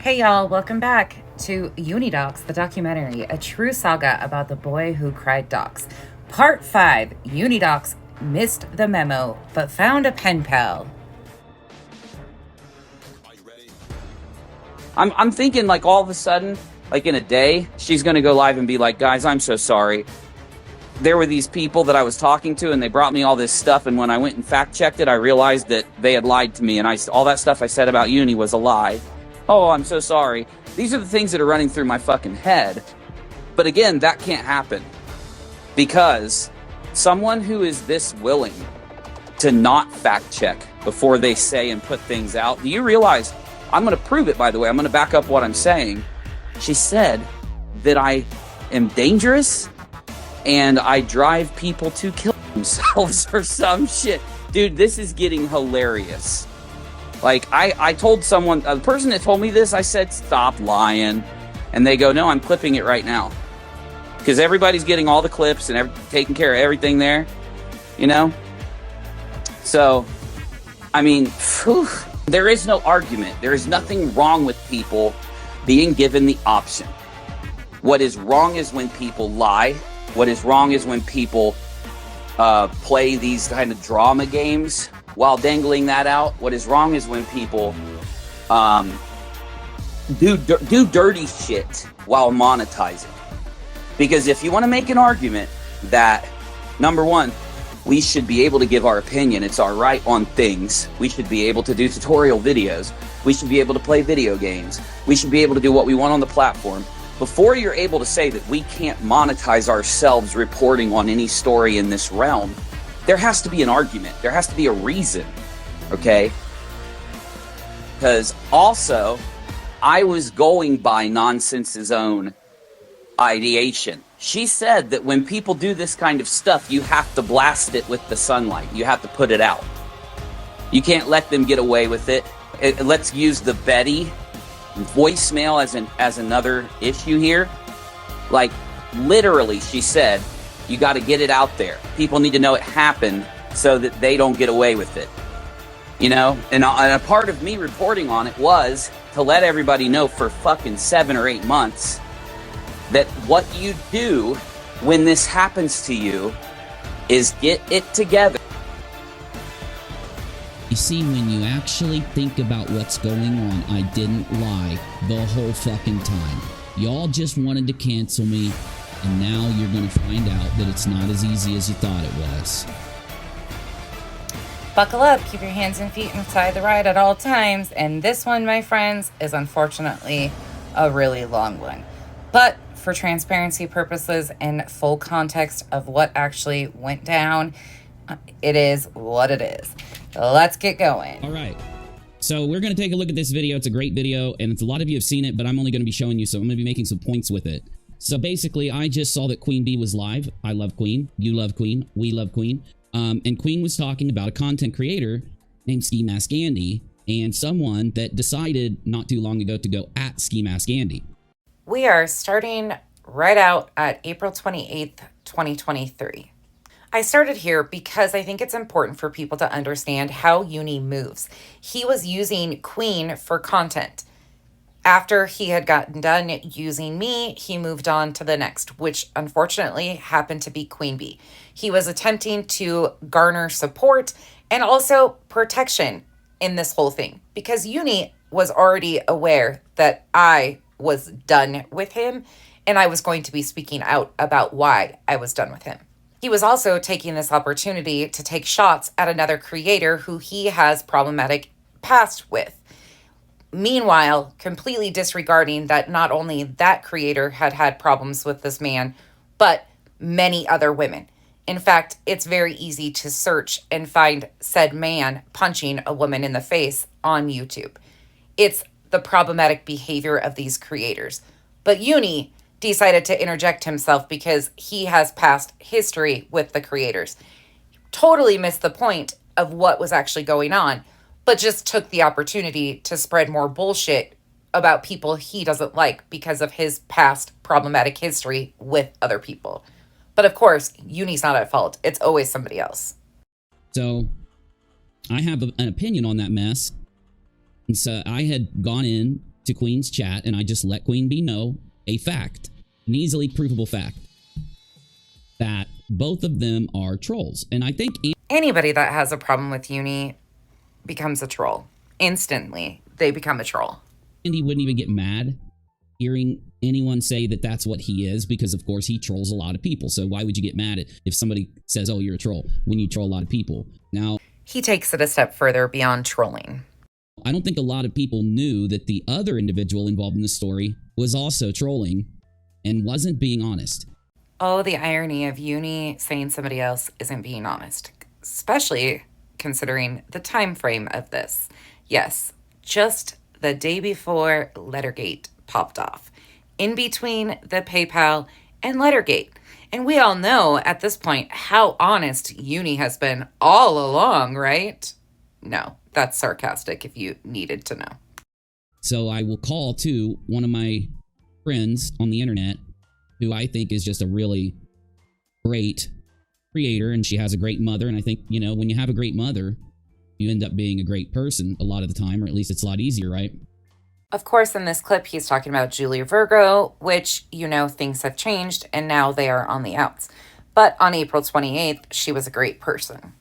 Hey y'all, welcome back to Unidoxx, the documentary, a true saga about the boy who cried doxx. Part 5, Unidoxx missed the memo, but found a pen pal. I'm thinking like all of a sudden, like in a day, she's going to go live and be like, guys, I'm so sorry. There were these people that I was talking to and they brought me all this stuff. And when I went and fact checked it, I realized that they had lied to me. And all that stuff I said about Uni was a lie. Oh, I'm so sorry. These are the things that are running through my fucking head. But again, that can't happen because someone who is this willing to not fact check before they say and put things out. Do you realize, I'm going to prove it, by the way. I'm going to back up what I'm saying. She said that I am dangerous and I drive people to kill themselves or some shit. Dude, this is getting hilarious. Like, I told someone, the person that told me this, I said, stop lying. And they go, no, I'm clipping it right now. Because everybody's getting all the clips and taking care of everything there, you know? So, I mean, whew, there is no argument. There is nothing wrong with people being given the option. What is wrong is when people lie. What is wrong is when people play these kind of drama games while dangling that out. What is wrong is when people do dirty shit while monetizing. Because if you want to make an argument that, number one, we should be able to give our opinion, it's our right on things. We should be able to do tutorial videos. We should be able to play video games. We should be able to do what we want on the platform. Before you're able to say that we can't monetize ourselves reporting on any story in this realm, there has to be an argument. There has to be a reason, okay? Because also, I was going by Nonsense's own ideation. She said that when people do this kind of stuff, you have to blast it with the sunlight. You have to put it out. You can't let them get away with it. Let's use the Betty voicemail as another issue here. Like, literally, she said, you got to get it out there. People need to know it happened so that they don't get away with it. You know? And a part of me reporting on it was to let everybody know for fucking 7 or 8 months that what you do when this happens to you is get it together. You see, when you actually think about what's going on, I didn't lie the whole fucking time. Y'all just wanted to cancel me, and now you're gonna find out that it's not as easy as you thought it was. Buckle up, keep your hands and feet inside the ride at all times. And this one, my friends, is unfortunately a really long one. But for transparency purposes and full context of what actually went down, it is what it is. Let's get going. All right. So we're going to take a look at this video. It's a great video, and it's a lot of you have seen it, but I'm only going to be showing you, so I'm going to be making some points with it. So basically, I just saw that QueenBee was live. I love Queen. You love Queen. We love Queen. And Queen was talking about a content creator named Ski Mask Andy and someone that decided not too long ago to go at Ski Mask Andy. We are starting right out at April 28th, 2023. I started here because I think it's important for people to understand how Uni moves. He was using Queen for content. After he had gotten done using me, he moved on to the next, which unfortunately happened to be QueenBee. He was attempting to garner support and also protection in this whole thing because Uni was already aware that I was done with him and I was going to be speaking out about why I was done with him. He was also taking this opportunity to take shots at another creator who he has problematic past with. Meanwhile, completely disregarding that not only that creator had had problems with this man, but many other women. In fact, it's very easy to search and find said man punching a woman in the face on YouTube. It's the problematic behavior of these creators. But Uni decided to interject himself because he has past history with the creators. Totally missed the point of what was actually going on, but just took the opportunity to spread more bullshit about people he doesn't like because of his past problematic history with other people. But of course, Uni's not at fault. It's always somebody else. So I have an opinion on that mess. And so I had gone in to Queen's chat and I just let QueenBee know a fact, an easily provable fact, that both of them are trolls. And I think anybody that has a problem with Uni becomes a troll. Instantly, they become a troll. Andy wouldn't even get mad hearing anyone say that that's what he is, because of course he trolls a lot of people. So why would you get mad if somebody says, oh, you're a troll, when you troll a lot of people? Now, he takes it a step further beyond trolling. I don't think a lot of people knew that the other individual involved in the story was also trolling and wasn't being honest. Oh, the irony of Uni saying somebody else isn't being honest, especially considering the time frame of this. Yes, just the day before Lettergate popped off, in between the PayPal and Lettergate. And we all know at this point how honest Uni has been all along, right? No, that's sarcastic if you needed to know. So I will call to one of my friends on the internet who I think is just a really great creator, and she has a great mother. And I think, you know, when you have a great mother, you end up being a great person a lot of the time, or at least it's a lot easier, right? Of course, in this clip, he's talking about Julia Virgo, which, you know, things have changed and now they are on the outs. But on April 28th, she was a great person.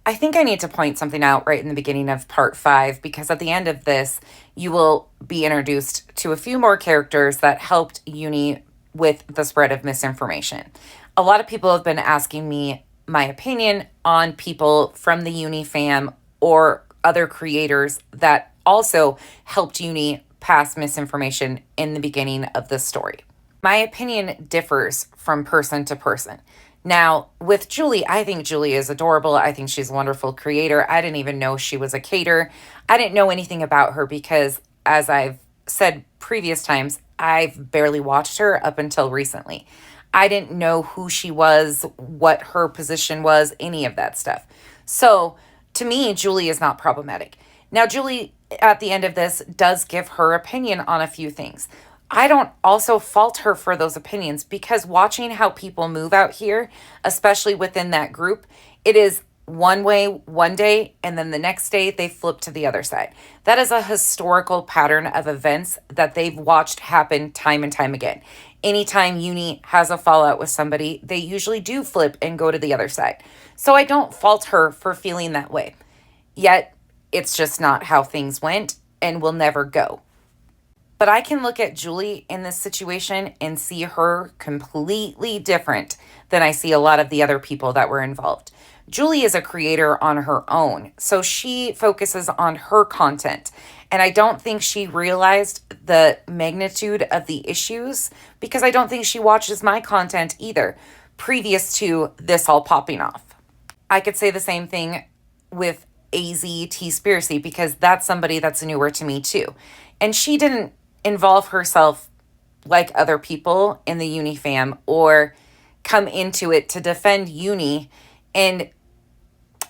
I think I need to point something out right in the beginning of part 5, because at the end of this, you will be introduced to a few more characters that helped Uni with the spread of misinformation. A lot of people have been asking me my opinion on people from the Uni fam or other creators that also helped Uni pass misinformation in the beginning of the story. My opinion differs from person to person. Now, with Julie, I think Julie is adorable. I think she's a wonderful creator. I didn't even know she was a caterer. I didn't know anything about her because, as I've said previous times, I've barely watched her up until recently. I didn't know who she was, what her position was, any of that stuff. So, to me, Julie is not problematic. Now, Julie, at the end of this, does give her opinion on a few things. I don't also fault her for those opinions, because watching how people move out here, especially within that group, it is one way one day, and then the next day they flip to the other side. That is a historical pattern of events that they've watched happen time and time again. Anytime Uni has a fallout with somebody, they usually do flip and go to the other side. So I don't fault her for feeling that way. Yet, it's just not how things went and will never go. But I can look at Julie in this situation and see her completely different than I see a lot of the other people that were involved. Julie is a creator on her own, so she focuses on her content. And I don't think she realized the magnitude of the issues, because I don't think she watches my content either previous to this all popping off. I could say the same thing with AZ T-Spiracy, because that's somebody that's newer to me too. And she didn't involve herself like other people in the Uni fam or come into it to defend Uni and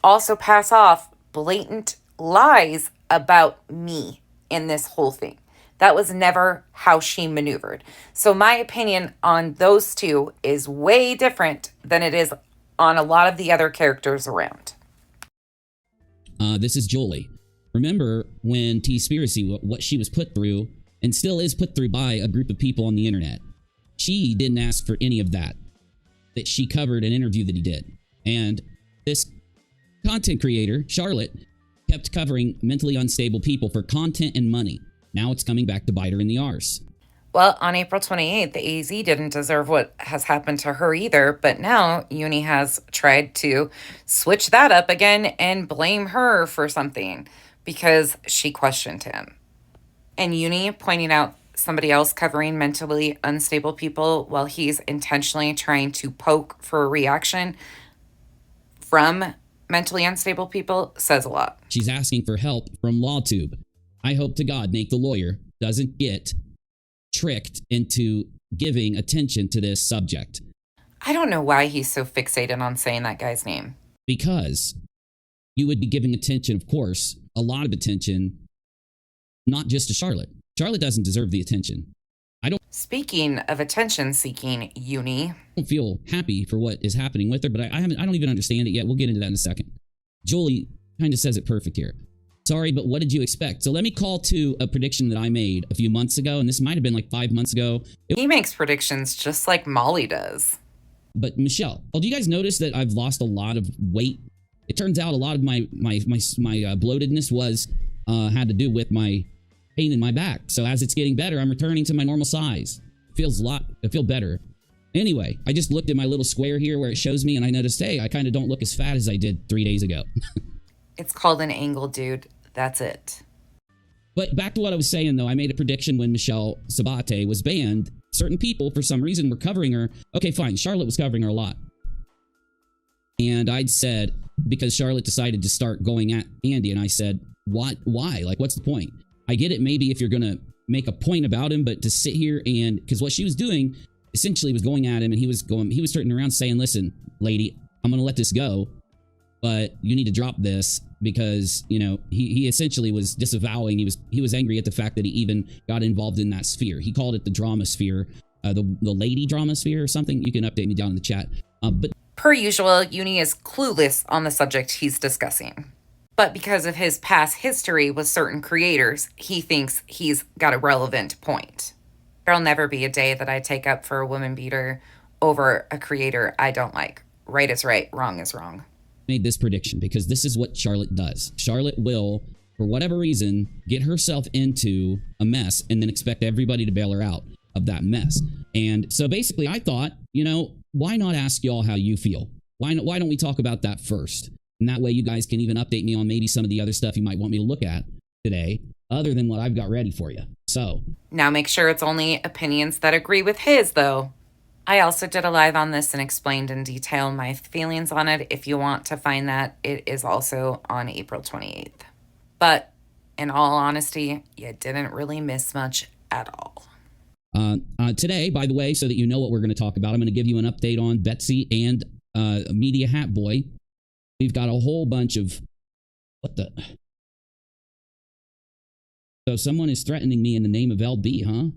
also pass off blatant lies about me in this whole thing. That was never how she maneuvered. So my opinion on those two is way different than it is on a lot of the other characters around. This is Julie. Remember when T-Spiracy, what she was put through, and still is put through by a group of people on the internet. She didn't ask for any of that. That she covered an interview that he did. And this content creator, Charlotte, kept covering mentally unstable people for content and money. Now it's coming back to bite her in the arse. Well, on April 28th, the AZ didn't deserve what has happened to her either, but now Uni has tried to switch that up again and blame her for something because she questioned him. And Uni pointing out somebody else covering mentally unstable people while he's intentionally trying to poke for a reaction from mentally unstable people says a lot. She's asking for help from LawTube. I hope to God Nate the lawyer doesn't get tricked into giving attention to this subject. I don't know why he's so fixated on saying that guy's name. Because you would be giving attention, of course, a lot of attention, not just to Charlotte. Charlotte doesn't deserve the attention. Speaking of attention seeking, Uni. I don't feel happy for what is happening with her, but I don't even understand it yet. We'll get into that in a second. Julie kind of says it perfect here. Sorry, but what did you expect? So let me call to a prediction that I made a few months ago, and this might have been like 5 months ago. He makes predictions just like Molly does. But Michelle, do you guys notice that I've lost a lot of weight? It turns out a lot of my bloatedness was had to do with my pain in my back. So as it's getting better, I'm returning to my normal size. I feel better. Anyway, I just looked at my little square here where it shows me, and I noticed, hey, I kind of don't look as fat as I did 3 days ago. It's called an angle, dude. That's it. But back to what I was saying, though, I made a prediction when Michelle Sabate was banned. Certain people, for some reason, were covering her. Okay, fine. Charlotte was covering her a lot. And I'd said, because Charlotte decided to start going at Andy, and I said, what? Why? Like, what's the point? I get it maybe if you're going to make a point about him, but to sit here and... Because what she was doing, essentially, was going at him, and he was turning around saying, listen, lady, I'm going to let this go, but you need to drop this. Because, you know, he essentially was disavowing. He was angry at the fact that he even got involved in that sphere. He called it the drama sphere, the lady drama sphere or something. You can update me down in the chat. But per usual, Uni is clueless on the subject he's discussing. But because of his past history with certain creators, he thinks he's got a relevant point. There'll never be a day that I take up for a woman beater over a creator I don't like. Right is right, wrong is wrong. Made this prediction because this is what Charlotte does. Charlotte will, for whatever reason, get herself into a mess and then expect everybody to bail her out of that mess. And so basically I thought, you know, why not ask y'all how you feel? Why don't we talk about that first? And that way you guys can even update me on maybe some of the other stuff you might want me to look at today, other than what I've got ready for you. So now make sure it's only opinions that agree with his, though. I also did a live on this and explained in detail my feelings on it. If you want to find that, it is also on April 28th. But in all honesty, you didn't really miss much at all. Today, by the way, so that you know what we're going to talk about, I'm going to give you an update on Betsy and Media Hat Boy. We've got a whole bunch of... What the... So someone is threatening me in the name of LB, huh?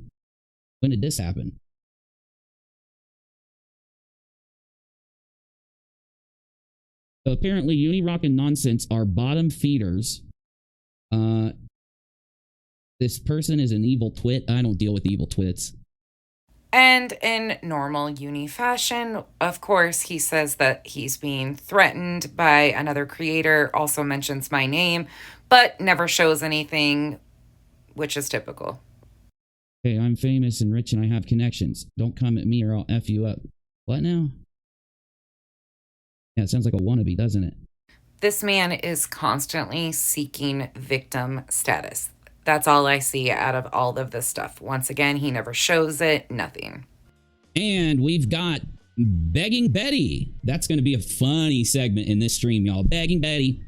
When did this happen? So apparently Unirock and Nonsense are bottom feeders. This person is an evil twit. I don't deal with evil twits. And in normal Uni fashion, of course, he says that he's being threatened by another creator, also mentions my name, but never shows anything, which is typical. Hey, I'm famous and rich and I have connections. Don't come at me or I'll F you up. What now? Yeah, it sounds like a wannabe, doesn't it? This man is constantly seeking victim status. That's all I see out of all of this stuff. Once again, he never shows it, nothing. And we've got Begging Betty. That's going to be a funny segment in this stream, y'all. Begging Betty.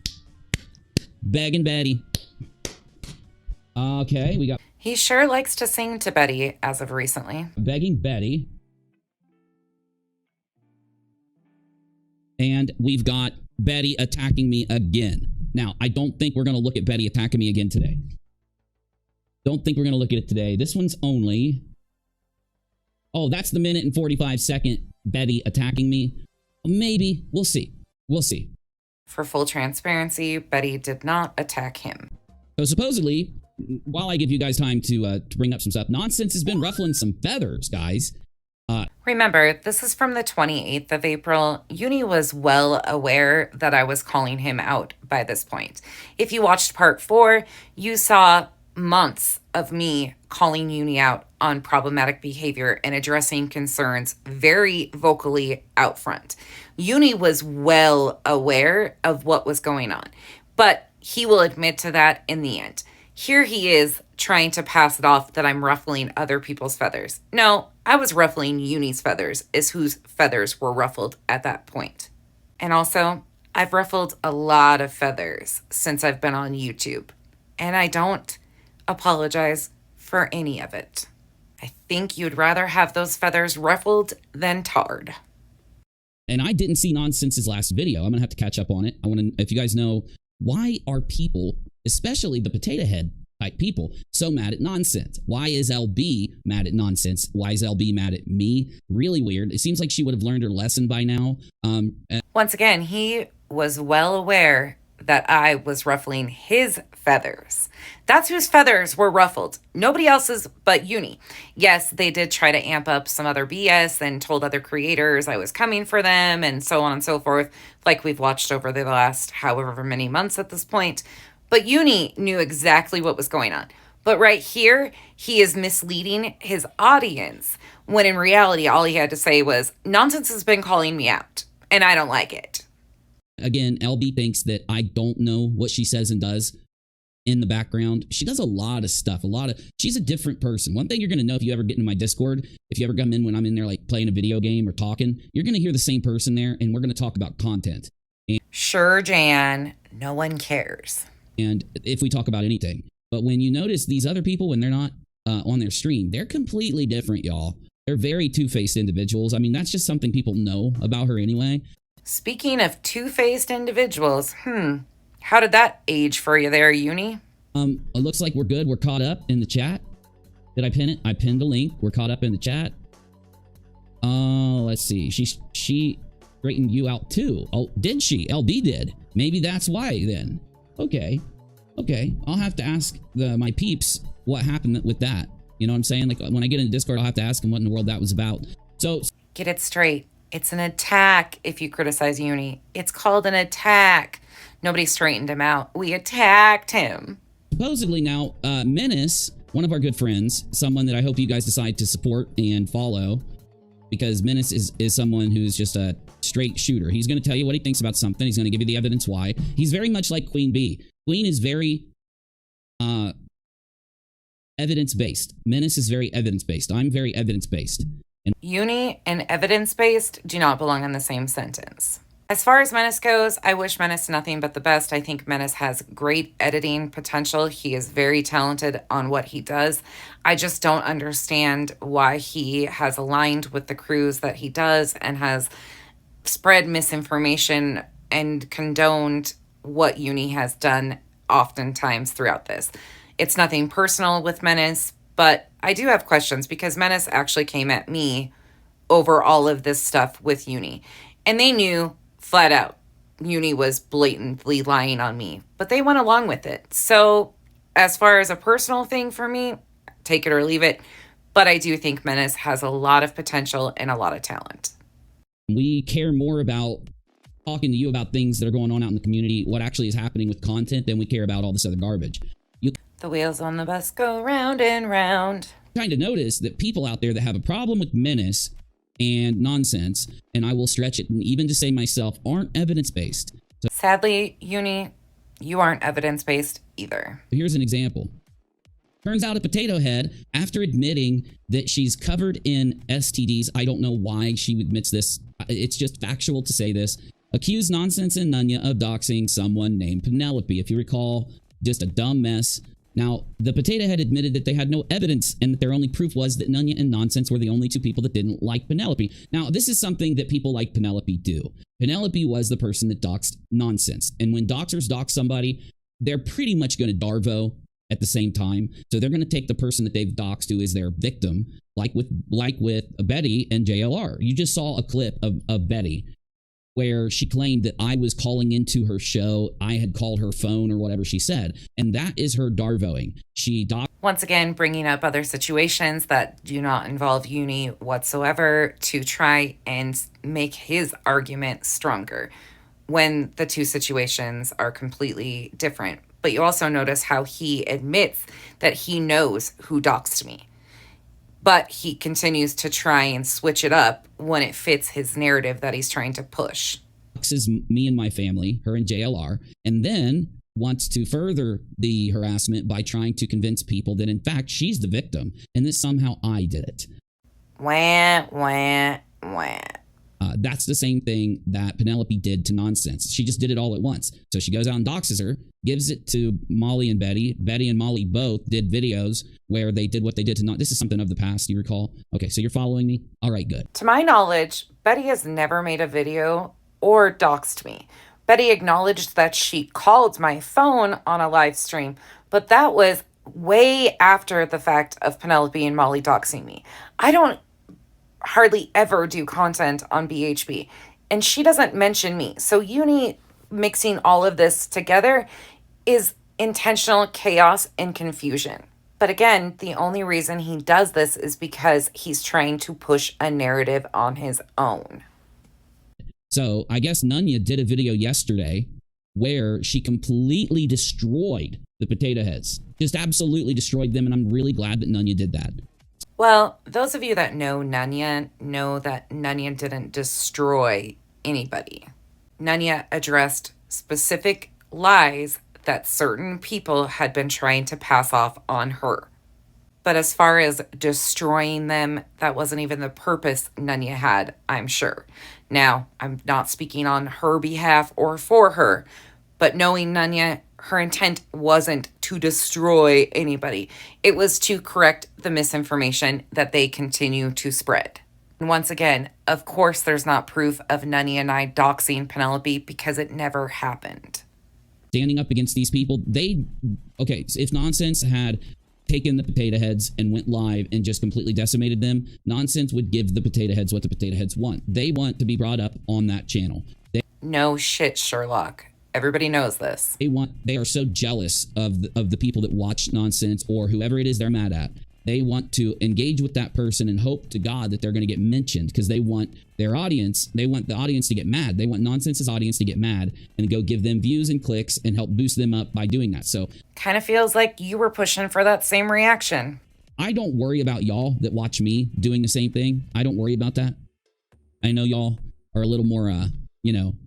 Begging Betty. Okay, we got... He sure likes to sing to Betty as of recently. Begging Betty. And we've got Betty attacking me again. Now, I don't think we're going to look at Betty attacking me again today. Don't think we're going to look at it today. This one's only... Oh, that's the minute and 45-second Betty attacking me. Maybe. We'll see. We'll see. For full transparency, Betty did not attack him. So supposedly, while I give you guys time to bring up some stuff, Nonsense has been ruffling some feathers, guys. Remember, this is from the 28th of April. Uni was well aware that I was calling him out by this point. If you watched part 4, you saw months of me calling Uni out on problematic behavior and addressing concerns very vocally out front. Uni was well aware of what was going on, but he will admit to that in the end. Here he is trying to pass it off that I'm ruffling other people's feathers. No, I was ruffling Uni's feathers, is whose feathers were ruffled at that point. And also, I've ruffled a lot of feathers since I've been on YouTube, and I don't apologize for any of it. I think you'd rather have those feathers ruffled than tarred. And I didn't see Nonsense's last video. I'm going to have to catch up on it. I want to, if you guys know, why are people, especially the potato head type people, so mad at Nonsense? Why is LB mad at Nonsense? Why is LB mad at me? Really weird. It seems like she would have learned her lesson by now. Once again, he was well aware that I was ruffling his feathers. That's whose feathers were ruffled. Nobody else's but Uni. Yes, they did try to amp up some other BS and told other creators I was coming for them and so on and so forth, like we've watched over the last however many months at this point. But Uni knew exactly what was going on. But right here, he is misleading his audience when in reality, all he had to say was, nonsense has been calling me out, and I don't like it. Again, LB thinks that I don't know what she says and does in the background. She does a lot of stuff, she's a different person. One thing you're going to know if you ever get into my Discord, if you ever come in when I'm in there like playing a video game or talking, you're going to hear the same person there, and we're going to talk about content. Sure, Jan, no one cares. And if we talk about anything. But when you notice these other people, when they're not on their stream, they're completely different, y'all. They're very two-faced individuals. I mean, that's just something people know about her anyway. Speaking of two-faced individuals, how did that age for you there, Uni? It looks like we're good. We're caught up in the chat. Did I pin it? I pinned a link. We're caught up in the chat. Let's see. She straightened you out too. Oh, did she? LB did. Maybe that's why then. Okay. I'll have to ask my peeps what happened with that. You know what I'm saying? Like when I get into Discord, I'll have to ask them what in the world that was about. So get it straight. It's an attack if you criticize Uni. It's called an attack. Nobody straightened him out. We attacked him. Supposedly now, Menace, one of our good friends, someone that I hope you guys decide to support and follow, because Menace is someone who's just a straight shooter. He's going to tell you what he thinks about something. He's going to give you the evidence why. He's very much like QueenBee. Queen is very evidence-based. Menace is very evidence-based. I'm very evidence-based. And Uni and evidence-based do not belong in the same sentence. As far as Menace goes, I wish Menace nothing but the best. I think Menace has great editing potential. He is very talented on what he does. I just don't understand why he has aligned with the crews that he does and has spread misinformation and condoned what Uni has done oftentimes throughout this. It's nothing personal with Menace, but I do have questions because Menace actually came at me over all of this stuff with Uni. And they knew flat out Uni was blatantly lying on me, but they went along with it. So as far as a personal thing for me, take it or leave it. But I do think Menace has a lot of potential and a lot of talent. we care more about talking to you about things that are going on out in the community, what actually is happening with content, than we care about all this other garbage. The wheels on the bus go round and round. Trying to notice that people out there that have a problem with menace and nonsense, and I will stretch it and even to say myself, aren't evidence-based. So sadly, Uni, you aren't evidence-based either. here's an example. Turns out a potato head, after admitting that she's covered in STDs, I don't know why she admits this, it's just factual to say this, accused Nonsense and Nunya of doxing someone named Penelope. If you recall, just a dumb mess. Now, the potato head admitted that they had no evidence and that their only proof was that Nunya and Nonsense were the only two people that didn't like Penelope. Now, this is something that people like Penelope do. Penelope was the person that doxed Nonsense. And when doxers dox somebody, they're pretty much going to Darvo at the same time. So they're going to take the person that they've doxed who is their victim, like with Betty and JLR. You just saw a clip of Betty where she claimed that I was calling into her show. I had called her phone or whatever she said. And that is her Darvoing. She once again, bringing up other situations that do not involve Uni whatsoever to try and make his argument stronger when the two situations are completely different. But you also notice how he admits that he knows who doxed me. But he continues to try and switch it up when it fits his narrative that he's trying to push. doxes me and my family, her and JLR, and then wants to further the harassment by trying to convince people that, in fact, she's the victim and that somehow I did it. Wah, wah, wah. That's the same thing that Penelope did to Nonsense. She just did it all at once. So she goes out and doxes her, gives it to Molly and Betty. Betty and Molly both did videos where they did what they did to Nonsense. This is something of the past, you recall? Okay, so you're following me? All right, good. To my knowledge, Betty has never made a video or doxed me. Betty acknowledged that she called my phone on a live stream, but that was way after the fact of Penelope and Molly doxing me. I don't hardly ever do content on BHB, and she doesn't mention me. So Uni mixing all of this together is intentional chaos and confusion. But again, the only reason he does this is because he's trying to push a narrative on his own. So I guess Nunya did a video yesterday where she completely destroyed the potato heads. Just absolutely destroyed them, and I'm really glad that Nunya did that. Well, those of you that know Nunya know that Nunya didn't destroy anybody. Nunya addressed specific lies that certain people had been trying to pass off on her. But as far as destroying them, that wasn't even the purpose Nunya had, I'm sure. Now, I'm not speaking on her behalf or for her, but knowing Nunya, her intent wasn't to destroy anybody. It was to correct the misinformation that they continue to spread. And once again, of course, there's not proof of Nunya and I doxing Penelope because it never happened. Standing up against these people, okay, so if Nonsense had taken the potato heads and went live and just completely decimated them, Nonsense would give the potato heads what the potato heads want. They want to be brought up on that channel. No shit, Sherlock. Everybody knows this. They are so jealous of the people that watch Nonsense or whoever it is they're mad at. They want to engage with that person and hope to God that they're going to get mentioned because they want their audience, they want the audience to get mad. They want Nonsense's audience to get mad and go give them views and clicks and help boost them up by doing that. So kind of feels like you were pushing for that same reaction. I don't worry about y'all that watch me doing the same thing. I don't worry about that. I know y'all are a little more,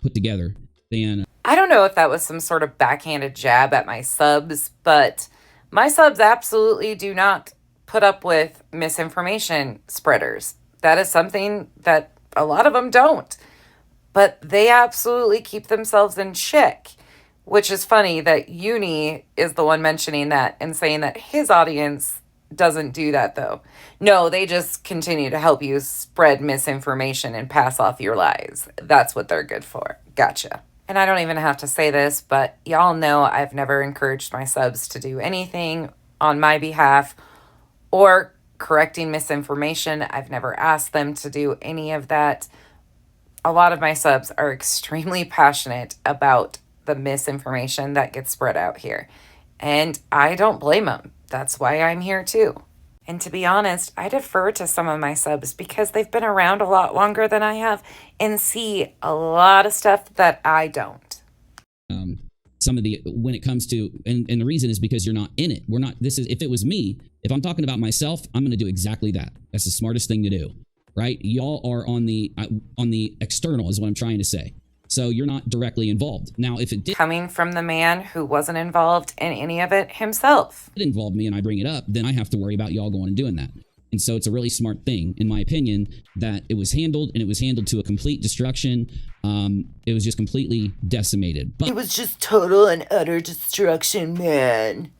put together than... I don't know if that was some sort of backhanded jab at my subs, but my subs absolutely do not put up with misinformation spreaders. That is something that a lot of them don't. But they absolutely keep themselves in check, which is funny that Uni is the one mentioning that and saying that his audience doesn't do that, though. No, they just continue to help you spread misinformation and pass off your lies. That's what they're good for. Gotcha. And I don't even have to say this, but y'all know I've never encouraged my subs to do anything on my behalf or correcting misinformation. I've never asked them to do any of that. A lot of my subs are extremely passionate about the misinformation that gets spread out here. And I don't blame them. That's why I'm here too. And to be honest, I defer to some of my subs because they've been around a lot longer than I have and see a lot of stuff that I don't. When it comes to, and the reason is because you're not in it. If it was me, if I'm talking about myself, I'm going to do exactly that. That's the smartest thing to do, right? Y'all are on the external is what I'm trying to say. So you're not directly involved. Now, if it did... Coming from the man who wasn't involved in any of it himself. It involved me and I bring it up, then I have to worry about y'all going and doing that. And so it's a really smart thing, in my opinion, that it was handled, and it was handled to a complete destruction. It was just completely decimated. But it was just total and utter destruction, man.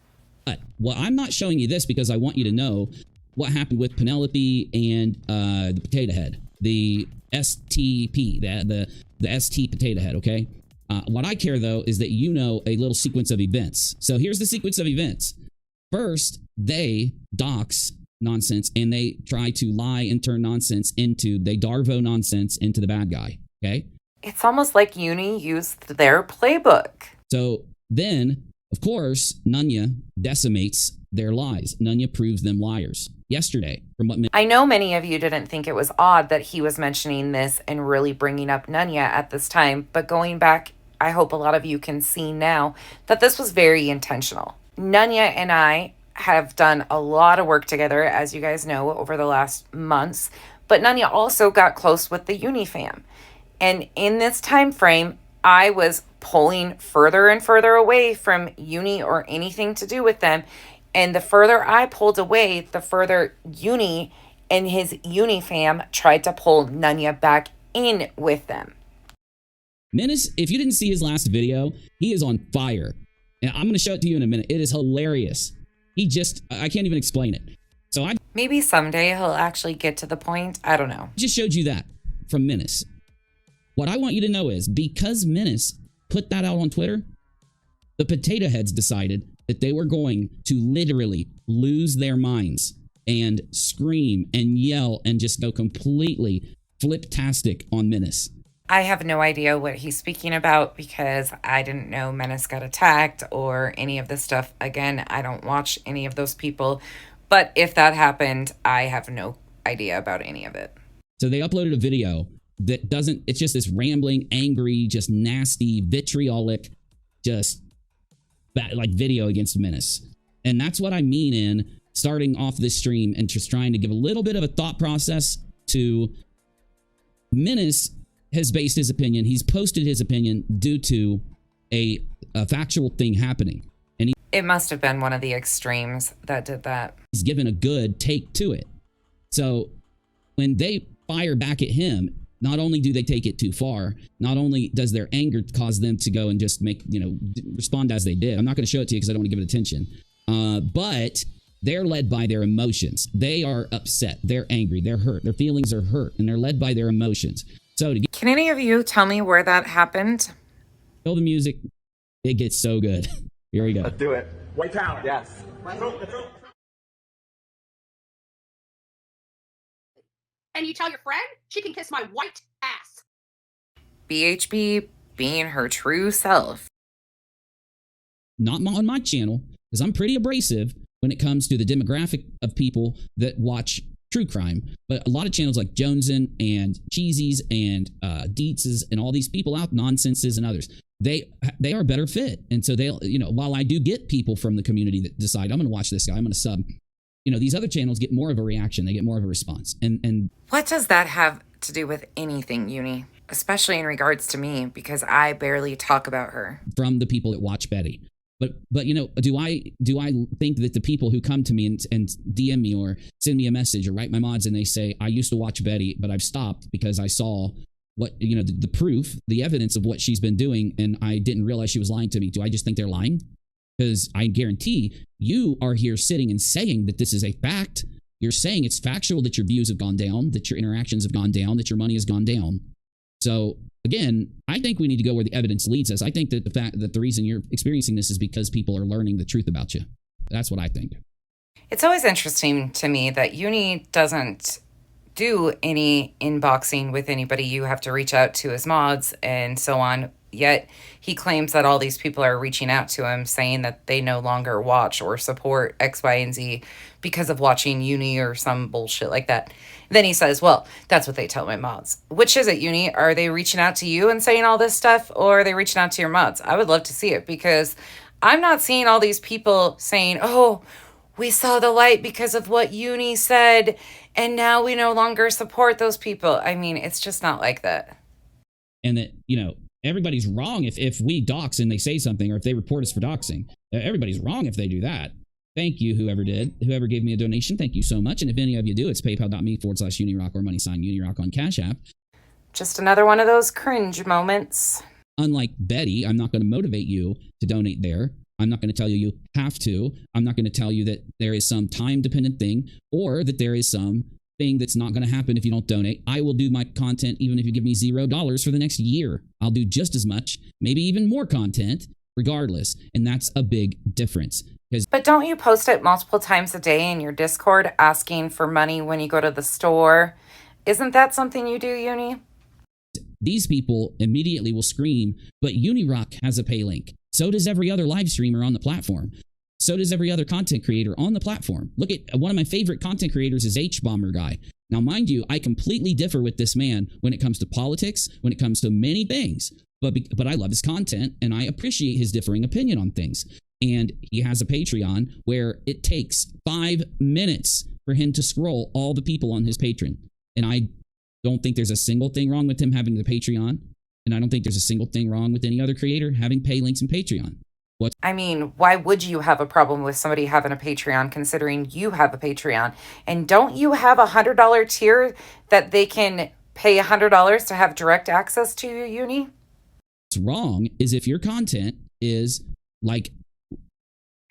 But, well, I'm not showing you this because I want you to know what happened with Penelope and the potato head. The STP, the ST potato head, okay? What I care, though, is that you know a little sequence of events. So here's the sequence of events. First, they dox Nonsense, and they try to lie and turn Nonsense they Darvo Nonsense into the bad guy, okay? It's almost like Uni used their playbook. So then, of course, Nunya decimates their lies. Nunya proves them liars. Yesterday, from what... I know many of you didn't think it was odd that he was mentioning this and really bringing up Nunya at this time, but going back, I hope a lot of you can see now that this was very intentional. Nunya and I have done a lot of work together, as you guys know, over the last months, but Nunya also got close with the Uni fam. And in this time frame, I was pulling further and further away from Uni or anything to do with them. And the further I pulled away, the further Uni and his Uni fam tried to pull Nunya back in with them. Menace, if you didn't see his last video, he is on fire. And I'm going to show it to you in a minute. It is hilarious. I can't even explain it. So maybe someday he'll actually get to the point. I don't know. Just showed you that from Menace. What I want you to know is because Menace put that out on Twitter, the potato heads decided that they were going to literally lose their minds and scream and yell and just go completely flip-tastic on Menace. I have no idea what he's speaking about because I didn't know Menace got attacked or any of this stuff. Again, I don't watch any of those people. But if that happened, I have no idea about any of it. So they uploaded a video that doesn't, it's just this rambling, angry, just nasty, vitriolic, just like video against Menace. And that's what I mean in starting off this stream and just trying to give a little bit of a thought process to Menace has based his opinion. He's posted his opinion due to a factual thing happening. And it must have been one of the extremes that did that. He's given a good take to it. So when they fire back at him, not only do they take it too far, not only does their anger cause them to go and just make, respond as they did. I'm not going to show it to you because I don't want to give it attention. But they're led by their emotions. They are upset. They're angry. They're hurt. Their feelings are hurt, and they're led by their emotions. So can any of you tell me where that happened? Kill the music. It gets so good. Here we go. Let's do it. White power. Yes. And you tell your friend she can kiss my white ass. BHB being her true self. Not on my channel, because I'm pretty abrasive when it comes to the demographic of people that watch true crime. But a lot of channels like Jonesin and Cheesy's and Deetz's and all these people out, Nonsenses and others, they are better fit. And so they'll, while I do get people from the community that decide, I'm going to watch this guy, I'm going to sub, these other channels get more of a reaction. They get more of a response. And what does that have to do with anything, Uni? Especially in regards to me, because I barely talk about her. From the people that watch Betty. But do I think that the people who come to me and DM me or send me a message or write my mods and they say, I used to watch Betty, but I've stopped because I saw what, the proof, the evidence of what she's been doing, and I didn't realize she was lying to me. Do I just think they're lying? Because I guarantee you are here sitting and saying that this is a fact. You're saying it's factual that your views have gone down, that your interactions have gone down, that your money has gone down. So again, I think we need to go where the evidence leads us. I think that the fact that the reason you're experiencing this is because people are learning the truth about you. That's what I think. It's always interesting to me that Uni doesn't do any inboxing with anybody. You have to reach out to his mods and so on. Yet he claims that all these people are reaching out to him saying that they no longer watch or support X, Y, and Z because of watching Uni or some bullshit like that. Then he says, well, that's what they tell my mods. Which is it, Uni? Are they reaching out to you and saying all this stuff, or are they reaching out to your mods? I would love to see it, because I'm not seeing all these people saying, oh, we saw the light because of what Uni said, and now we no longer support those people. I mean, it's just not like that. And that, everybody's wrong if we dox and they say something, or if they report us for doxing. Everybody's wrong if they do that. Thank you, whoever gave me a donation. Thank you so much. And if any of you do, it's paypal.me/Unirock or money_Unirock on Cash App. Just another one of those cringe moments. Unlike Betty, I'm not going to motivate you to donate there. I'm not going to tell you have to. I'm not going to tell you that there is some time-dependent thing, or that there is some thing that's not going to happen if you don't donate. I will do my content even if you give me $0 for the next year. I'll do just as much, maybe even more content, regardless. And that's a big difference. But don't you post it multiple times a day in your Discord asking for money when you go to the store? Isn't that something you do, Uni? These people immediately will scream, but Unirock has a pay link. So does every other live streamer on the platform. So does every other content creator on the platform. Look at one of my favorite content creators is H-Bomber Guy. Now, mind you, I completely differ with this man when it comes to politics, when it comes to many things. But I love his content, and I appreciate his differing opinion on things. And he has a Patreon where it takes 5 minutes for him to scroll all the people on his Patreon. And I don't think there's a single thing wrong with him having the Patreon. And I don't think there's a single thing wrong with any other creator having pay links in Patreon. I mean, why would you have a problem with somebody having a Patreon considering you have a Patreon? And don't you have a $100 tier that they can pay $100 to have direct access to you, Uni? What's wrong is if your content is like,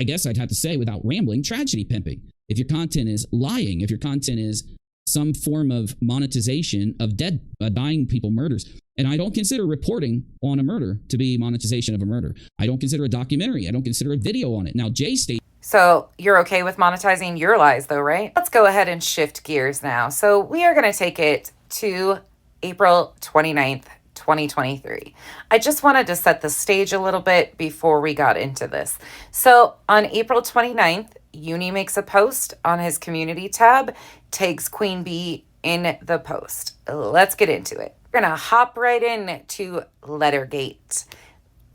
I guess I'd have to say without rambling, tragedy pimping. If your content is lying, if your content is some form of monetization of dying people murders. And I don't consider reporting on a murder to be monetization of a murder. I don't consider a documentary. I don't consider a video on it. Now, Jay State. So you're okay with monetizing your lies though, right? Let's go ahead and shift gears now. So we are going to take it to April 29th, 2023. I just wanted to set the stage a little bit before we got into this. So on April 29th, Uni makes a post on his community tab, tags QueenBee in the post. Let's get into it. We're going to hop right in to Lettergate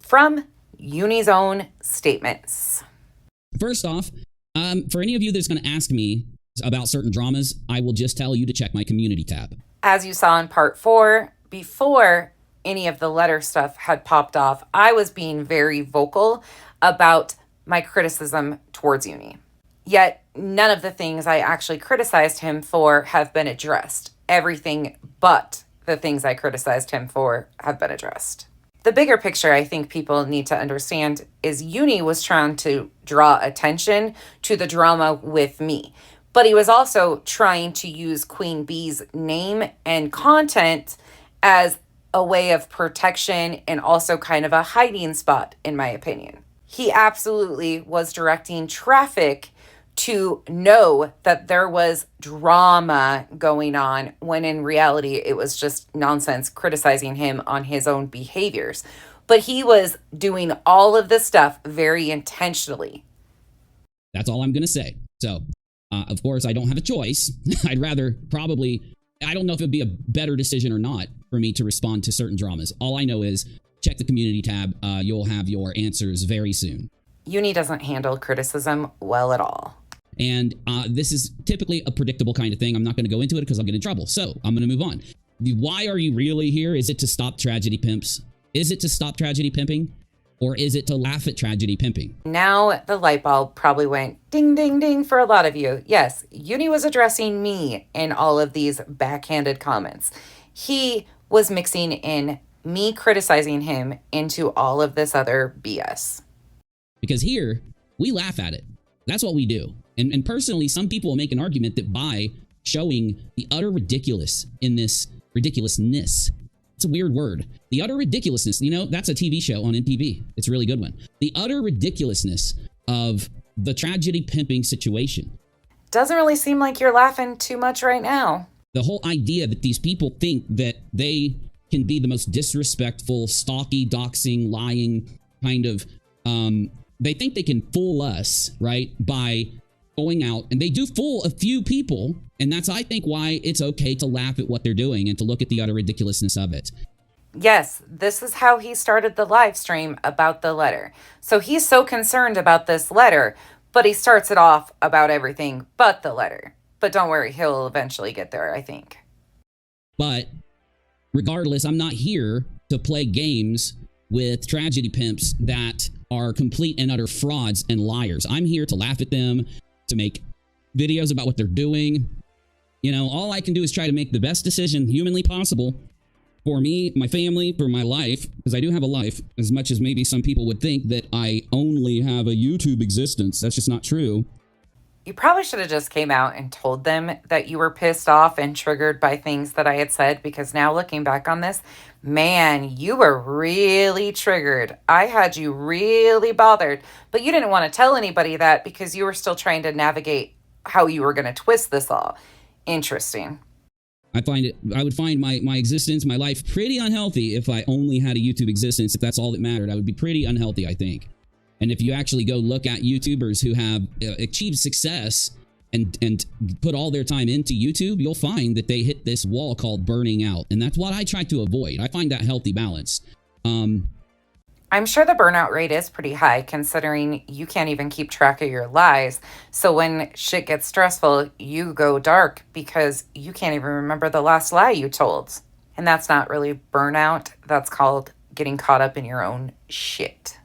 from Uni's own statements. First off, for any of you that's going to ask me about certain dramas, I will just tell you to check my community tab. As you saw in part 4, before any of the letter stuff had popped off, I was being very vocal about my criticism towards Uni. Yet none of the things I actually criticized him for have been addressed. Everything but the things I criticized him for have been addressed. The bigger picture I think people need to understand is Uni was trying to draw attention to the drama with me, but he was also trying to use QueenBee's name and content as a way of protection and also kind of a hiding spot, in my opinion. He absolutely was directing traffic to know that there was drama going on, when in reality it was just nonsense criticizing him on his own behaviors. But he was doing all of this stuff very intentionally. That's all I'm going to say. So, of course, I don't have a choice. I'd rather probably, I don't know if it'd be a better decision or not for me to respond to certain dramas. All I know is check the community tab. You'll have your answers very soon. Uni doesn't handle criticism well at all. And this is typically a predictable kind of thing. I'm not going to go into it because I'll get in trouble. So I'm going to move on. Why are you really here? Is it to stop tragedy pimps? Is it to stop tragedy pimping? Or is it to laugh at tragedy pimping? Now the light bulb probably went ding, ding, ding for a lot of you. Yes, Uni was addressing me in all of these backhanded comments. He was mixing in me criticizing him into all of this other BS. Because here, we laugh at it. That's what we do. And personally, some people will make an argument that by showing the utter ridiculous in this ridiculousness, it's a weird word. The utter ridiculousness, you know, that's a TV show on NTV. It's a really good one. The utter ridiculousness of the tragedy pimping situation. Doesn't really seem like you're laughing too much right now. The whole idea that these people think that they can be the most disrespectful, stalky, doxing, lying kind of, they think they can fool us, right, by going out, and they do fool a few people, and that's, I think, why it's okay to laugh at what they're doing and to look at the utter ridiculousness of it. Yes, this is how he started the live stream about the letter. So he's so concerned about this letter, but he starts it off about everything but the letter. But don't worry, he'll eventually get there, I think. But regardless, I'm not here to play games with tragedy pimps that are complete and utter frauds and liars. I'm here to laugh at them, to make videos about what they're doing. You know, all I can do is try to make the best decision humanly possible for me, my family, for my life, because I do have a life, as much as maybe some people would think that I only have a YouTube existence. That's just not true. You probably should have just came out and told them that you were pissed off and triggered by things that I had said, because now looking back on this, man, you were really triggered. I had you really bothered, but you didn't want to tell anybody that because you were still trying to navigate how you were going to twist this all. Interesting. I would find my existence, my life pretty unhealthy if I only had a YouTube existence. If that's all that mattered, I would be pretty unhealthy, I think. And if you actually go look at YouTubers who have achieved success and put all their time into YouTube, you'll find that they hit this wall called burning out. And that's what I try to avoid. I find that healthy balance. I'm sure the burnout rate is pretty high, considering you can't even keep track of your lies. So when shit gets stressful, you go dark because you can't even remember the last lie you told. And that's not really burnout. That's called getting caught up in your own shit.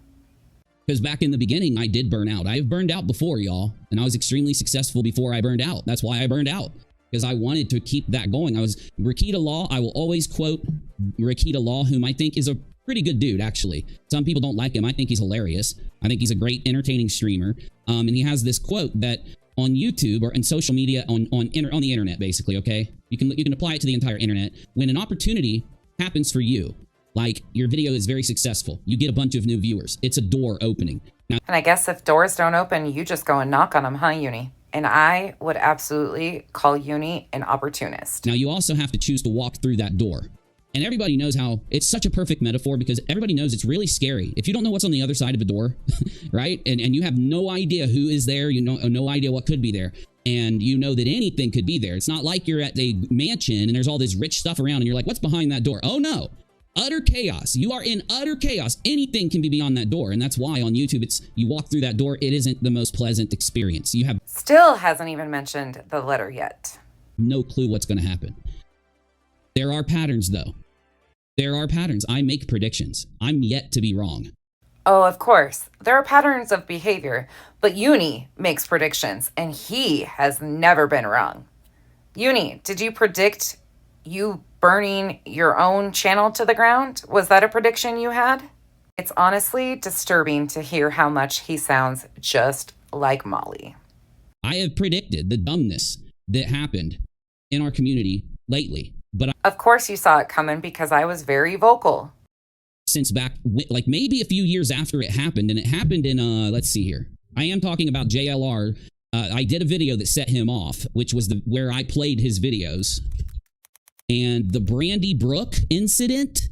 Because back in the beginning, I did burn out. I've burned out before, y'all. And I was extremely successful before I burned out. That's why I burned out. Because I wanted to keep that going. I was Rakita Law. I will always quote Rakita Law, whom I think is a pretty good dude, actually. Some people don't like him. I think he's hilarious. I think he's a great entertaining streamer. And he has this quote that on YouTube or in social media, on the internet, basically, okay? You can apply it to the entire internet. When an opportunity happens for you, like your video is very successful, you get a bunch of new viewers. It's a door opening. Now, and I guess if doors don't open, you just go and knock on them, huh, Uni? And I would absolutely call Uni an opportunist. Now, you also have to choose to walk through that door. And everybody knows how it's such a perfect metaphor because everybody knows it's really scary. If you don't know what's on the other side of a door, right? And you have no idea who is there, you know, no idea what could be there. And you know that anything could be there. It's not like you're at a mansion and there's all this rich stuff around and you're like, what's behind that door? Oh no, utter chaos. You are in utter chaos. Anything can be beyond that door. And that's why on YouTube, it's you walk through that door, it isn't the most pleasant experience. You have Still hasn't even mentioned the letter yet. no clue what's going to happen. There are patterns though. There are patterns. I make predictions. I'm yet to be wrong. Oh, of course. There are patterns of behavior, but Uni makes predictions, and he has never been wrong. Uni, did you predict you burning your own channel to the ground? Was that a prediction you had? It's honestly disturbing to hear how much he sounds just like Molly. I have predicted the dumbness that happened in our community lately, but Of course you saw it coming because I was very vocal. since back, like maybe a few years after it happened, and it happened in, let's see here. I am talking about JLR. I did a video that set him off, which was where I played his videos. And the Brandy Brook incident.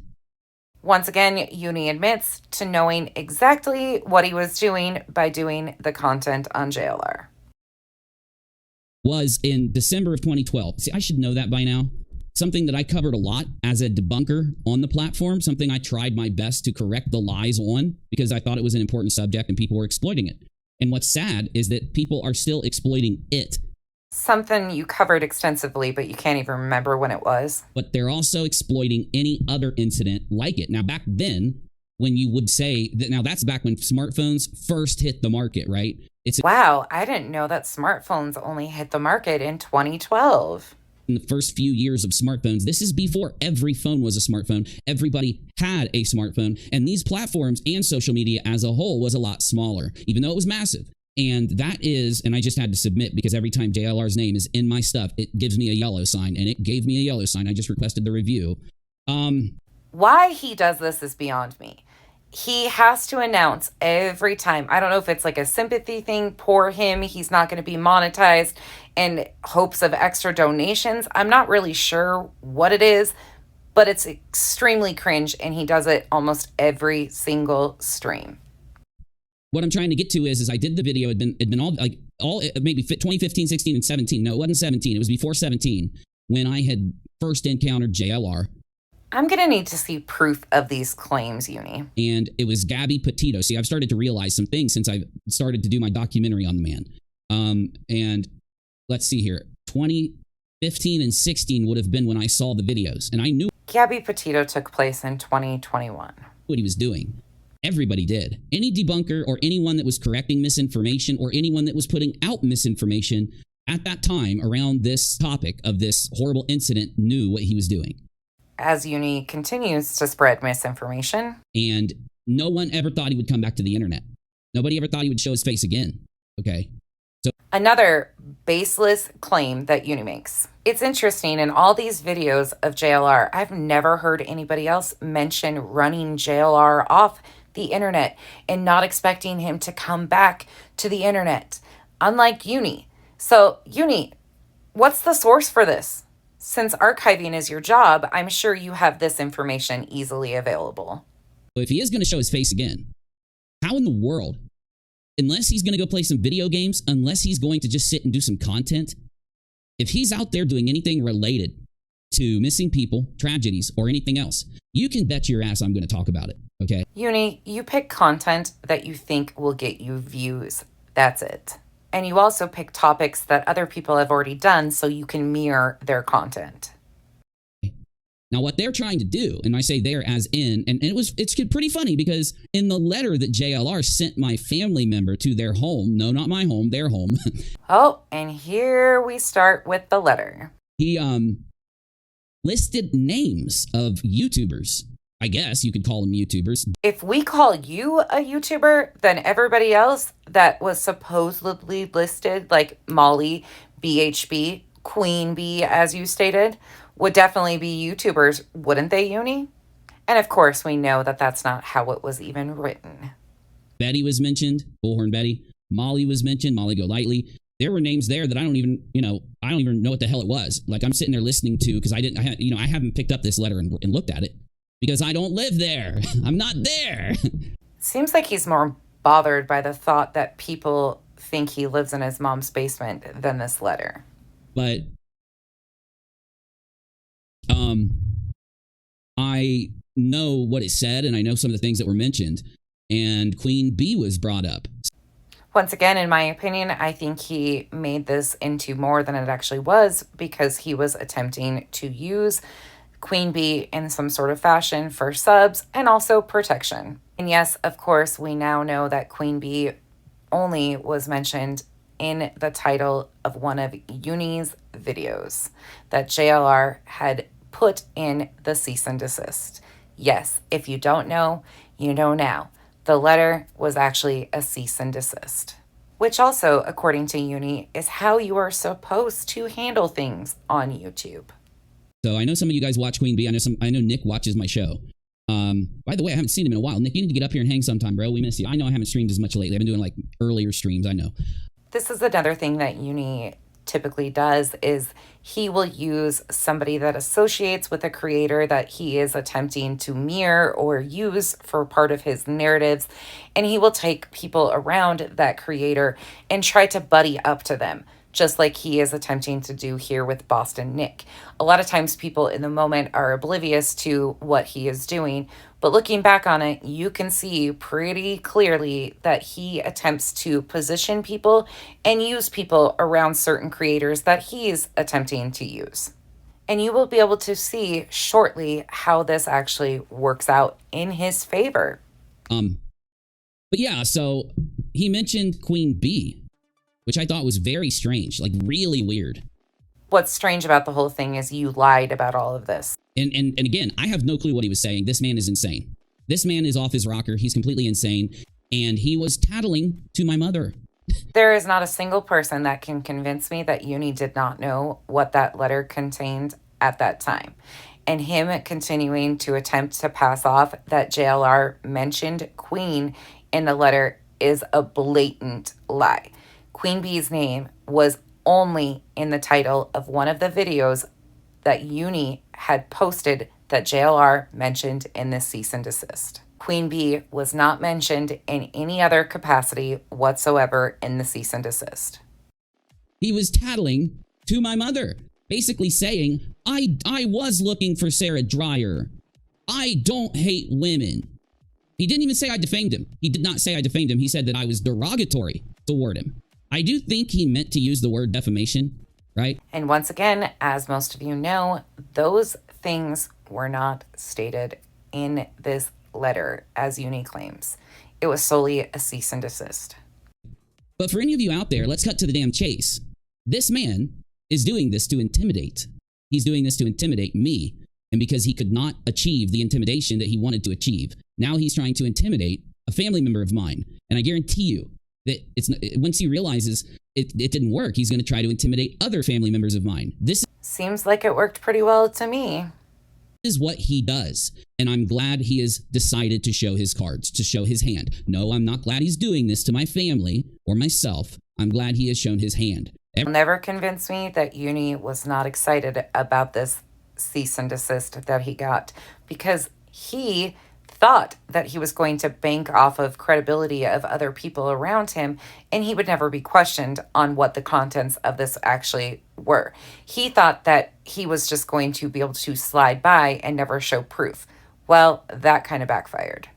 Once again, Uni admits to knowing exactly what he was doing by doing the content on JLR. Was in December of 2012. See, I should know that by now. Something that I covered a lot as a debunker on the platform, something I tried my best to correct the lies on because I thought it was an important subject and people were exploiting it. And what's sad is that people are still exploiting it. Something you covered extensively, but you can't even remember when it was. But they're also exploiting any other incident like it. Now, back then, when you would say that, now that's back when smartphones first hit the market, right? Wow, I didn't know that smartphones only hit the market in 2012. In the first few years of smartphones. This is before every phone was a smartphone. Everybody had a smartphone. And these platforms and social media as a whole was a lot smaller, even though it was massive. And that is, and I just had to submit because every time JLR's name is in my stuff, it gives me a yellow sign. And it gave me a yellow sign. I just requested the review. Why he does this is beyond me. He has to announce every time. I don't know if it's like a sympathy thing. Poor him. He's not going to be monetized in hopes of extra donations. I'm not really sure what it is, but it's extremely cringe, and he does it almost every single stream. What I'm trying to get to is I did the video. It'd been all maybe 2015, 16, and 17. No, it wasn't 17. It was before 17 when I had first encountered JLR. I'm going to need to see proof of these claims, Uni. And it was Gabby Petito. See, I've started to realize some things since I've started to do my documentary on the man. And let's see here. 2015 and 16 would have been when I saw the videos. And I knew Gabby Petito took place in 2021. what he was doing. Everybody did. Any debunker or anyone that was correcting misinformation or anyone that was putting out misinformation at that time around this topic of this horrible incident knew what he was doing. As Uni continues to spread misinformation. And no one ever thought he would come back to the internet. Nobody ever thought he would show his face again. Okay. So another baseless claim that Uni makes. It's interesting, in all these videos of JLR, I've never heard anybody else mention running JLR off the internet and not expecting him to come back to the internet, unlike Uni. So, Uni, what's the source for this? Since archiving is your job, I'm sure you have this information easily available. if he is going to show his face again, how in the world, unless he's going to go play some video games, unless he's going to just sit and do some content, if he's out there doing anything related to missing people, tragedies, or anything else, you can bet your ass I'm going to talk about it, okay? Uni, you pick content that you think will get you views. That's it. And you also pick topics that other people have already done so you can mirror their content. Now, what they're trying to do, and I say there as in, and it's pretty funny because in the letter that JLR sent my family member to their home, no, not my home, their home. Oh, and here we start with the letter. He listed names of YouTubers. I guess you could call them YouTubers. If we call you a YouTuber, then everybody else that was supposedly listed, like Molly, BHB, QueenBee, as you stated, would definitely be YouTubers, wouldn't they, Uni? And of course, we know that that's not how it was even written. Betty was mentioned, Bullhorn Betty. Molly was mentioned, Molly Go Lightly. there were names there that I don't even know what the hell it was. Like, I'm sitting there listening to, because I haven't picked up this letter and looked at it because I don't live there. I'm not there. Seems like he's more bothered by the thought that people think he lives in his mom's basement than this letter. But I know what it said, and I know some of the things that were mentioned, and QueenBee was brought up. Once again, in my opinion, I think he made this into more than it actually was because he was attempting to use QueenBee in some sort of fashion for subs and also protection. And yes, of course, we now know that QueenBee only was mentioned in the title of one of Uni's videos that JLR had put in the cease and desist. Yes, if you don't know, you know now. The letter was actually a cease and desist, which also, according to Uni, is how you are supposed to handle things on YouTube. So I know some of you guys watch QueenBee. I know Nick watches my show. By the way, I haven't seen him in a while. Nick, you need to get up here and hang sometime, bro. We miss you. I know I haven't streamed as much lately. I've been doing like earlier streams, I know. This is another thing that Uni typically does is he will use somebody that associates with a creator that he is attempting to mirror or use for part of his narratives, and he will take people around that creator and try to buddy up to them, just like he is attempting to do here with Boston Nick. A lot of times people in the moment are oblivious to what he is doing, but looking back on it, you can see pretty clearly that he attempts to position people and use people around certain creators that he's attempting to use. And you will be able to see shortly how this actually works out in his favor. But yeah, so he mentioned QueenBee, which I thought was very strange, like really weird. What's strange about the whole thing is you lied about all of this. And again, I have no clue what he was saying. This man is insane. This man is off his rocker. He's completely insane. And he was tattling to my mother. There is not a single person that can convince me that Uni did not know what that letter contained at that time. And him continuing to attempt to pass off that JLR mentioned Queen in the letter is a blatant lie. QueenBee's name was only in the title of one of the videos that Uni had posted that JLR mentioned in this cease and desist. QueenBee was not mentioned in any other capacity whatsoever in the cease and desist. He was tattling to my mother, basically saying, I was looking for Sarah Dryer. I don't hate women. He didn't even say I defamed him. He did not say I defamed him. He said that I was derogatory toward him. I do think he meant to use the word defamation, right? And once again, as most of you know, those things were not stated in this letter, as Uni claims. It was solely a cease and desist. But for any of you out there, let's cut to the damn chase. This man is doing this to intimidate. He's doing this to intimidate me. And because he could not achieve the intimidation that he wanted to achieve, now he's trying to intimidate a family member of mine. And I guarantee you that once he realizes it didn't work, he's going to try to intimidate other family members of mine. This seems like it worked pretty well to me. Is what he does. And I'm glad he has decided to show his cards, to show his hand. No, I'm not glad he's doing this to my family or myself. I'm glad he has shown his hand. It'll never convince me that Uni was not excited about this cease and desist that he got, because he thought that he was going to bank off of credibility of other people around him, and he would never be questioned on what the contents of this actually were. He thought that he was just going to be able to slide by and never show proof. Well, that kind of backfired.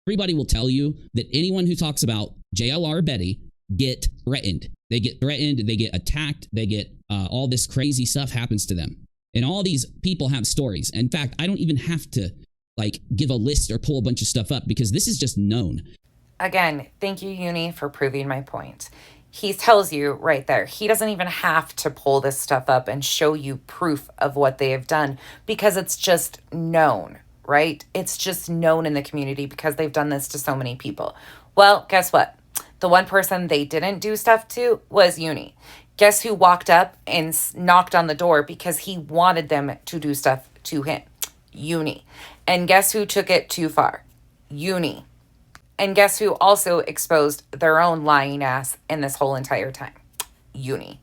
Everybody will tell you that anyone who talks about JLR Betty get threatened. They get threatened, they get attacked, they get all this crazy stuff happens to them. And all these people have stories. In fact, I don't even have to give a list or pull a bunch of stuff up because this is just known. Again, thank you, Uni, for proving my point. He tells you right there, he doesn't even have to pull this stuff up and show you proof of what they have done because it's just known, right? It's just known in the community because they've done this to so many people. Well, guess what? The one person they didn't do stuff to was Uni. Guess who walked up and knocked on the door because he wanted them to do stuff to him? Uni. And guess who took it too far? Uni. And guess who also exposed their own lying ass in this whole entire time? Uni.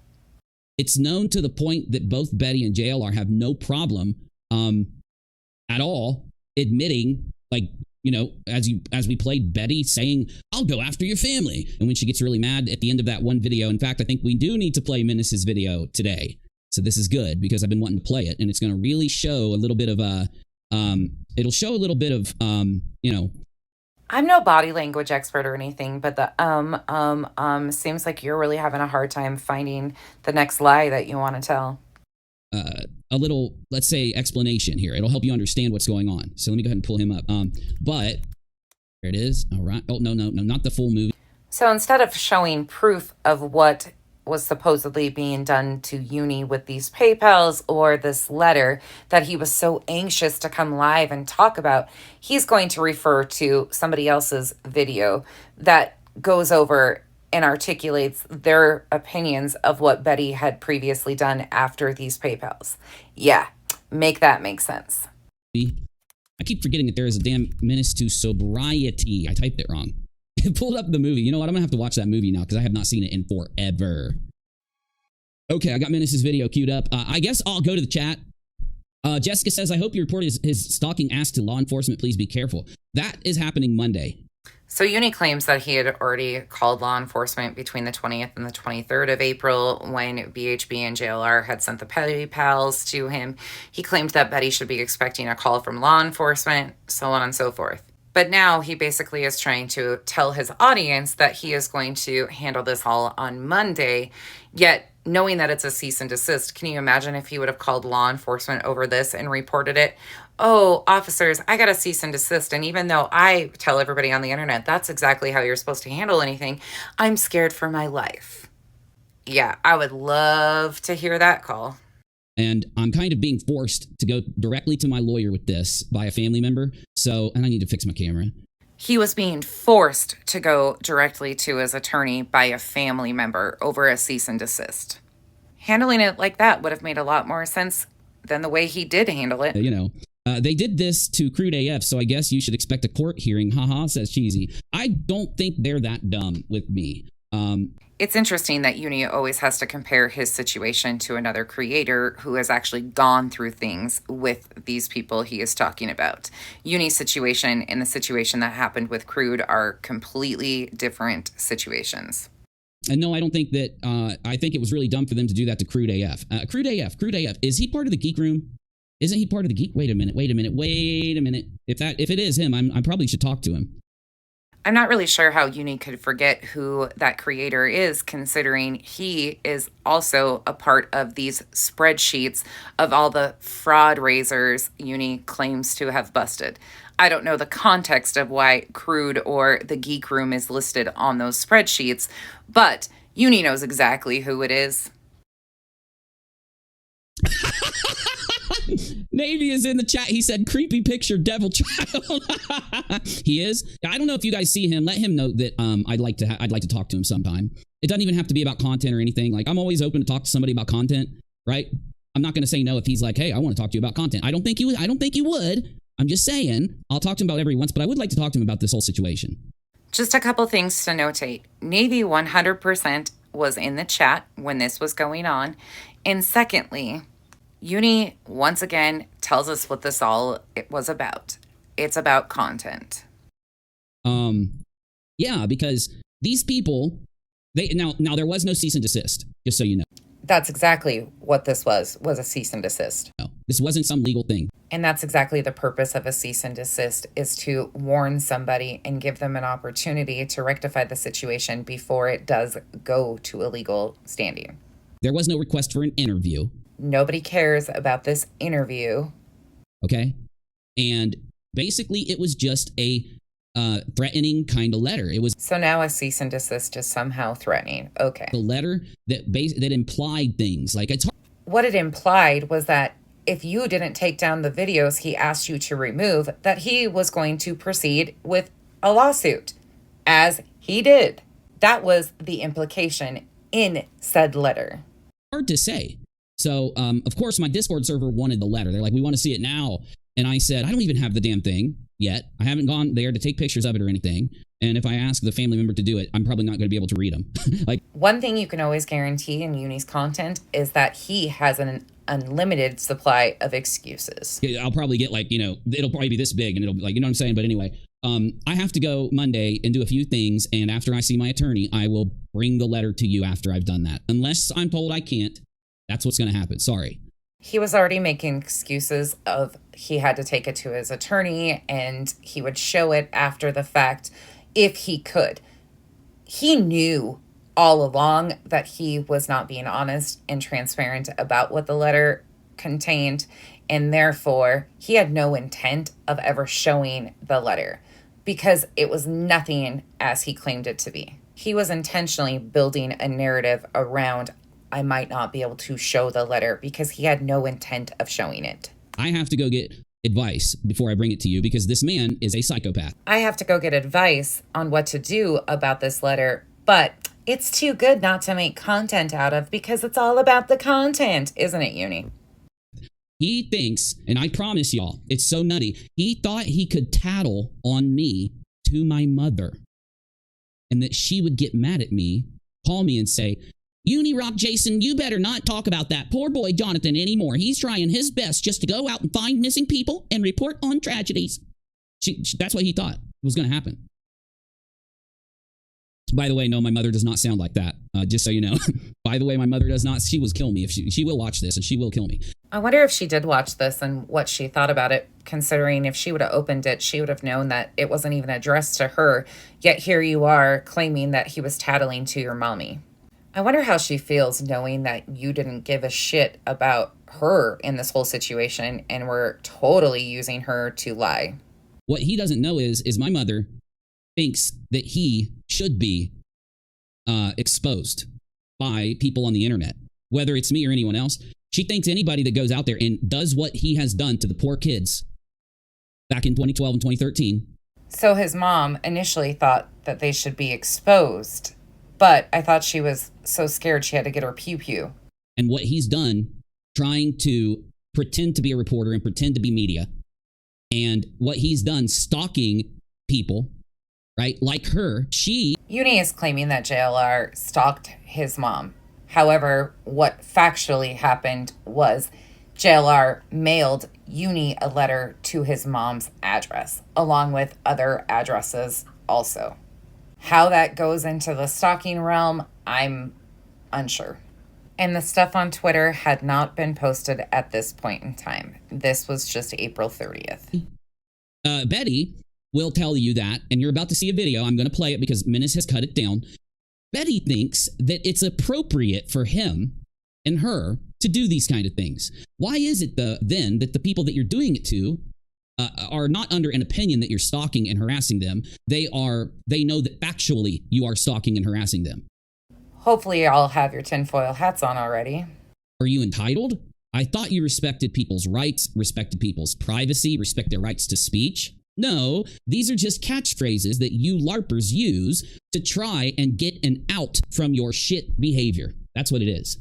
It's known to the point that both Betty and JLR have no problem at all admitting, like, you know, as we played Betty saying, "I'll go after your family." And when she gets really mad at the end of that one video, in fact, I think we do need to play Menace's video today. So this is good because I've been wanting to play it, and it's going to really show a little bit of it'll show a little bit of you know. I'm no body language expert or anything, but the seems like you're really having a hard time finding the next lie that you want to tell. A little, let's say, explanation here. It'll help you understand what's going on. So let me go ahead and pull him up. But there it is. All right. Oh, no, not the full movie. So instead of showing proof of what was supposedly being done to Uni with these PayPals or this letter that he was so anxious to come live and talk about, he's going to refer to somebody else's video that goes over and articulates their opinions of what Betty had previously done after these PayPals. Yeah, make that make sense. I keep forgetting that there is a damn menace to sobriety. I typed it wrong. I pulled up the movie. You know what? I'm going to have to watch that movie now because I have not seen it in forever. Okay, I got Menace's video queued up. I guess I'll go to the chat. Jessica says, "I hope you report his stalking ass to law enforcement. Please be careful." That is happening Monday. So Uni claims that he had already called law enforcement between the 20th and the 23rd of April when BHB and JLR had sent the PayPals to him. He claimed that Betty should be expecting a call from law enforcement, so on and so forth. But now he basically is trying to tell his audience that he is going to handle this all on Monday, yet knowing that it's a cease and desist, can you imagine if he would have called law enforcement over this and reported it? "Oh, officers, I got a cease and desist. And even though I tell everybody on the internet that's exactly how you're supposed to handle anything, I'm scared for my life." Yeah, I would love to hear that call. And I'm kind of being forced to go directly to my lawyer with this by a family member. So, and I need to fix my camera. He was being forced to go directly to his attorney by a family member over a cease and desist. Handling it like that would have made a lot more sense than the way he did handle it. You know, they did this to Crude AF, so I guess you should expect a court hearing. Haha, says Cheesy. I don't think they're that dumb with me. It's interesting that Uni always has to compare his situation to another creator who has actually gone through things with these people he is talking about. Uni's situation and the situation that happened with Crude are completely different situations. And no, I don't think that, I think it was really dumb for them to do that to Crude AF. Crude AF, is he part of the Geek Room? Isn't he part of the Geek? Wait a minute. If it is him, I probably should talk to him. I'm not really sure how Uni could forget who that creator is, considering he is also a part of these spreadsheets of all the fraud raisers Uni claims to have busted. I don't know the context of why Crude or the Geek Room is listed on those spreadsheets, but Uni knows exactly who it is. Navy is in the chat. He said, "Creepy picture, devil child." He is. I don't know if you guys see him. Let him know that I'd like to talk to him sometime. It doesn't even have to be about content or anything. Like, I'm always open to talk to somebody about content, right? I'm not going to say no if he's like, "Hey, I want to talk to you about content." I don't think you would. I'm just saying. I'll talk to him about it every once, but I would like to talk to him about this whole situation. Just a couple things to notate. Navy 100% was in the chat when this was going on. And secondly, Uni, once again, tells us what this all was about. It's about content. Yeah, because these people, now there was no cease and desist, just so you know. That's exactly what this was a cease and desist. No, this wasn't some legal thing. And that's exactly the purpose of a cease and desist, is to warn somebody and give them an opportunity to rectify the situation before it does go to a legal standing. There was no request for an interview. Nobody cares about this interview. Okay. And basically it was just a threatening kind of letter. It was. So now a cease and desist is somehow threatening. Okay. The letter that implied things like it's. What it implied was that if you didn't take down the videos he asked you to remove, that he was going to proceed with a lawsuit, as he did. That was the implication in said letter. Hard to say. So, of course, my Discord server wanted the letter. They're like, "We want to see it now." And I said, "I don't even have the damn thing." yet. I haven't gone there to take pictures of it or anything. And if I ask the family member to do it, I'm probably not going to be able to read them. Like, one thing you can always guarantee in Uni's content is that he has an unlimited supply of excuses. I'll probably get like, it'll probably be this big and it'll be like, you know what I'm saying? But anyway, I have to go Monday and do a few things. And after I see my attorney, I will bring the letter to you after I've done that. Unless I'm told I can't, that's what's going to happen. Sorry. He was already making excuses of he had to take it to his attorney and he would show it after the fact if he could. He knew all along that he was not being honest and transparent about what the letter contained, and therefore he had no intent of ever showing the letter because it was nothing as he claimed it to be. He was intentionally building a narrative around, I might not be able to show the letter, because he had no intent of showing it. I have to go get advice before I bring it to you because this man is a psychopath. I have to go get advice on what to do about this letter, but it's too good not to make content out of because it's all about the content, isn't it, Uni? He thinks, and I promise y'all, it's so nutty, he thought he could tattle on me to my mother and that she would get mad at me, call me and say, Unirock Jason, you better not talk about that poor boy Jonathan anymore. He's trying his best just to go out and find missing people and report on tragedies. That's what he thought was going to happen. By the way, no, my mother does not sound like that. Just so you know. By the way, my mother does not. She will kill me if she will watch this, and she will kill me. I wonder if she did watch this and what she thought about it, considering if she would have opened it, she would have known that it wasn't even addressed to her. Yet here you are claiming that he was tattling to your mommy. I wonder how she feels knowing that you didn't give a shit about her in this whole situation and were totally using her to lie. What he doesn't know is my mother thinks that he should be exposed by people on the internet, whether it's me or anyone else. She thinks anybody that goes out there and does what he has done to the poor kids back in 2012 and 2013. So his mom initially thought that they should be exposed, but I thought she was so scared she had to get her pew-pew. And what he's done, trying to pretend to be a reporter and pretend to be media, and what he's done stalking people, right? Like her, Uni is claiming that JLR stalked his mom. However, what factually happened was JLR mailed Uni a letter to his mom's address, along with other addresses also. How that goes into the stalking realm, I'm unsure. And the stuff on Twitter had not been posted at this point in time. This was just April 30th. Betty will tell you that, and you're about to see a video. I'm going to play it because Menace has cut it down. Betty thinks that it's appropriate for him and her to do these kind of things. Why is it then that the people that you're doing it to are not under an opinion that you're stalking and harassing them? They know that factually you are stalking and harassing them. Hopefully y'all have your tinfoil hats on already. Are you entitled? I thought you respected people's rights, respected people's privacy, respect their rights to speech. No, these are just catchphrases that you LARPers use to try and get an out from your shit behavior. That's what it is.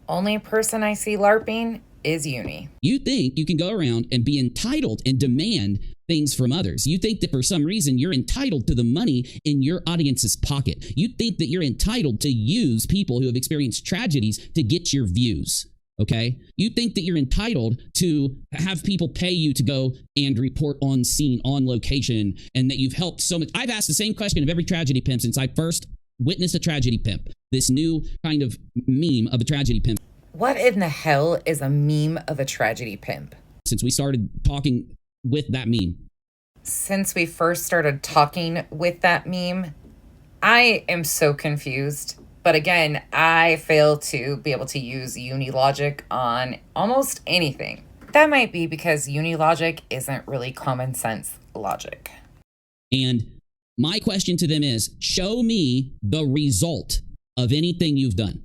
Only person I see LARPing is Uni. You think you can go around and be entitled and demand things from others. You think that for some reason you're entitled to the money in your audience's pocket. You think that you're entitled to use people who have experienced tragedies to get your views. Okay? You think that you're entitled to have people pay you to go and report on scene, on location, and that you've helped so much. I've asked the same question of every tragedy pimp since I first witnessed a tragedy pimp. This new kind of meme of a tragedy pimp. What in the hell is a meme of a tragedy pimp? Since we started talking with that meme. Since we first started talking with that meme, I am so confused. But again, I fail to be able to use Uni logic on almost anything. That might be because Uni logic isn't really common sense logic. And my question to them is, show me the result of anything you've done.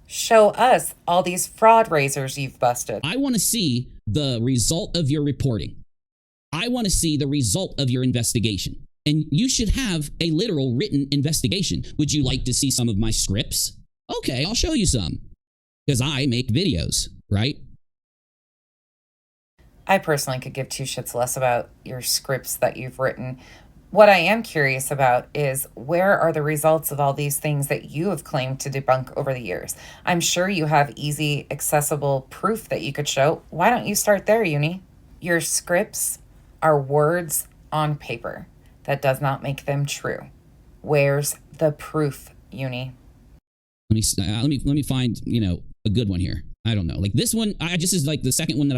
Show us all these fraud raisers you've busted. I want to see the result of your reporting. I want to see the result of your investigation. And you should have a literal written investigation. Would you like to see some of my scripts? Okay, I'll show you some. Because I make videos, right? I personally could give two shits less about your scripts that you've written. What I am curious about is where are the results of all these things that you have claimed to debunk over the years? I'm sure you have easy, accessible proof that you could show. Why don't you start there, Uni? Your scripts are words on paper. That does not make them true. Where's the proof, Uni? Let me find, you know, a good one here. I don't know. Like this one, I just is like the second one that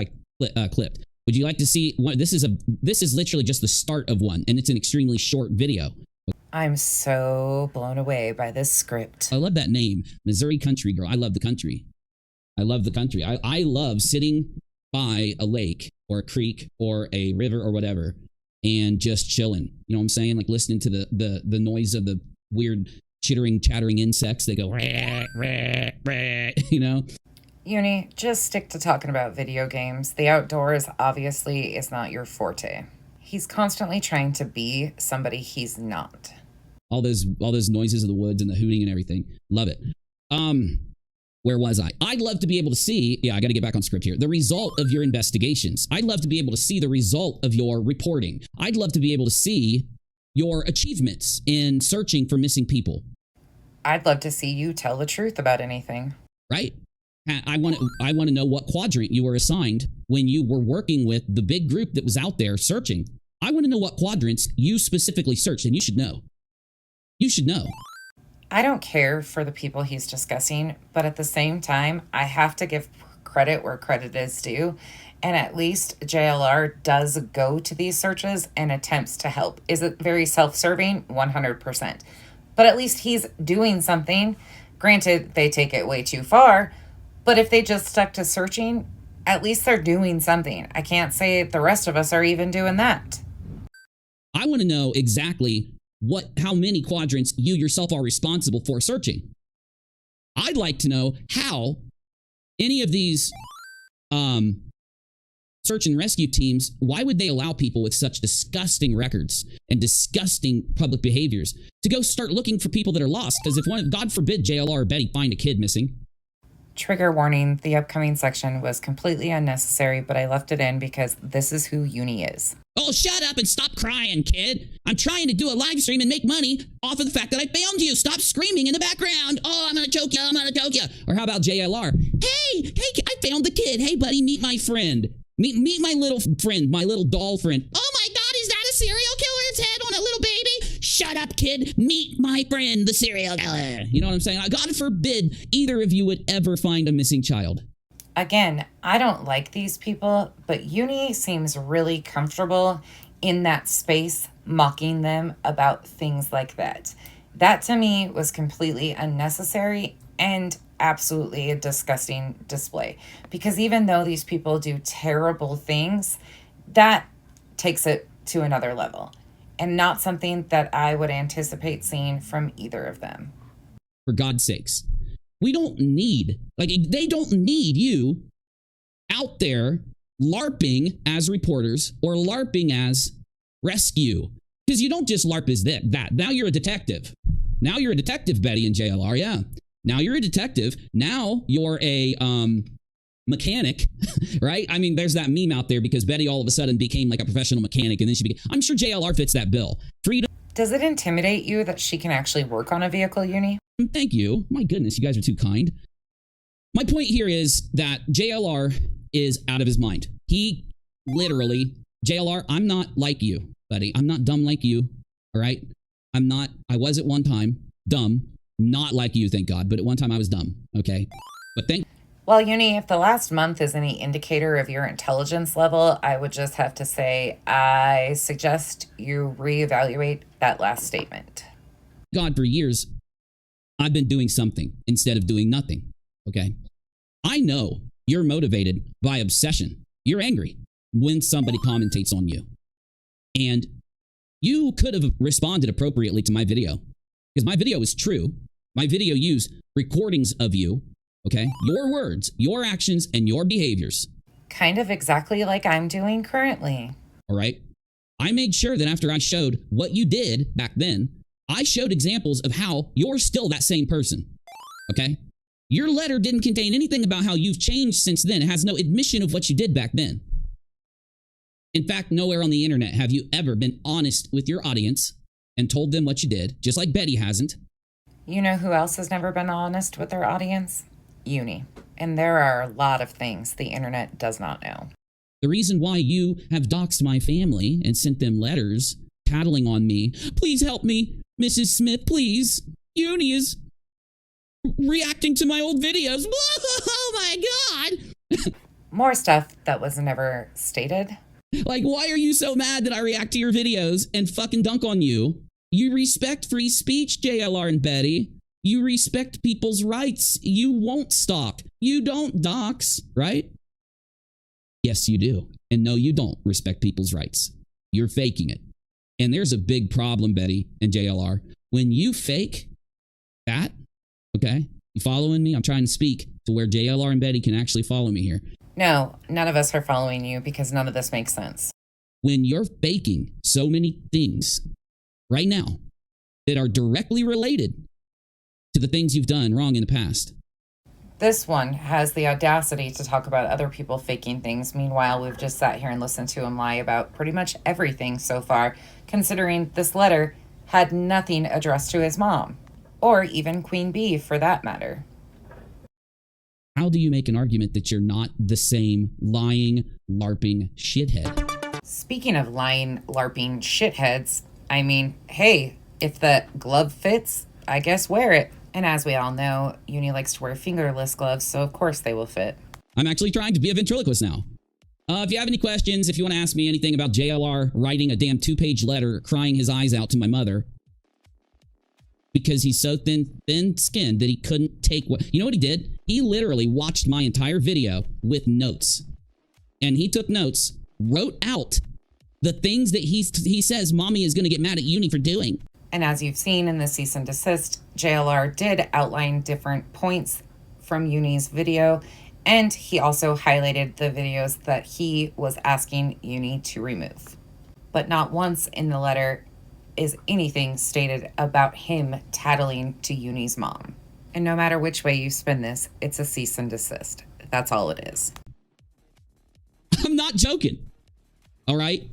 I clipped. Would you like to see what this is literally just the start of one, and it's an extremely short video. I'm so blown away by this script. I love that name, Missouri Country Girl. I love the country. I love the country. I love sitting by a lake or a creek or a river or whatever and just chilling. You know what I'm saying? Like listening to the noise of the weird chittering, chattering insects. They go, rah, rah, rah, you know? Uni, just stick to talking about video games. The outdoors obviously is not your forte. He's constantly trying to be somebody he's not. All those noises of the woods and the hooting and everything. Love it. Where was I? I'd love to be able to see, I got to get back on script here, the result of your investigations. I'd love to be able to see the result of your reporting. I'd love to be able to see your achievements in searching for missing people. I'd love to see you tell the truth about anything. Right? I want to know what quadrant you were assigned when you were working with the big group that was out there searching. I want to know what quadrants you specifically searched, and you should know. You should know. I don't care for the people he's discussing, but at the same time, I have to give credit where credit is due. And at least JLR does go to these searches and attempts to help. Is it very self-serving? 100%. But at least he's doing something. Granted, they take it way too far. But if they just stuck to searching, at least they're doing something. I can't say the rest of us are even doing that. I want to know exactly how many quadrants you yourself are responsible for searching. I'd like to know how any of these search and rescue teams, why would they allow people with such disgusting records and disgusting public behaviors to go start looking for people that are lost? Because if God forbid JLR or Betty find a kid missing. Trigger warning, the upcoming section was completely unnecessary, but I left it in because this is who Uni is. Oh, shut up and stop crying, kid. I'm trying to do a live stream and make money off of the fact that I filmed you. Stop screaming in the background. Oh, I'm going to choke you. I'm going to choke you. Or how about JLR? Hey, I found the kid. Hey, buddy, meet my friend. Meet my little friend, my little doll friend. Oh, my God, is that a serial killer's head on a little baby? Shut up, kid. Meet my friend, the serial killer. You know what I'm saying? God forbid either of you would ever find a missing child. Again, I don't like these people, but Uni seems really comfortable in that space, mocking them about things like that. That to me was completely unnecessary and absolutely a disgusting display. Because even though these people do terrible things, that takes it to another level. And not something that I would anticipate seeing from either of them. For God's sakes. We don't need, they don't need you out there LARPing as reporters or LARPing as rescue. Because you don't just LARP as that. Now you're a detective. Now you're a detective, Betty and JLR, yeah. Now you're a detective. Now you're a mechanic, right? I mean, there's that meme out there because Betty all of a sudden became like a professional mechanic and then she became, I'm sure JLR fits that bill. Freedom. Does it intimidate you that she can actually work on a vehicle, Uni? Thank you. My goodness, you guys are too kind. My point here is that JLR is out of his mind. He literally, JLR, I'm not like you, buddy. I'm not dumb like you, all right? I was at one time dumb, not like you, thank God, but at one time I was dumb, okay? But Well, Uni, if the last month is any indicator of your intelligence level, I would just have to say I suggest you reevaluate that last statement. God, for years, I've been doing something instead of doing nothing, okay? I know you're motivated by obsession. You're angry when somebody commentates on you. And you could have responded appropriately to my video because my video is true. My video used recordings of you, okay? Your words, your actions, and your behaviors. Kind of exactly like I'm doing currently. All right? I made sure that after I showed what you did back then, I showed examples of how you're still that same person, okay? Your letter didn't contain anything about how you've changed since then. It has no admission of what you did back then. In fact, nowhere on the internet have you ever been honest with your audience and told them what you did, just like Betty hasn't. You know who else has never been honest with their audience? Uni. And there are a lot of things the internet does not know. The reason why you have doxed my family and sent them letters tattling on me, please help me, Mrs. Smith, please. Uni is reacting to my old videos. Oh my God. More stuff that was never stated. Like, why are you so mad that I react to your videos and fucking dunk on you? You respect free speech, JLR and Betty. You respect people's rights. You won't stalk. You don't dox, right? Yes, you do. And no, you don't respect people's rights. You're faking it. And there's a big problem, Betty and JLR. When you fake that, okay, you following me? I'm trying to speak to where JLR and Betty can actually follow me here. No, none of us are following you because none of this makes sense. When you're faking so many things right now that are directly related to the things you've done wrong in the past. This one has the audacity to talk about other people faking things. Meanwhile, we've just sat here and listened to him lie about pretty much everything so far, considering this letter had nothing addressed to his mom, or even QueenBee for that matter. How do you make an argument that you're not the same lying, LARPing shithead? Speaking of lying, LARPing shitheads, I mean, hey, if the glove fits, I guess wear it. And as we all know, Uni likes to wear fingerless gloves, so of course they will fit. I'm actually trying to be a ventriloquist now. If you have any questions, if you want to ask me anything about JLR writing a damn 2-page letter crying his eyes out to my mother because he's so thin-skinned that he couldn't take what... You know what he did? He literally watched my entire video with notes. And he took notes, wrote out the things that he says Mommy is going to get mad at Uni for doing. And as you've seen in the Cease and Desist, JLR did outline different points from Uni's video, and he also highlighted the videos that he was asking Uni to remove. But not once in the letter is anything stated about him tattling to Uni's mom. And no matter which way you spin this, it's a cease and desist. That's all it is. I'm not joking. All right?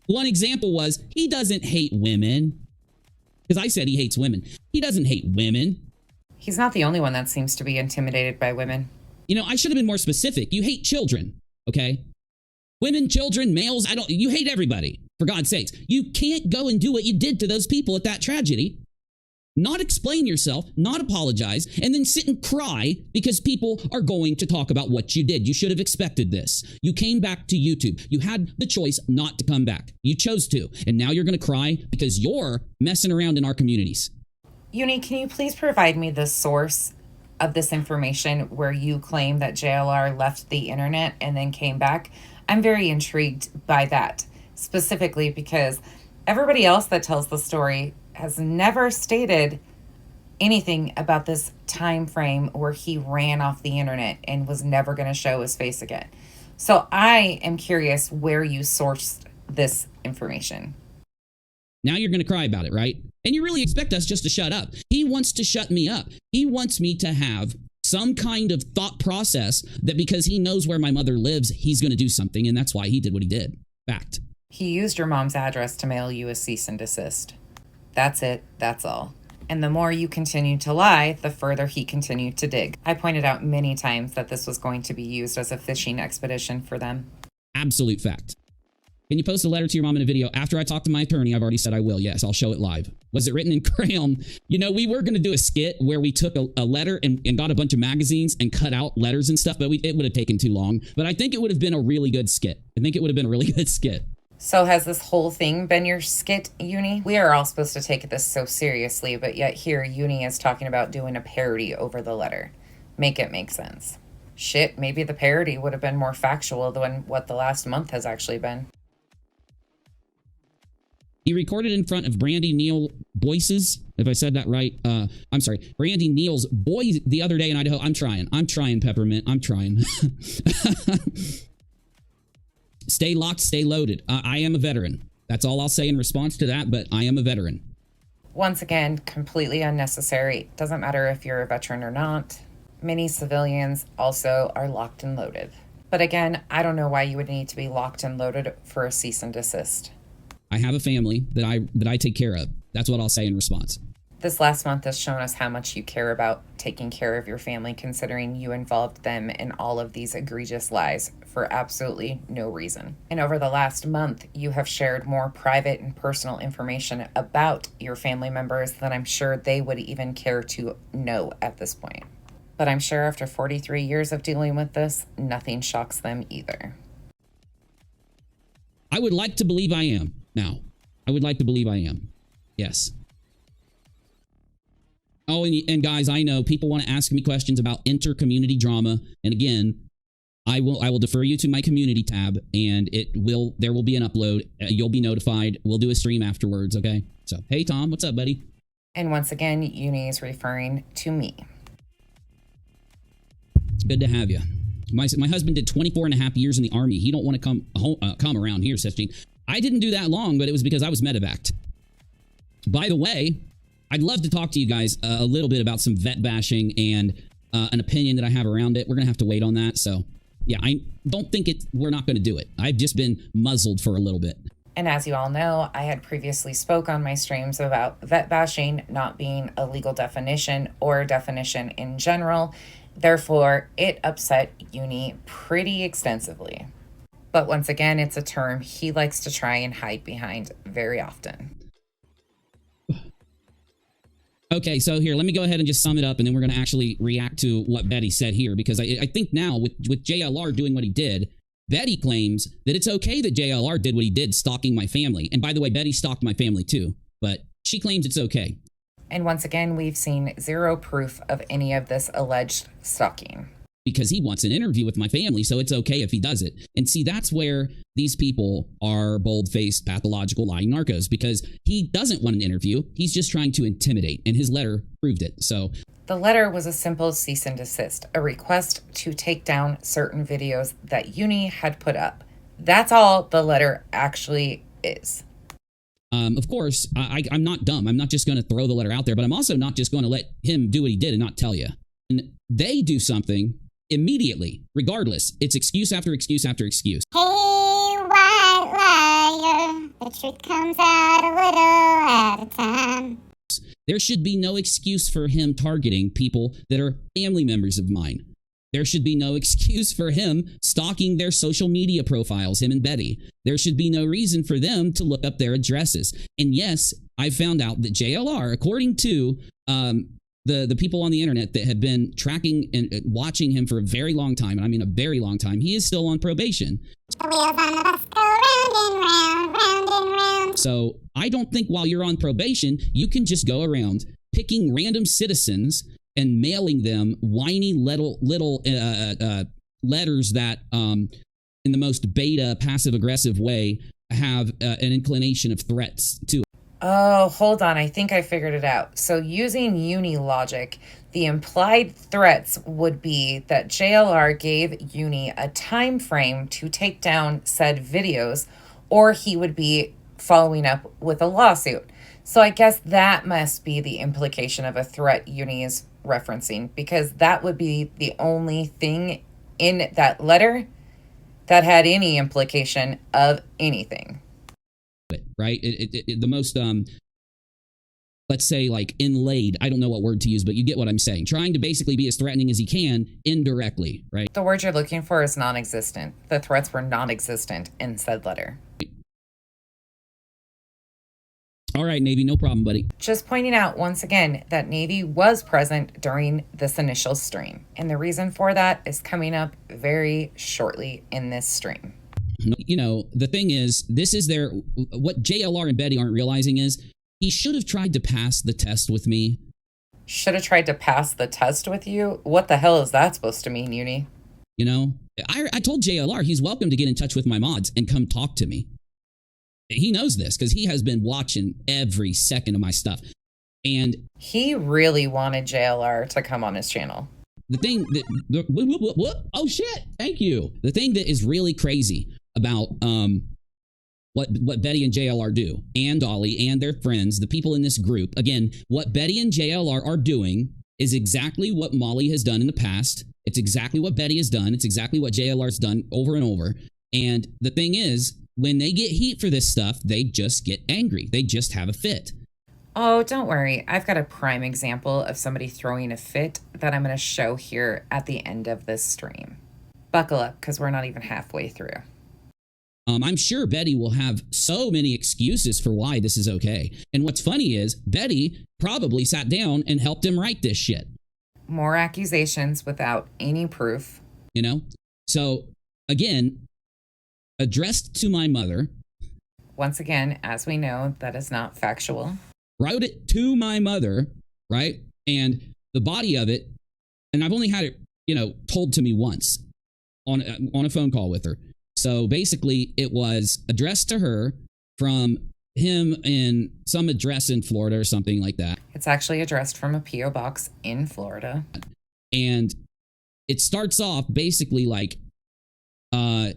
One example was he doesn't hate women. Because I said he hates women. He doesn't hate women. He's not the only one that seems to be intimidated by women. You know, I should have been more specific. You hate children, okay? Women, children, males, you hate everybody, for God's sakes. You can't go and do what you did to those people at that tragedy, not explain yourself, not apologize, and then sit and cry because people are going to talk about what you did. You should have expected this. You came back to YouTube. You had the choice not to come back. You chose to, and now you're going to cry because you're messing around in our communities. Uni, can you please provide me the source of this information where you claim that JLR left the internet and then came back? I'm very intrigued by that, specifically because everybody else that tells the story has never stated anything about this time frame where he ran off the internet and was never going to show his face again. So I am curious where you sourced this information. Now you're going to cry about it, right? And you really expect us just to shut up. He wants to shut me up. He wants me to have some kind of thought process that because he knows where my mother lives, he's going to do something, and that's why he did what he did. Fact. He used your mom's address to mail you a cease and desist. That's it. That's all. And the more you continue to lie, the further he continued to dig. I pointed out many times that this was going to be used as a fishing expedition for them. Absolute fact. Can you post a letter to your mom in a video? After I talked to my attorney, I've already said I will. Yes, I'll show it live. Was it written in crayon? You know, we were going to do a skit where we took a letter and got a bunch of magazines and cut out letters and stuff, but it would have taken too long. But I think it would have been a really good skit. I think it would have been a really good skit. So has this whole thing been your skit, Uni? We are all supposed to take this so seriously, but yet here Uni is talking about doing a parody over the letter. Make it make sense. Shit, maybe the parody would have been more factual than what the last month has actually been. He recorded in front of Brandy Neal Boyce's, if I said that right. I'm sorry, Brandy Neal's boys the other day in Idaho. I'm trying, Peppermint. I'm trying. Stay locked, stay loaded. I am a veteran. That's all I'll say in response to that, but I am a veteran. Once again, completely unnecessary. Doesn't matter if you're a veteran or not. Many civilians also are locked and loaded. But again, I don't know why you would need to be locked and loaded for a cease and desist. I have a family that I take care of. That's what I'll say in response. This last month has shown us how much you care about taking care of your family, considering you involved them in all of these egregious lies for absolutely no reason. And over the last month, you have shared more private and personal information about your family members than I'm sure they would even care to know at this point. But I'm sure after 43 years of dealing with this, nothing shocks them either. I would like to believe I am now. I would like to believe I am. Yes. Oh, and guys, I know people want to ask me questions about inter-community drama. And again, I will defer you to my community tab, and there will be an upload. You'll be notified. We'll do a stream afterwards, okay? So, hey, Tom, what's up, buddy? And once again, Uni is referring to me. It's good to have you. My husband did 24 and a half years in the Army. He don't want to come around here, says Gene. I didn't do that long, but it was because I was medevaced. By the way, I'd love to talk to you guys a little bit about some vet bashing and an opinion that I have around it. We're going to have to wait on that. So, yeah, I don't think we're not going to do it. I've just been muzzled for a little bit. And as you all know, I had previously spoke on my streams about vet bashing not being a legal definition or a definition in general. Therefore, it upset Uni pretty extensively. But once again, it's a term he likes to try and hide behind very often. Okay, so here, let me go ahead and just sum it up, and then we're going to actually react to what Betty said here, because I think now, with JLR doing what he did, Betty claims that it's okay that JLR did what he did, stalking my family. And by the way, Betty stalked my family too, but she claims it's okay. And once again, we've seen zero proof of any of this alleged stalking. Because he wants an interview with my family, so it's okay if he does it. And see, that's where these people are bold-faced, pathological, lying narcos, because he doesn't want an interview. He's just trying to intimidate, and his letter proved it. So the letter was a simple cease and desist, a request to take down certain videos that Uni had put up. That's all the letter actually is. Of course, I'm not dumb. I'm not just going to throw the letter out there, but I'm also not just going to let him do what he did and not tell you. And they do something immediately, regardless. It's excuse after excuse after excuse. Hey, white liar, the truth comes out a little at a time. There should be no excuse for him targeting people that are family members of mine. There should be no excuse for him stalking their social media profiles, him and Betty. There should be no reason for them to look up their addresses. And yes, I found out that JLR, according to the people on the internet that have been tracking and watching him for a very long time, and I mean a very long time, he is still on probation. The wheels on the bus go round and round, round and round. So I don't think while you're on probation, you can just go around picking random citizens and mailing them whiny little letters that, in the most beta, passive-aggressive way, have an inclination of threats to. Oh, hold on. I think I figured it out. So using Uni logic, the implied threats would be that JLR gave Uni a time frame to take down said videos, or he would be following up with a lawsuit. So I guess that must be the implication of a threat Uni is referencing, because that would be the only thing in that letter that had any implication of anything. Right? The most, let's say, like, inlaid, I don't know what word to use, but you get what I'm saying. Trying to basically be as threatening as he can indirectly, right? The word you're looking for is non-existent. The threats were non-existent in said letter. All right, Navy, no problem, buddy. Just pointing out once again that Navy was present during this initial stream. And the reason for that is coming up very shortly in this stream. You know, the thing is, what JLR and Betty aren't realizing is he should have tried to pass the test with me. Should have tried to pass the test with you? What the hell is that supposed to mean, Uni? You know, I told JLR he's welcome to get in touch with my mods and come talk to me. He knows this because he has been watching every second of my stuff. And he really wanted JLR to come on his channel. The thing that, oh shit, thank you. The thing that is really crazy about what Betty and JLR do, and Dolly and their friends, the people in this group, again, what Betty and JLR are doing is exactly what Molly has done in the past. It's exactly what Betty has done. It's exactly what JLR's done over and over. And the thing is, when they get heat for this stuff, they just get angry. They just have a fit. Oh, don't worry. I've got a prime example of somebody throwing a fit that I'm going to show here at the end of this stream. Buckle up, because we're not even halfway through. I'm sure Betty will have so many excuses for why this is okay. And what's funny is Betty probably sat down and helped him write this shit. More accusations without any proof. You know? So, again, addressed to my mother. Once again, as we know, that is not factual. Wrote it to my mother, right? And the body of it, and I've only had it, told to me once on a phone call with her. So basically, it was addressed to her from him in some address in Florida or something like that. It's actually addressed from a P.O. box in Florida. And it starts off basically like, hey,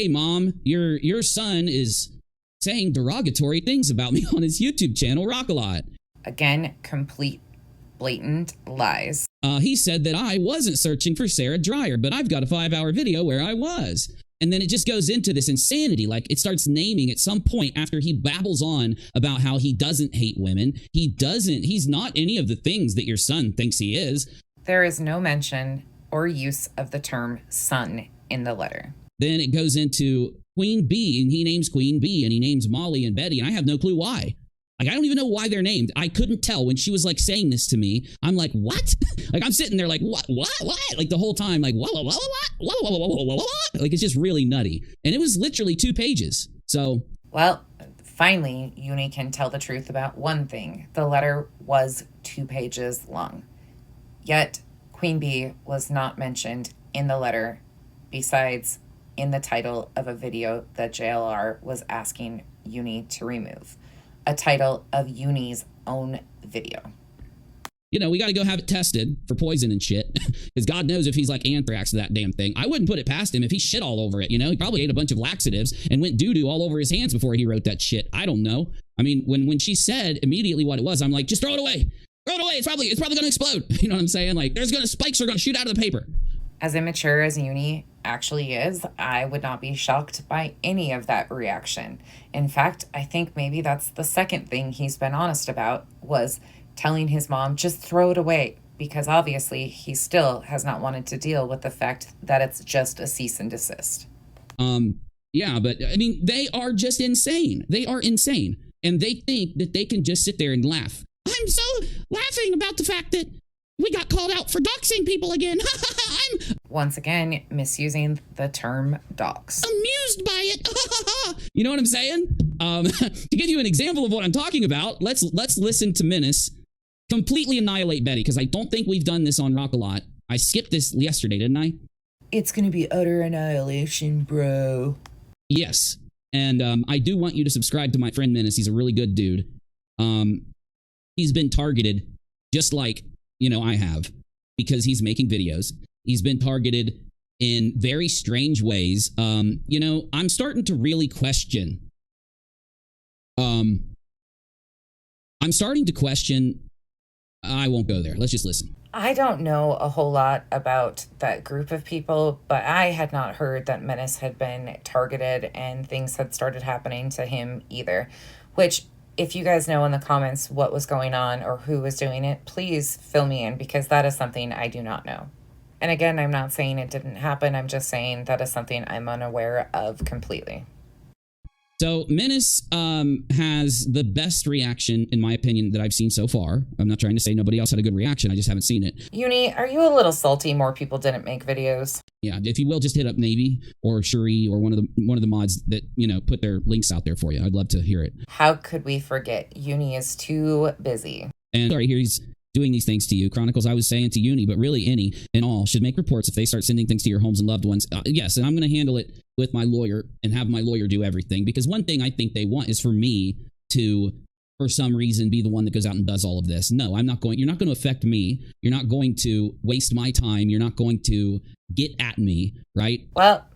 Mom, your son is saying derogatory things about me on his YouTube channel, Rock-A-Lot. Again, complete blatant lies. He said that I wasn't searching for Sarah Dryer, but I've got a 5-hour video where I was. And then it just goes into this insanity. Like, it starts naming at some point after he babbles on about how he doesn't hate women. He's not any of the things that your son thinks he is. There is no mention or use of the term son in the letter. Then it goes into QueenBee, and he names QueenBee, and he names Molly and Betty, and I have no clue why. Like, I don't even know why they're named. I couldn't tell when she was, like, saying this to me. I'm like, what? Like, I'm sitting there like, what? Like, the whole time, like, what? Like, it's just really nutty. And it was literally 2 pages. So. Well, finally, Uni can tell the truth about one thing. The letter was 2 pages long. Yet, QueenBee was not mentioned in the letter, besides in the title of a video that JLR was asking Uni to remove. A title of Uni's own video. We got to go have it tested for poison and shit. Because God knows if he's like anthrax to that damn thing. I wouldn't put it past him if he shit all over it, He probably ate a bunch of laxatives and went doo-doo all over his hands before he wrote that shit. I don't know. I mean, when she said immediately what it was, I'm like, just throw it away. Throw it away. It's probably going to explode. You know what I'm saying? Like, spikes are going to shoot out of the paper. As immature as Uni actually is, I would not be shocked by any of that reaction. In fact, I think maybe that's the second thing he's been honest about, was telling his mom, just throw it away, because obviously he still has not wanted to deal with the fact that it's just a cease and desist. Yeah, but I mean, they are just insane. They are insane. And they think that they can just sit there and laugh. I'm so laughing about the fact that we got called out for doxing people again. I'm once again misusing the term dox. Amused by it. You know what I'm saying? To give you an example of what I'm talking about, let's listen to Menace completely annihilate Betty, because I don't think we've done this on Rock-A-Lot. I skipped this yesterday, didn't I? It's gonna be utter annihilation, bro. Yes. And I do want you to subscribe to my friend Menace. He's a really good dude. He's been targeted just like I have, because he's making videos. He's been targeted in very strange ways. I'm starting to really question. I won't go there. Let's just listen. I don't know a whole lot about that group of people, but I had not heard that Menace had been targeted and things had started happening to him either, which, if you guys know in the comments what was going on or who was doing it, please fill me in, because that is something I do not know. And again, I'm not saying it didn't happen. I'm just saying that is something I'm unaware of completely. So Menace has the best reaction, in my opinion, that I've seen so far. I'm not trying to say nobody else had a good reaction. I just haven't seen it. Uni, are you a little salty more people didn't make videos? Yeah, if you will, just hit up Navy or Cherie or one of the mods that, put their links out there for you. I'd love to hear it. How could we forget? Uni is too busy. And sorry, here he's doing these things to you. Chronicles, I was saying to Uni, but really any and all should make reports if they start sending things to your homes and loved ones. Yes, and I'm going to handle it with my lawyer and have my lawyer do everything, because one thing I think they want is for me to, for some reason, be the one that goes out and does all of this. No, I'm not going. You're not going to affect me. You're not going to waste my time. You're not going to get at me, right? Well,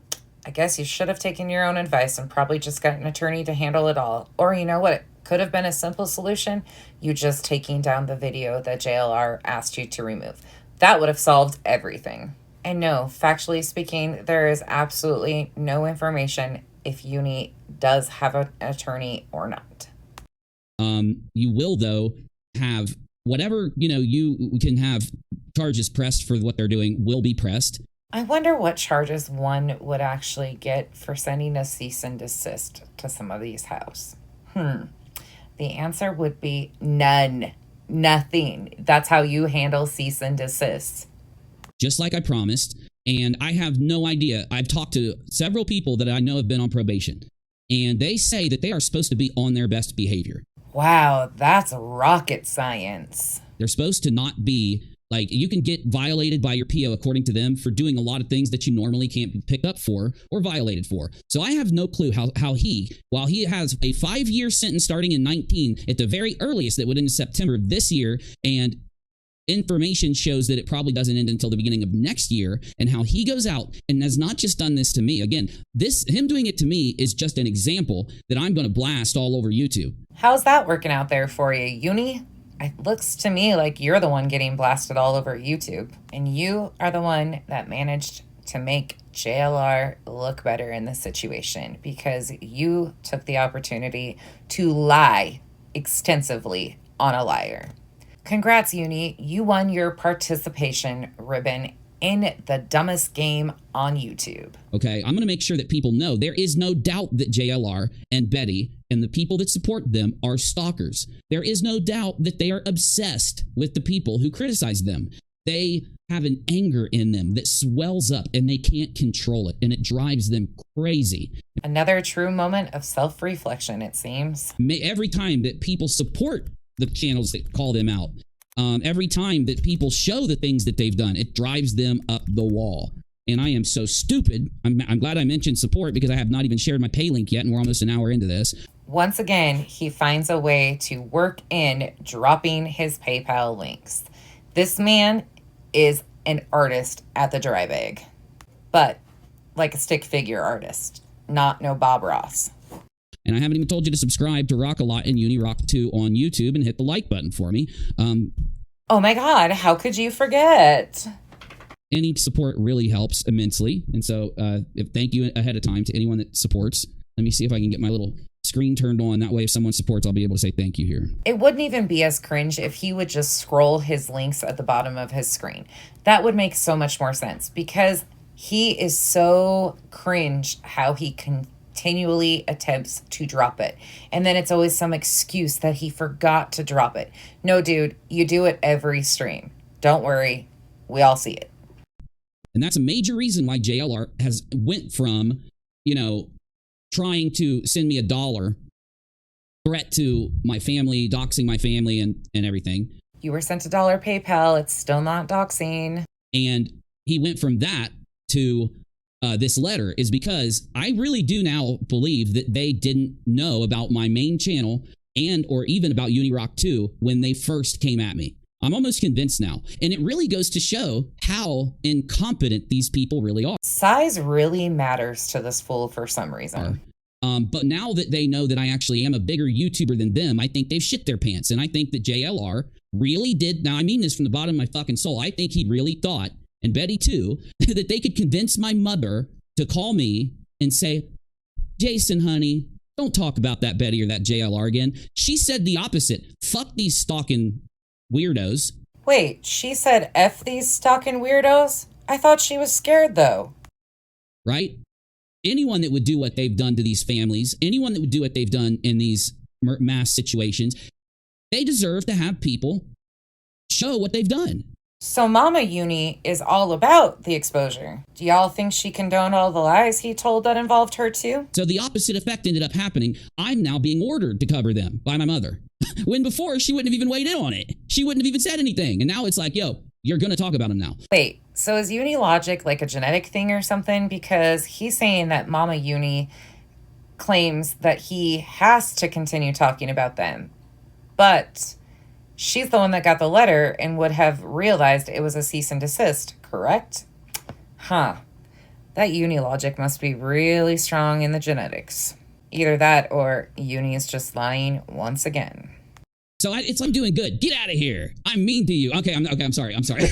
I guess you should have taken your own advice and probably just got an attorney to handle it all. Or you know what? It could have been a simple solution. You just taking down the video that JLR asked you to remove. That would have solved everything. And no, factually speaking, there is absolutely no information if Uni does have an attorney or not. You will, though, have whatever, you can have charges pressed for what they're doing will be pressed. I wonder what charges one would actually get for sending a cease and desist to some of these houses. The answer would be none. Nothing. That's how you handle cease and desist. Just like I promised. And I have no idea. I've talked to several people that I know have been on probation, and they say that they are supposed to be on their best behavior. Wow, that's rocket science. They're supposed to not be, like, you can get violated by your PO, according to them, for doing a lot of things that you normally can't be picked up for or violated for. So I have no clue how he, while he has a 5-year sentence starting in 19, at the very earliest that would end in September of this year, and information shows that it probably doesn't end until the beginning of next year, and how he goes out and has not just done this to me. Again, him doing it to me is just an example that I'm going to blast all over YouTube. How's that working out there for you, Uni? It looks to me like you're the one getting blasted all over YouTube, and you are the one that managed to make JLR look better in this situation because you took the opportunity to lie extensively on a liar. Congrats, Uni. You won your participation ribbon in the dumbest game on YouTube. Okay, I'm going to make sure that people know there is no doubt that JLR and Betty and the people that support them are stalkers. There is no doubt that they are obsessed with the people who criticize them. They have an anger in them that swells up and they can't control it, and it drives them crazy. Another true moment of self-reflection, it seems. Every time that people support the channels that call them out, every time that people show the things that they've done, it drives them up the wall. And I am so stupid. I'm glad I mentioned support because I have not even shared my pay link yet, and we're almost an hour into this. Once again, he finds a way to work in dropping his PayPal links. This man is an artist at the dry bag, but like a stick figure artist, not no Bob Ross. And I haven't even told you to subscribe to Rock a Lot and Unirock 2 on YouTube and hit the like button for me. Oh my God, how could you forget? Any support really helps immensely. And so thank you ahead of time to anyone that supports. Let me see if I can get my little screen turned on. That way, if someone supports, I'll be able to say thank you here. It wouldn't even be as cringe if he would just scroll his links at the bottom of his screen. That would make so much more sense because he is so cringe how he continually attempts to drop it. And then it's always some excuse that he forgot to drop it. No, dude, you do it every stream. Don't worry. We all see it. And that's a major reason why JLR has went from, trying to send me $1 threat to my family, doxing my family and everything. You were sent $1 PayPal. It's still not doxing. And he went from that to this letter is because I really do now believe that they didn't know about my main channel and or even about Unirock 2 when they first came at me. I'm almost convinced now. And it really goes to show how incompetent these people really are. Size really matters to this fool for some reason. But now that they know that I actually am a bigger YouTuber than them, I think they've shit their pants. And I think that JLR really did. Now, I mean this from the bottom of my fucking soul. I think he really thought, and Betty too, that they could convince my mother to call me and say, Jason, honey, don't talk about that Betty or that JLR again. She said the opposite. Fuck these stalking weirdos. Wait, she said F these stalking weirdos? I thought she was scared though. Right? Anyone that would do what they've done to these families, anyone that would do what they've done in these mass situations, they deserve to have people show what they've done. So Mama Uni is all about the exposure. Do y'all think she condoned all the lies he told that involved her too? So the opposite effect ended up happening. I'm now being ordered to cover them by my mother. When before, she wouldn't have even weighed in on it. She wouldn't have even said anything. And now it's like, yo, you're going to talk about them now. Wait, so is Uni logic like a genetic thing or something? Because he's saying that Mama Uni claims that he has to continue talking about them. But she's the one that got the letter and would have realized it was a cease and desist, correct? Huh. That Uni logic must be really strong in the genetics. Either that or Uni is just lying once again. So I'm doing good. Get out of here. I'm mean to you. Okay, I'm sorry. I'm sorry.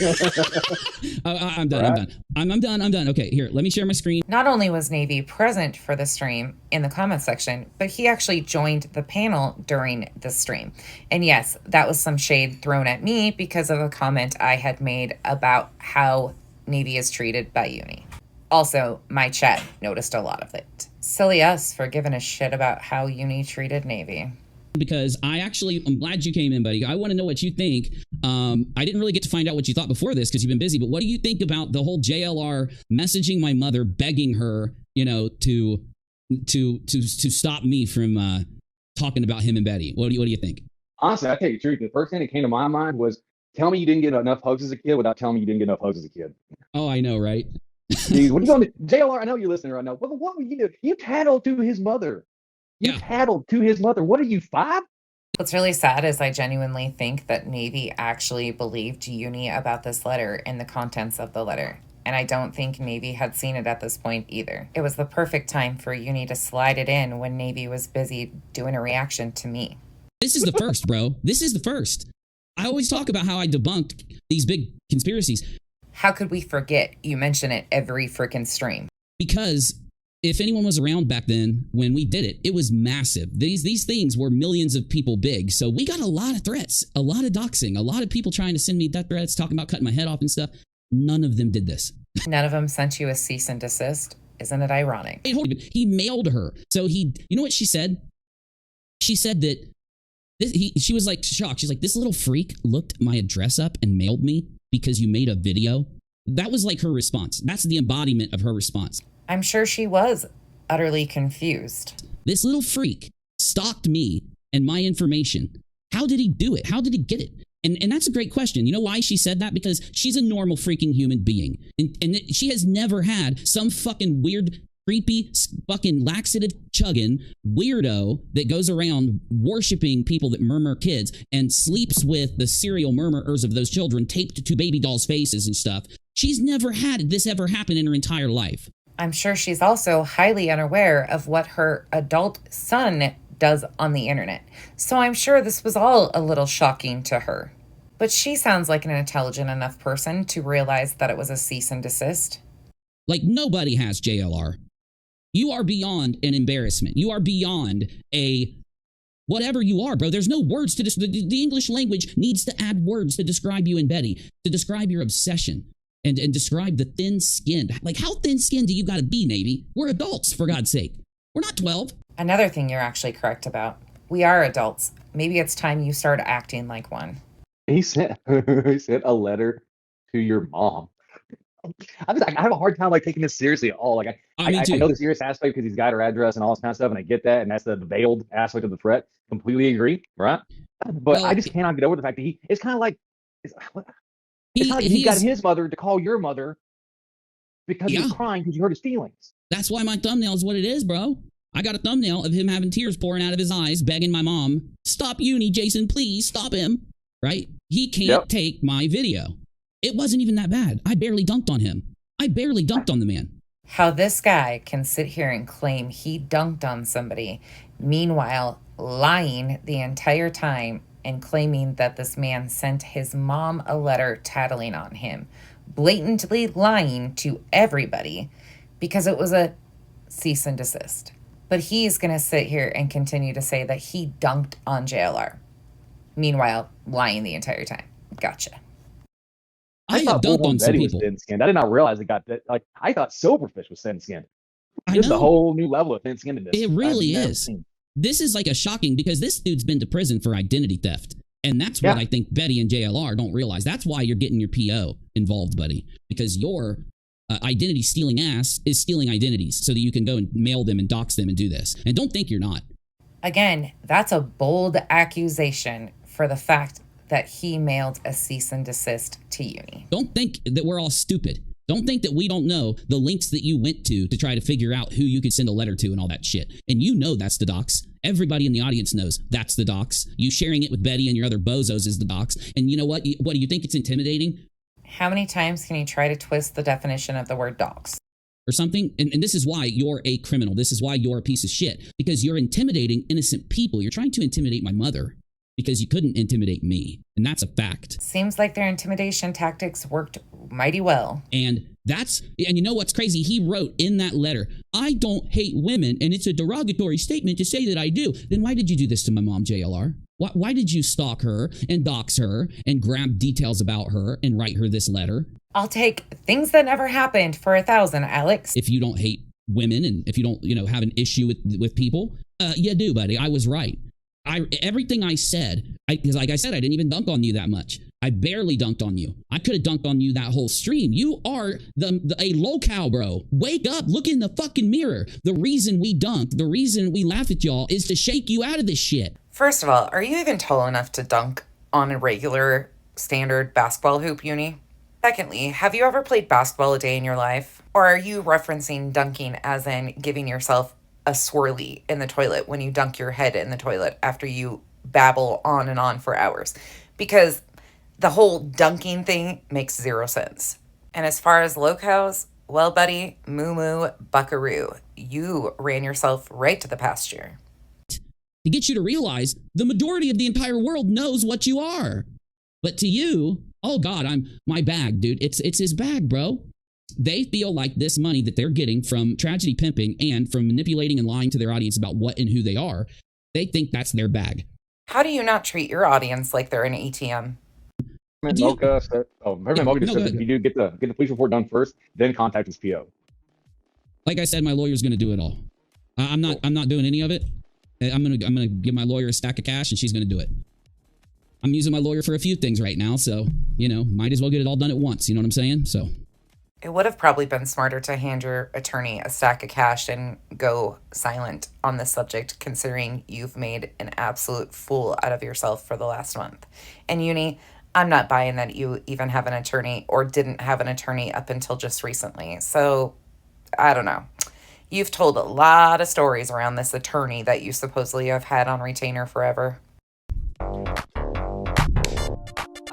I'm done. Right. I'm done. Okay, here, let me share my screen. Not only was Navy present for the stream in the comment section, but he actually joined the panel during the stream. And yes, that was some shade thrown at me because of a comment I had made about how Navy is treated by Uni. Also, my chat noticed a lot of it. Silly us for giving a shit about how Uni treated Navy. Because I'm glad you came in, buddy. I want to know what you think. I didn't really get to find out what you thought before this because you've been busy, but what do you think about the whole JLR messaging my mother, begging her, to stop me from talking about him and Betty? What do you think? Honestly, I tell you the truth. The first thing that came to my mind was, tell me you didn't get enough hugs as a kid without telling me you didn't get enough hugs as a kid. Oh, I know, right? Dude, what are you going to JLR? I know you're listening right now. What were you doing? You tattled to his mother. Tattled to his mother. What are you, 5? What's really sad is I genuinely think that Navy actually believed Uni about this letter and the contents of the letter. And I don't think Navy had seen it at this point either. It was the perfect time for Uni to slide it in when Navy was busy doing a reaction to me. This is the first, bro. This is the first. I always talk about how I debunked these big conspiracies. How could we forget? You mention it every freaking stream. Because if anyone was around back then when we did it, it was massive. These things were millions of people big. So we got a lot of threats, a lot of doxing, a lot of people trying to send me death threats, talking about cutting my head off and stuff. None of them did this. None of them sent you a cease and desist. Isn't it ironic? He mailed her. So you know what she said? She said that she was like shocked. She's like, this little freak looked my address up and mailed me because you made a video. That was like her response. That's the embodiment of her response. I'm sure she was utterly confused. This little freak stalked me and my information. How did he do it? How did he get it? And that's a great question. You know why she said that? Because she's a normal freaking human being. And she has never had some fucking weird, creepy, fucking laxative chugging weirdo that goes around worshiping people that murmur kids and sleeps with the serial murmurers of those children taped to baby dolls' faces and stuff. She's never had this ever happen in her entire life. I'm sure she's also highly unaware of what her adult son does on the internet. So I'm sure this was all a little shocking to her. But she sounds like an intelligent enough person to realize that it was a cease and desist. Like nobody has JLR. You are beyond an embarrassment. You are beyond a whatever you are, bro. There's no words to the English language needs to add words to describe you and Betty, to describe your obsession. And describe the thin-skinned. Like, how thin-skinned do you got to be, Navy? We're adults, for God's sake. We're not 12. Another thing you're actually correct about. We are adults. Maybe it's time you start acting like one. He sent a letter to your mom. I have a hard time taking this seriously at all. I know the serious aspect because he's got her address and all this kind of stuff, and I get that, and that's the veiled aspect of the threat. Completely agree, right? But I just cannot get over the fact that it's kind of like he got his mother to call your mother because he was crying because you hurt his feelings. That's why my thumbnail is what it is, bro. I got a thumbnail of him having tears pouring out of his eyes, begging my mom, stop Uni, Jason, please, stop him. Right? He can't take my video. It wasn't even that bad. I barely dunked on him. I barely dunked on the man. How this guy can sit here and claim he dunked on somebody, meanwhile lying the entire time and claiming that this man sent his mom a letter tattling on him, blatantly lying to everybody because it was a cease and desist. But he's going to sit here and continue to say that he dunked on JLR. Meanwhile, lying the entire time. Gotcha. I have dunked on some Betty people. Was thin-skinned. I did not realize it got that. I thought Silverfish was thin-skinned. There's a whole new level of thin-skinnedness. It really is. This is like a shocking because this dude's been to prison for identity theft. And that's what I think Betty and JLR don't realize. That's why you're getting your PO involved, buddy. Because your identity stealing ass is stealing identities so that you can go and mail them and dox them and do this. And don't think you're not. Again, that's a bold accusation for the fact that he mailed a cease and desist to Uni. Don't think that we're all stupid. Don't think that we don't know the links that you went to try to figure out who you could send a letter to and all that shit. And you know that's the dox. Everybody in the audience knows that's the dox. You sharing it with Betty and your other bozos is the dox. And you know what? What do you think it's intimidating? How many times can you try to twist the definition of the word dox? Or something? And this is why you're a criminal. This is why you're a piece of shit. Because you're intimidating innocent people. You're trying to intimidate my mother. because you couldn't intimidate me. And that's a fact. Seems like their intimidation tactics worked mighty well. And you know what's crazy? He wrote in that letter, I don't hate women, and it's a derogatory statement to say that I do. Then why did you do this to my mom, JLR? Why did you stalk her and dox her and grab details about her and write her this letter? I'll take things that never happened for 1,000, Alex. If you don't hate women and if you don't, have an issue with people, you do, buddy. I was right. Everything I said, because like I said, I didn't even dunk on you that much. I barely dunked on you. I could have dunked on you that whole stream. You are a low-cow, bro. Wake up. Look in the fucking mirror. The reason we dunk, the reason we laugh at y'all is to shake you out of this shit. First of all, are you even tall enough to dunk on a regular standard basketball hoop, Uni? Secondly, have you ever played basketball a day in your life? Or are you referencing dunking as in giving yourself a swirly in the toilet when you dunk your head in the toilet after you babble on and on for hours? Because the whole dunking thing makes zero sense. And as far as locals, well, buddy, moo buckaroo, you ran yourself right to the pasture. To get you to realize the majority of the entire world knows what you are. But to you, oh God, my bag, dude. It's his bag, bro. They feel like this money that they're getting from tragedy pimping and from manipulating and lying to their audience about what and who they are, they think that's their bag. How do you not treat your audience like they're an ATM? Mocha said, Mocha just said that you do get the police report done first, then contact his PO. Like I said, my lawyer's going to do it all. I'm not doing any of it. I'm gonna give my lawyer a stack of cash and she's going to do it. I'm using my lawyer for a few things right now, so, might as well get it all done at once. You know what I'm saying? So it would have probably been smarter to hand your attorney a stack of cash and go silent on this subject, considering you've made an absolute fool out of yourself for the last month. And Uni, I'm not buying that you even have an attorney or didn't have an attorney up until just recently. So, I don't know. You've told a lot of stories around this attorney that you supposedly have had on retainer forever. I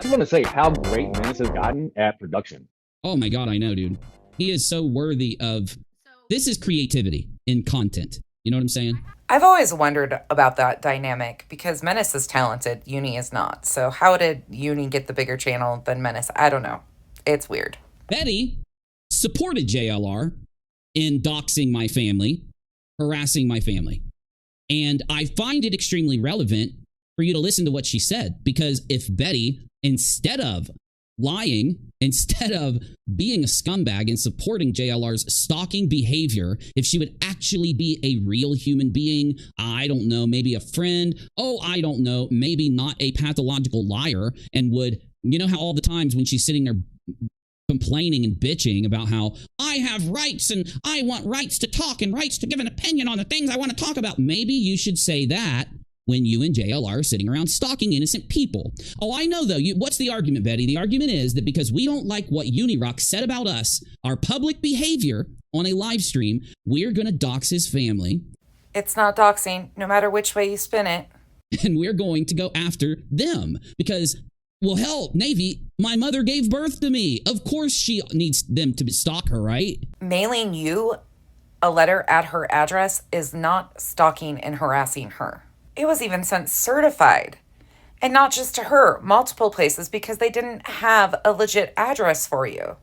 just want to say how great Menace has gotten at production. Oh my God, I know, dude. He is so worthy of... This is creativity in content. You know what I'm saying? I've always wondered about that dynamic because Menace is talented, Uni is not. So how did Uni get the bigger channel than Menace? I don't know. It's weird. Betty supported JLR in doxing my family, harassing my family. And I find it extremely relevant for you to listen to what she said, because if Betty, instead of lying, instead of being a scumbag and supporting JLR's stalking behavior, if she would actually be a real human being, I don't know, maybe a friend, I don't know, maybe not a pathological liar, and would, you know how all the times when she's sitting there complaining and bitching about how I have rights and I want rights to talk and rights to give an opinion on the things I want to talk about. Maybe you should say that when you and JLR are sitting around stalking innocent people. Oh, I know, though. What's the argument, Betty? The argument is that because we don't like what Unirock said about us, our public behavior on a live stream, we're going to dox his family. It's not doxing, no matter which way you spin it. And we're going to go after them because... Well, hell, Navy, my mother gave birth to me. Of course she needs them to stalk her, right? Mailing you a letter at her address is not stalking and harassing her. It was even sent certified. And not just to her, multiple places because they didn't have a legit address for you.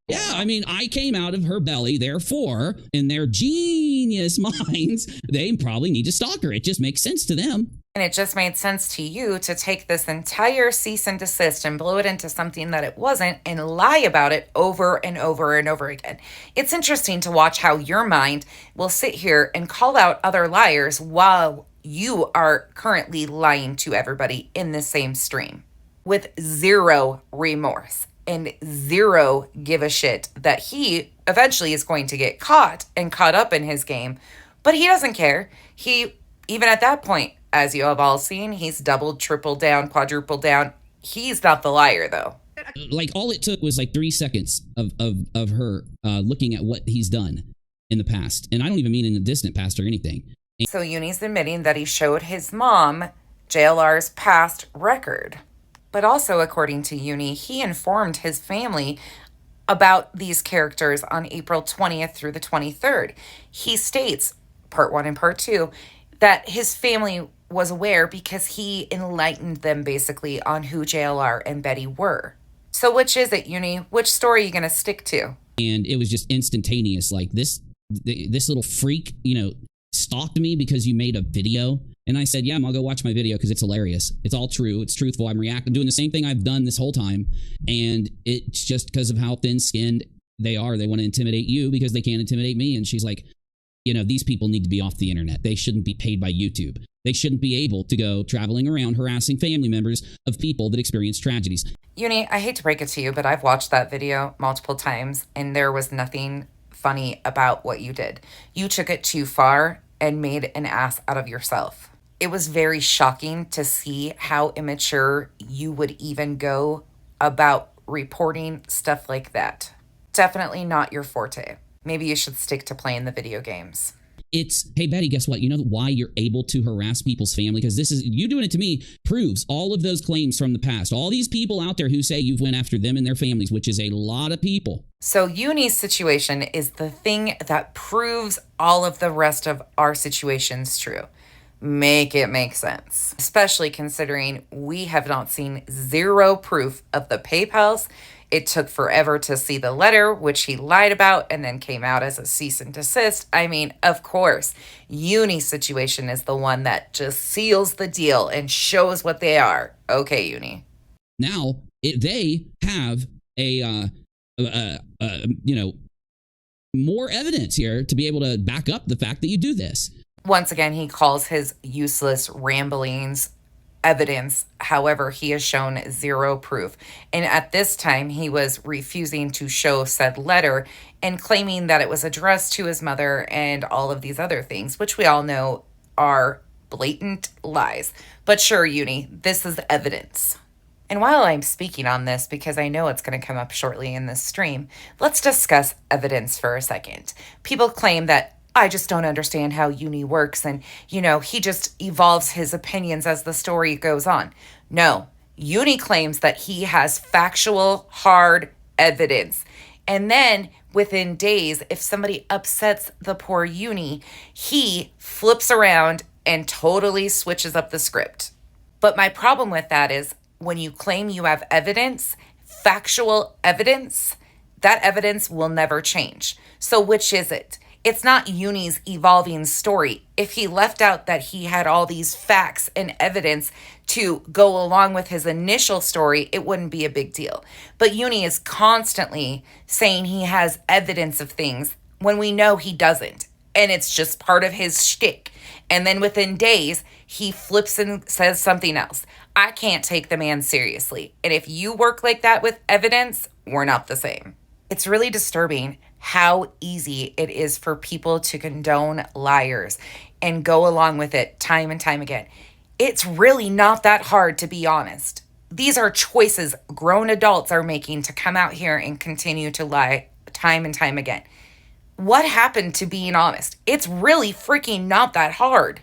Yeah, I mean, I came out of her belly, therefore, in their genius minds, they probably need to stalk her. It just makes sense to them. And it just made sense to you to take this entire cease and desist and blow it into something that it wasn't and lie about it over and over and over again. It's interesting to watch how your mind will sit here and call out other liars while you are currently lying to everybody in the same stream with zero remorse and zero give a shit that he eventually is going to get caught and caught up in his game. But he doesn't care. He, even at that point, as you have all seen, he's doubled, tripled down, quadrupled down. He's not the liar, though. Like, all it took was like 3 seconds of her looking at what he's done in the past. And I don't even mean in the distant past or anything. So Uni's admitting that he showed his mom JLR's past record. But also, according to Uni, he informed his family about these characters on April 20th through the 23rd. He states, part 1 and part 2, that his family was aware because he enlightened them basically on who JLR and Betty were. So which is it, Uni? Which story are you going to stick to? And it was just instantaneous. Like this little freak, stalked me because you made a video. And I said, yeah, I'll go watch my video because it's hilarious. It's all true. It's truthful. I'm doing the same thing I've done this whole time. And it's just because of how thin-skinned they are. They want to intimidate you because they can't intimidate me. And she's like, these people need to be off the internet. They shouldn't be paid by YouTube. They shouldn't be able to go traveling around harassing family members of people that experience tragedies. Uni, I hate to break it to you, but I've watched that video multiple times and there was nothing funny about what you did. You took it too far and made an ass out of yourself. It was very shocking to see how immature you would even go about reporting stuff like that. Definitely not your forte. Maybe you should stick to playing the video games. It's, hey, Betty, guess what? You know why you're able to harass people's family? Because you doing it to me proves all of those claims from the past. All these people out there who say you've went after them and their families, which is a lot of people. So Uni's situation is the thing that proves all of the rest of our situations true. Make it make sense, especially considering we have not seen zero proof of the PayPals. It took forever to see the letter, which he lied about and then came out as a cease and desist. I mean, of course, Uni's situation is the one that just seals the deal and shows what they are. Okay, Uni. Now, they have more evidence here to be able to back up the fact that you do this. Once again, he calls his useless ramblings evidence. However, he has shown zero proof. And at this time, he was refusing to show said letter and claiming that it was addressed to his mother and all of these other things, which we all know are blatant lies. But sure, Uni, this is evidence. And while I'm speaking on this, because I know it's going to come up shortly in this stream, let's discuss evidence for a second. People claim that I just don't understand how Uni works and, he just evolves his opinions as the story goes on. No, Uni claims that he has factual, hard evidence. And then within days, if somebody upsets the poor Uni, he flips around and totally switches up the script. But my problem with that is when you claim you have evidence, factual evidence, that evidence will never change. So which is it? It's not Uni's evolving story. If he left out that he had all these facts and evidence to go along with his initial story, it wouldn't be a big deal. But Uni is constantly saying he has evidence of things when we know he doesn't. And it's just part of his shtick. And then within days, he flips and says something else. I can't take the man seriously. And if you work like that with evidence, we're not the same. It's really disturbing how easy it is for people to condone liars and go along with it time and time again. It's really not that hard, to be honest. These are choices grown adults are making to come out here and continue to lie time and time again. What happened to being honest? It's really freaking not that hard.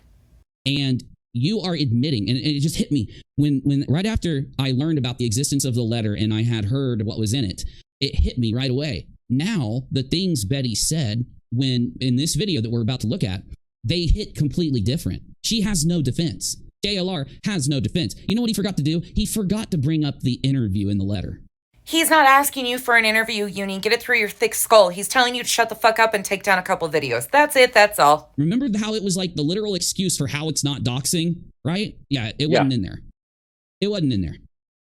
And you are admitting, and it just hit me when right after I learned about the existence of the letter and I had heard what was in it, it hit me right away. Now, the things Betty said when in this video that we're about to look at, they hit completely different. She has no defense. JLR has no defense. You know what he forgot to do? He forgot to bring up the interview in the letter. He's not asking you for an interview, Uni. Get it through your thick skull. He's telling you to shut the fuck up and take down a couple videos. That's it. That's all. Remember how it was like the literal excuse for how it's not doxing, right? Yeah, it wasn't in there. It wasn't in there.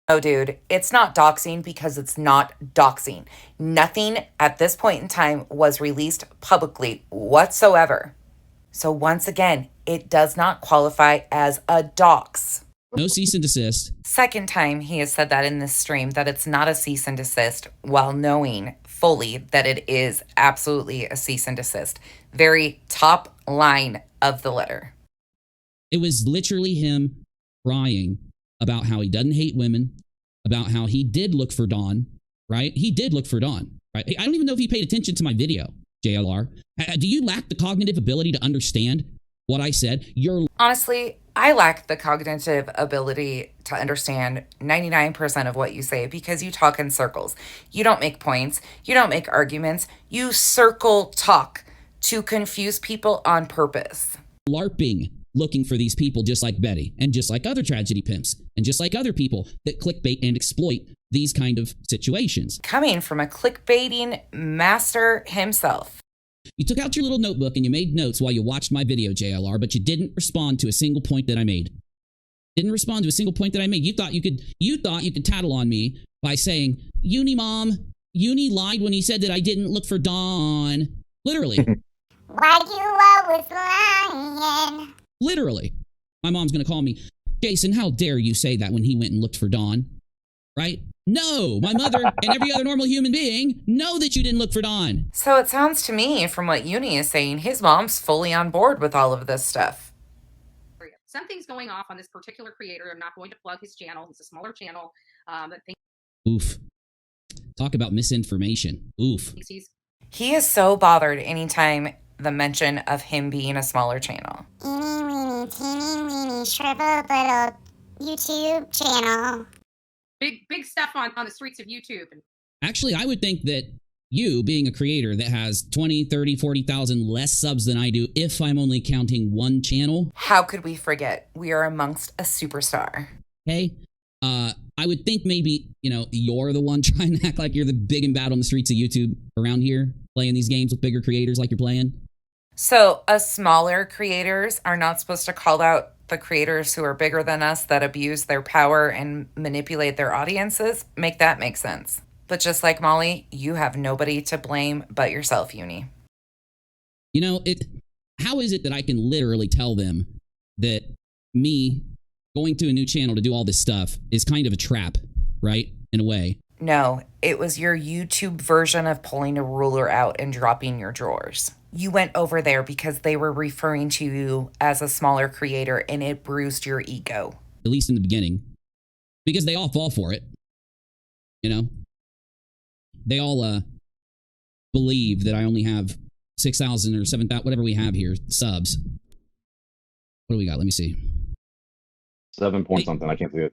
Oh, dude, it's not doxing because it's not doxing. Nothing at this point in time was released publicly whatsoever. So once again, it does not qualify as a dox. No cease and desist. Second time he has said that in this stream, that it's not a cease and desist, while knowing fully that it is absolutely a cease and desist. Very top line of the letter. It was literally him crying about how he doesn't hate women, about how he did look for Dawn, right? He did look for Dawn, right? I don't even know if he paid attention to my video, JLR. Do you lack the cognitive ability to understand what I said? Honestly, I lack the cognitive ability to understand 99% of what you say because you talk in circles. You don't make points. You don't make arguments. You circle talk to confuse people on purpose. LARPing looking for these people just like Betty and just like other tragedy pimps and just like other people that clickbait and exploit these kind of situations. Coming from a clickbaiting master himself. You took out your little notebook and you made notes while you watched my video, JLR, but you didn't respond to a single point that I made. Didn't respond to a single point that I made. You thought you could tattle on me by saying, Uni mom, Uni lied when he said that I didn't look for Dawn. Literally. Why you always lying? Literally. My mom's going to call me, Jason, how dare you say that when he went and looked for Dawn? Right? No, my mother and every other normal human being know that you didn't look for Dawn. So it sounds to me, from what Uni is saying, his mom's fully on board with all of this stuff. Something's going off on this particular creator. I'm not going to plug his channel. It's a smaller channel. Oof. Talk about misinformation. Oof. He is so bothered anytime the mention of him being a smaller channel. Eeny, weeny, teeny, weeny, shriveled little YouTube channel. Big stuff on the streets of YouTube. Actually, I would think that you, being a creator that has 20, 30, 40,000 less subs than I do, if I'm only counting one channel. How could we forget? We are amongst a superstar. Hey, I would think maybe, you're the one trying to act like you're the big and bad on the streets of YouTube around here, playing these games with bigger creators like you're playing. So us smaller creators are not supposed to call out the creators who are bigger than us that abuse their power and manipulate their audiences? Make that make sense. But just like Molly, you have nobody to blame but yourself, Uni. How is it that I can literally tell them that me going to a new channel to do all this stuff is kind of a trap, right? In a way. No, it was your YouTube version of pulling a ruler out and dropping your drawers. You went over there because they were referring to you as a smaller creator and it bruised your ego. At least in the beginning. Because they all fall for it. They all believe that I only have 6,000 or 7,000, whatever we have here, subs. What do we got? Let me see. 7 point something. I can't see it.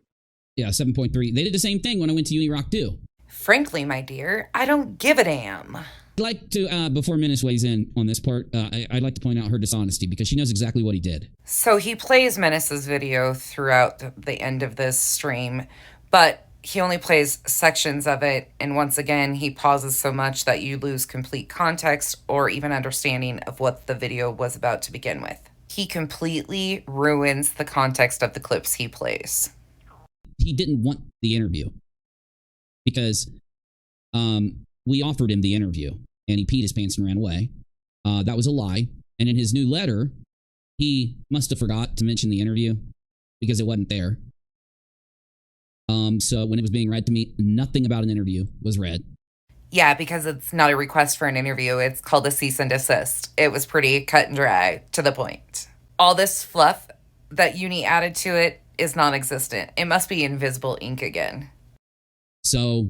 Yeah, 7.3. They did the same thing when I went to Unirock too. Frankly, my dear, I don't give a damn. I'd like to, before Menace weighs in on this part, I'd like to point out her dishonesty because she knows exactly what he did. So he plays Menace's video throughout the end of this stream, but he only plays sections of it, and once again, he pauses so much that you lose complete context or even understanding of what the video was about to begin with. He completely ruins the context of the clips he plays. He didn't want the interview because we offered him the interview, and he peed his pants and ran away. That was a lie, and in his new letter, he must have forgot to mention the interview because it wasn't there. So when it was being read to me, nothing about an interview was read. Yeah, because it's not a request for an interview. It's called a cease and desist. It was pretty cut and dry, to the point. All this fluff that Uni added to it is non-existent. It must be invisible ink again. So,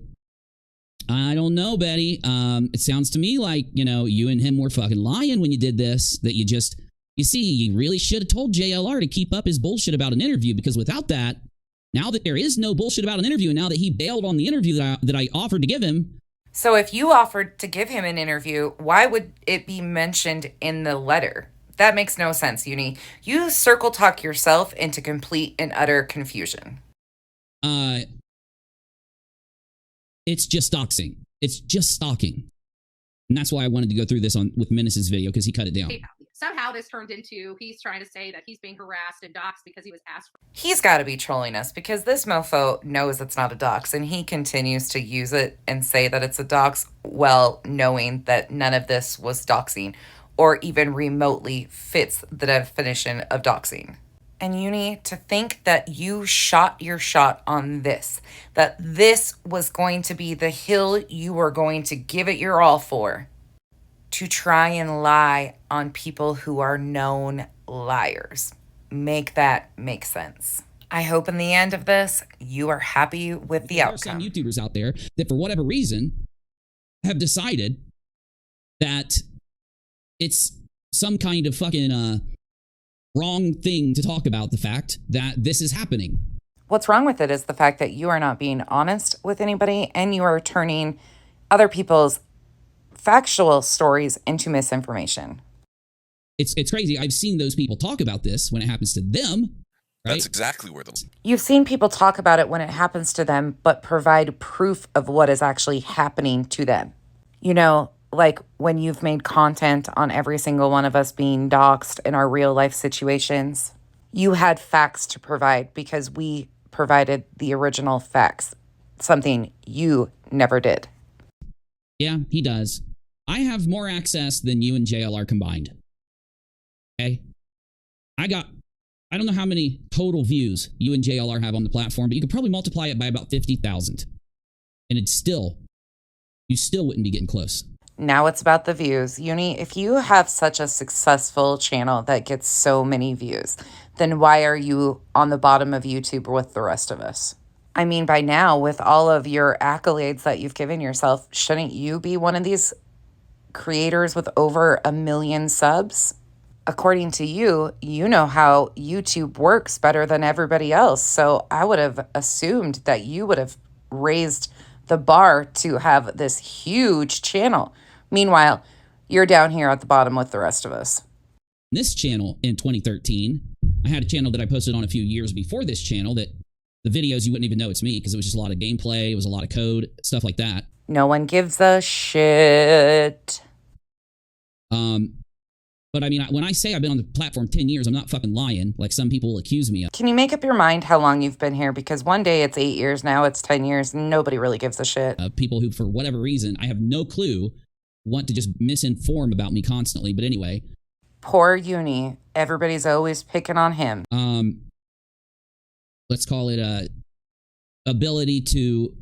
I don't know, Betty. It sounds to me like, you and him were fucking lying when you did this. That you see, you really should have told JLR to keep up his bullshit about an interview, because without that, now that there is no bullshit about an interview, and now that he bailed on the interview that I offered to give him. So if you offered to give him an interview, why would it be mentioned in the letter? That makes no sense, Uni. You circle talk yourself into complete and utter confusion. It's just doxing. It's just stalking. And that's why I wanted to go through this with Menace's video, because he cut it down. Somehow this turned into he's trying to say that he's being harassed and doxxed because he was asked for. He's got to be trolling us, because this mofo knows it's not a dox, and he continues to use it and say that it's a dox, well knowing that none of this was doxing or even remotely fits the definition of doxing. And Uni, to think that you shot your shot on this, that this was going to be the hill you were going to give it your all for, to try and lie on people who are known liars. Make that make sense. I hope in the end of this, you are happy with the outcome. There are some YouTubers out there that, for whatever reason, have decided that it's some kind of fucking wrong thing to talk about the fact that this is happening. What's wrong with it is the fact that you are not being honest with anybody, and you are turning other people's factual stories into misinformation. It's crazy. I've seen those people talk about this when it happens to them. Right? That's exactly where the... You've seen people talk about it when it happens to them, but provide proof of what is actually happening to them. You know, like when you've made content on every single one of us being doxxed in our real life situations, you had facts to provide because we provided the original facts, something you never did. Yeah, he does. I have more access than you and JLR combined. Okay? I don't know how many total views you and JLR have on the platform, but you could probably multiply it by about 50,000. And you still wouldn't be getting close. Now it's about the views. Uni, if you have such a successful channel that gets so many views, then why are you on the bottom of YouTube with the rest of us? I mean, by now, with all of your accolades that you've given yourself, shouldn't you be one of these creators with over 1 million subs? According to you, you know how YouTube works better than everybody else. So I would have assumed that you would have raised the bar to have this huge channel. Meanwhile, you're down here at the bottom with the rest of us. This channel in 2013, I had a channel that I posted on a few years before this channel that the videos, you wouldn't even know it's me because it was just a lot of gameplay. It was a lot of code, stuff like that. No one gives a shit. But I mean, when I say I've been on the platform 10 years, I'm not fucking lying, like some people will accuse me of. Can you make up your mind how long you've been here? Because one day it's 8 years, now it's 10 years, nobody really gives a shit. People who, for whatever reason, I have no clue, want to just misinform about me constantly. But anyway. Poor Uni. Everybody's always picking on him. Let's call it ability to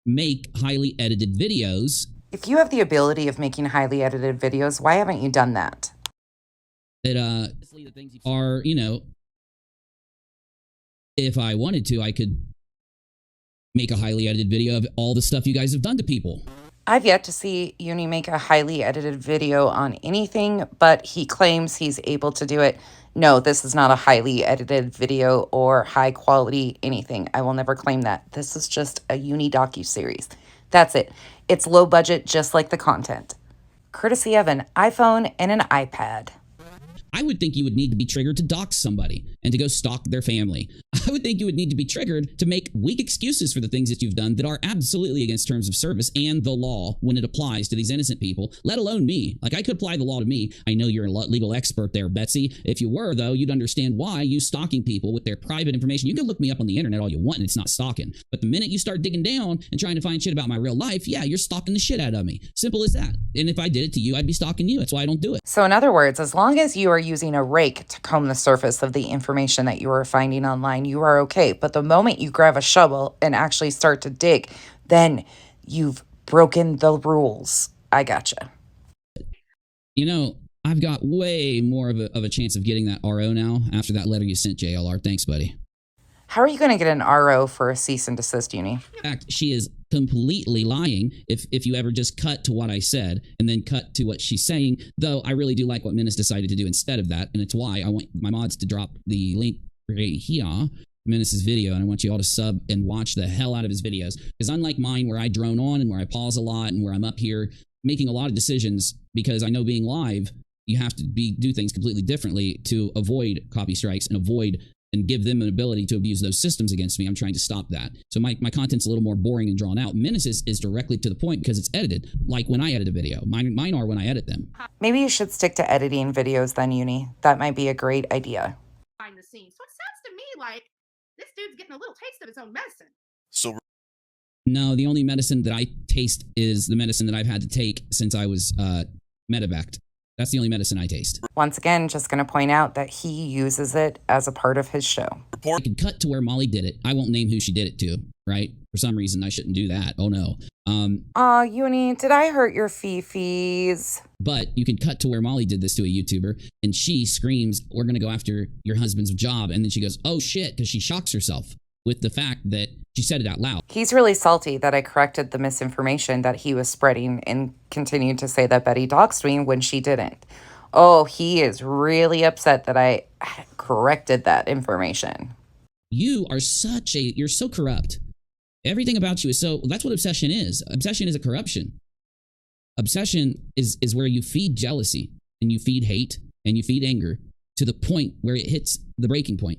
make highly edited videos. If you have the ability of making highly edited videos, why haven't you done that? That are, you know, if I wanted to, I could make a highly edited video of all the stuff you guys have done to people. I've yet to see Uni make a highly edited video on anything, but he claims he's able to do it. No, this is not a highly edited video or high quality anything. I will never claim that. This is just a Uni-doxx series. That's it. It's low budget, just like the content. Courtesy of an iPhone and an iPad. I would think you would need to be triggered to dox somebody and to go stalk their family. I would think you would need to be triggered to make weak excuses for the things that you've done that are absolutely against terms of service and the law when it applies to these innocent people, let alone me. Like, I could apply the law to me. I know you're a legal expert there, Betsy. If you were, though, you'd understand why you stalking people with their private information. You can look me up on the internet all you want and it's not stalking. But the minute you start digging down and trying to find shit about my real life, yeah, you're stalking the shit out of me. Simple as that. And if I did it to you, I'd be stalking you. That's why I don't do it. So in other words, as long as you are using a rake to comb the surface of the information that you are finding online, you are okay. But the moment you grab a shovel and actually start to dig, then you've broken the rules. I gotcha. You know, I've got way more of a chance of getting that RO now after that letter you sent, JLR. Thanks, buddy. How are you going to get an RO for a cease and desist, Uni? In fact, she is completely lying if you ever just cut to what I said and then cut to what she's saying, though I really do like what Menace decided to do instead of that, and it's why I want my mods to drop the link right here, Menace's video, and I want you all to sub and watch the hell out of his videos, because unlike mine where I drone on and where I pause a lot and where I'm up here making a lot of decisions, because I know being live, you have to do things completely differently to avoid copy strikes and avoid and give them an ability to abuse those systems against me. I'm trying to stop that. So my content's a little more boring and drawn out. Menace is directly to the point because it's edited, like when I edit a video. Mine are when I edit them. Maybe you should stick to editing videos then, Uni. That might be a great idea. Behind the scenes. So it sounds to me like this dude's getting a little taste of his own medicine. So No, the only medicine that I taste is the medicine that I've had to take since I was medevaced. That's the only medicine I taste. Once again, just going to point out that he uses it as a part of his show. I could cut to where Molly did it. I won't name who she did it to, right? For some reason, I shouldn't do that. Oh, no. Aw, Uni, did I hurt your fifis? But you can cut to where Molly did this to a YouTuber, and she screams, "We're going to go after your husband's job." And then she goes, "Oh, shit," because she shocks herself with the fact that she said it out loud. He's really salty that I corrected the misinformation that he was spreading and continued to say that Betty doxed me when she didn't. Oh, he is really upset that I corrected that information. You're so corrupt. Everything about you is so, that's what obsession is. Obsession is a corruption. Obsession is where you feed jealousy and you feed hate and you feed anger to the point where it hits the breaking point.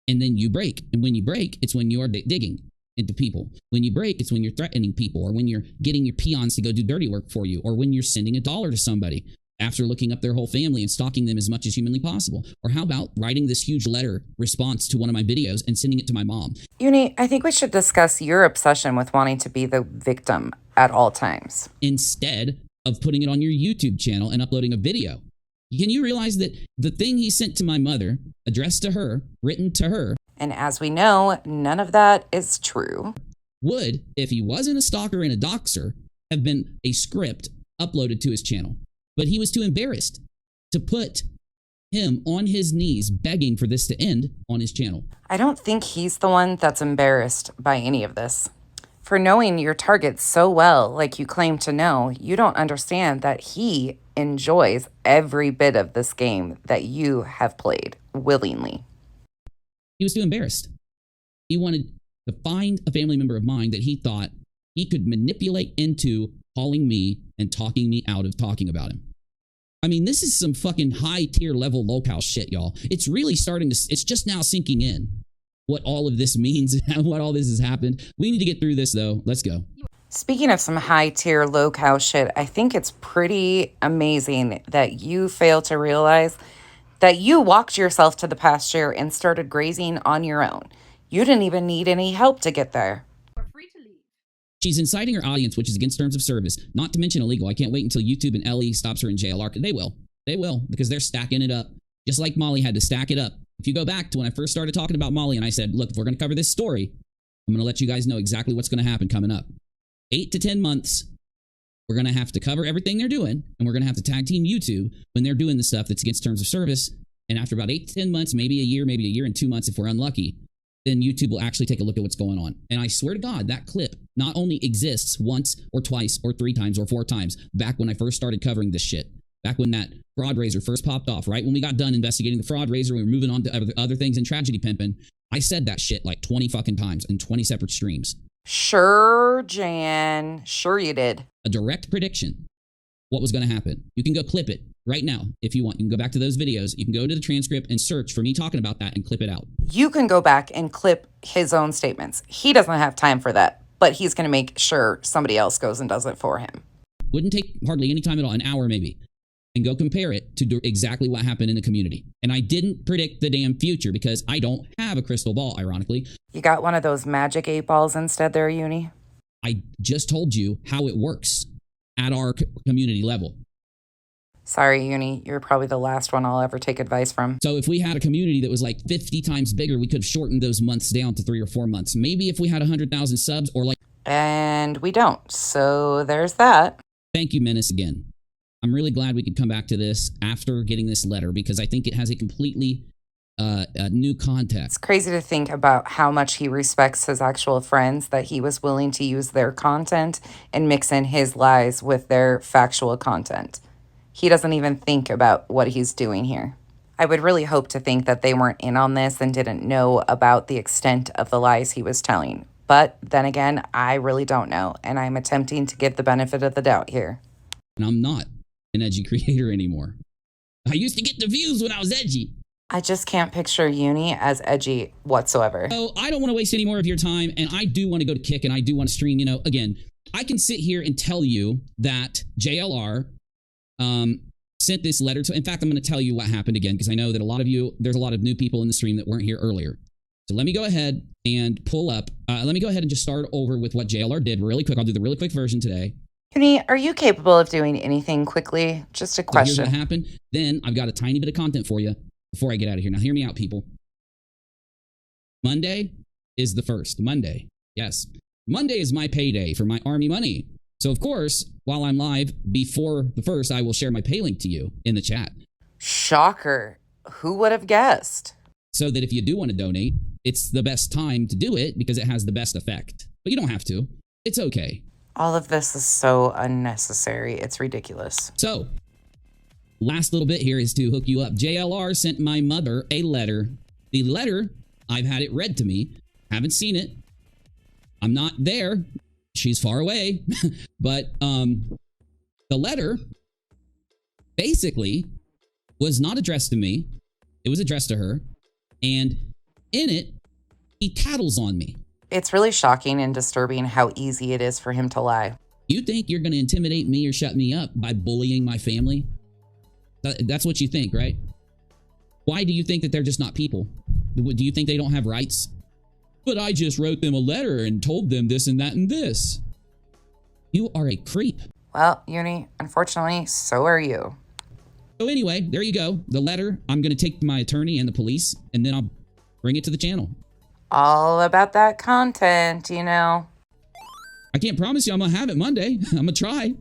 And then you break. And when you break, it's when you're digging into people. When you break, it's when you're threatening people, or when you're getting your peons to go do dirty work for you, or when you're sending $1 to somebody after looking up their whole family and stalking them as much as humanly possible. Or how about writing this huge letter response to one of my videos and sending it to my mom? Uni, I think we should discuss your obsession with wanting to be the victim at all times, instead of putting it on your YouTube channel and uploading a video. Can you realize that the thing he sent to my mother, addressed to her, written to her, and as we know, none of that is true, would, if he wasn't a stalker and a doxer, have been a script uploaded to his channel? But he was too embarrassed to put him on his knees begging for this to end on his channel. I don't think he's the one that's embarrassed by any of this. For knowing your target so well, like you claim to know, you don't understand that he enjoys every bit of this game that you have played willingly. He was too embarrassed. He wanted to find a family member of mine that he thought he could manipulate into calling me and talking me out of talking about him. I mean, this is some fucking high tier level locale shit, y'all. It's really starting to, it's just now sinking in what all of this means and what all this has happened. We need to get through this though. Let's go. Speaking of some high tier low cow shit, I think it's pretty amazing that you fail to realize that you walked yourself to the pasture and started grazing on your own. You didn't even need any help to get there. She's inciting her audience, which is against terms of service, not to mention illegal. I can't wait until YouTube and LE stops her in JLR. They will. They will, because they're stacking it up. Just like Molly had to stack it up. If you go back to when I first started talking about Molly and I said, look, if we're going to cover this story, I'm going to let you guys know exactly what's going to happen coming up. 8 to 10 months, we're going to have to cover everything they're doing, and we're going to have to tag team YouTube when they're doing the stuff that's against terms of service. And after about 8 to 10 months, maybe a year and 2 months if we're unlucky, then YouTube will actually take a look at what's going on. And I swear to God, that clip not only exists once or twice or 3 times or 4 times back when I first started covering this shit, back when that fraud raiser first popped off, right when we got done investigating the fraud raiser, we were moving on to other things in tragedy pimping. I said that shit like 20 fucking times in 20 separate streams. Sure, Jan. Sure you did. A direct prediction what was going to happen. You can go clip it right now if you want. You can go back to those videos. You can go to the transcript and search for me talking about that and clip it out. You can go back and clip his own statements. He doesn't have time for that, but he's going to make sure somebody else goes and does it for him. Wouldn't take hardly any time at all, an hour maybe, and go compare it to do exactly what happened in the community. And I didn't predict the damn future because I don't have a crystal ball, ironically. You got one of those magic 8 balls instead there, Uni? I just told you how it works at our community level. Sorry, Uni, you're probably the last one I'll ever take advice from. So if we had a community that was like 50 times bigger, we could have shortened those months down to 3 or 4 months. Maybe if we had 100,000 subs or like... And we don't, so there's that. Thank you, Menace, again. I'm really glad we could come back to this after getting this letter because I think it has a completely new context. It's crazy to think about how much he respects his actual friends, that he was willing to use their content and mix in his lies with their factual content. He doesn't even think about what he's doing here. I would really hope to think that they weren't in on this and didn't know about the extent of the lies he was telling. But then again, I really don't know, and I'm attempting to give the benefit of the doubt here. And I'm not an edgy creator anymore. I used to get the views when I was edgy. I just can't picture Uni as edgy whatsoever. So I don't want to waste any more of your time, and I do want to go to Kick, and I do want to stream. You know, again, I can sit here and tell you that JLR sent this letter to... In fact, I'm going to tell you what happened again, because I know that a lot of you... There's a lot of new people in the stream that weren't here earlier. So let me go ahead and pull up... let me go ahead and just start over with what JLR did really quick. I'll do the really quick version today. Uni, are you capable of doing anything quickly? Just a question. So here's what happened. Then I've got a tiny bit of content for you before I get out of here. Now, hear me out, people. Monday is the 1st. Monday. Yes. Monday is my payday for my army money. So, of course, while I'm live before the 1st, I will share my pay link to you in the chat. Shocker. Who would have guessed? So that if you do want to donate, it's the best time to do it because it has the best effect. But you don't have to. It's okay. All of this is so unnecessary. It's ridiculous. So, last little bit here is to hook you up. JLR sent my mother a letter. The letter, I've had it read to me. Haven't seen it. I'm not there. She's far away. But the letter basically was not addressed to me. It was addressed to her. And in it, he tattles on me. It's really shocking and disturbing how easy it is for him to lie. You think you're going to intimidate me or shut me up by bullying my family? That's what you think, right? Why do you think that they're just not people? Do you think they don't have rights? But I just wrote them a letter and told them this and that and this. You are a creep. Well, Uni, unfortunately, so are you. So anyway, there you go. The letter, I'm going to take to my attorney and the police, and then I'll bring it to the channel. All about that content, you know. I can't promise you I'm going to have it Monday. I'm going to try.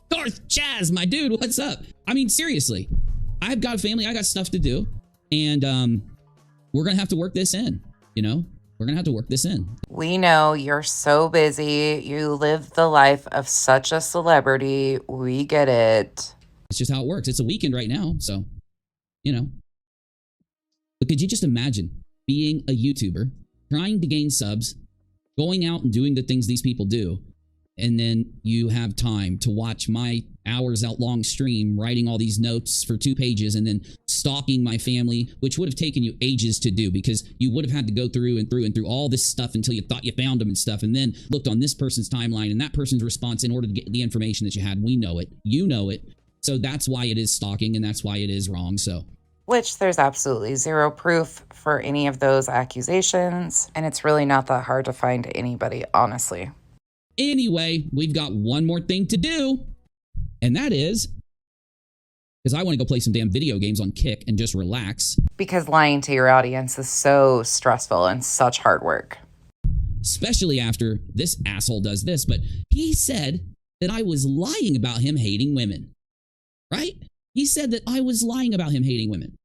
Darth Chaz, my dude, what's up? I mean, seriously, I've got a family. I got stuff to do. And we're going to have to work this in, you know? We're going to have to work this in. We know you're so busy. You live the life of such a celebrity. We get it. It's just how it works. It's a weekend right now, so, you know. But could you just imagine being a YouTuber, trying to gain subs, going out and doing the things these people do, and then you have time to watch my hours-out-long stream, writing all these notes for 2 pages, and then stalking my family, which would have taken you ages to do because you would have had to go through and through all this stuff until you thought you found them and stuff, and then looked on this person's timeline and that person's response in order to get the information that you had. We know it. You know it. So that's why it is stalking, and that's why it is wrong, so. Which there's absolutely zero proof for any of those accusations, and it's really not that hard to find anybody, honestly. Anyway, we've got one more thing to do, and that is, because I want to go play some damn video games on Kick and just relax. Because lying to your audience is so stressful and such hard work. Especially after this asshole does this, but he said that I was lying about him hating women. Right? He said that I was lying about him hating women.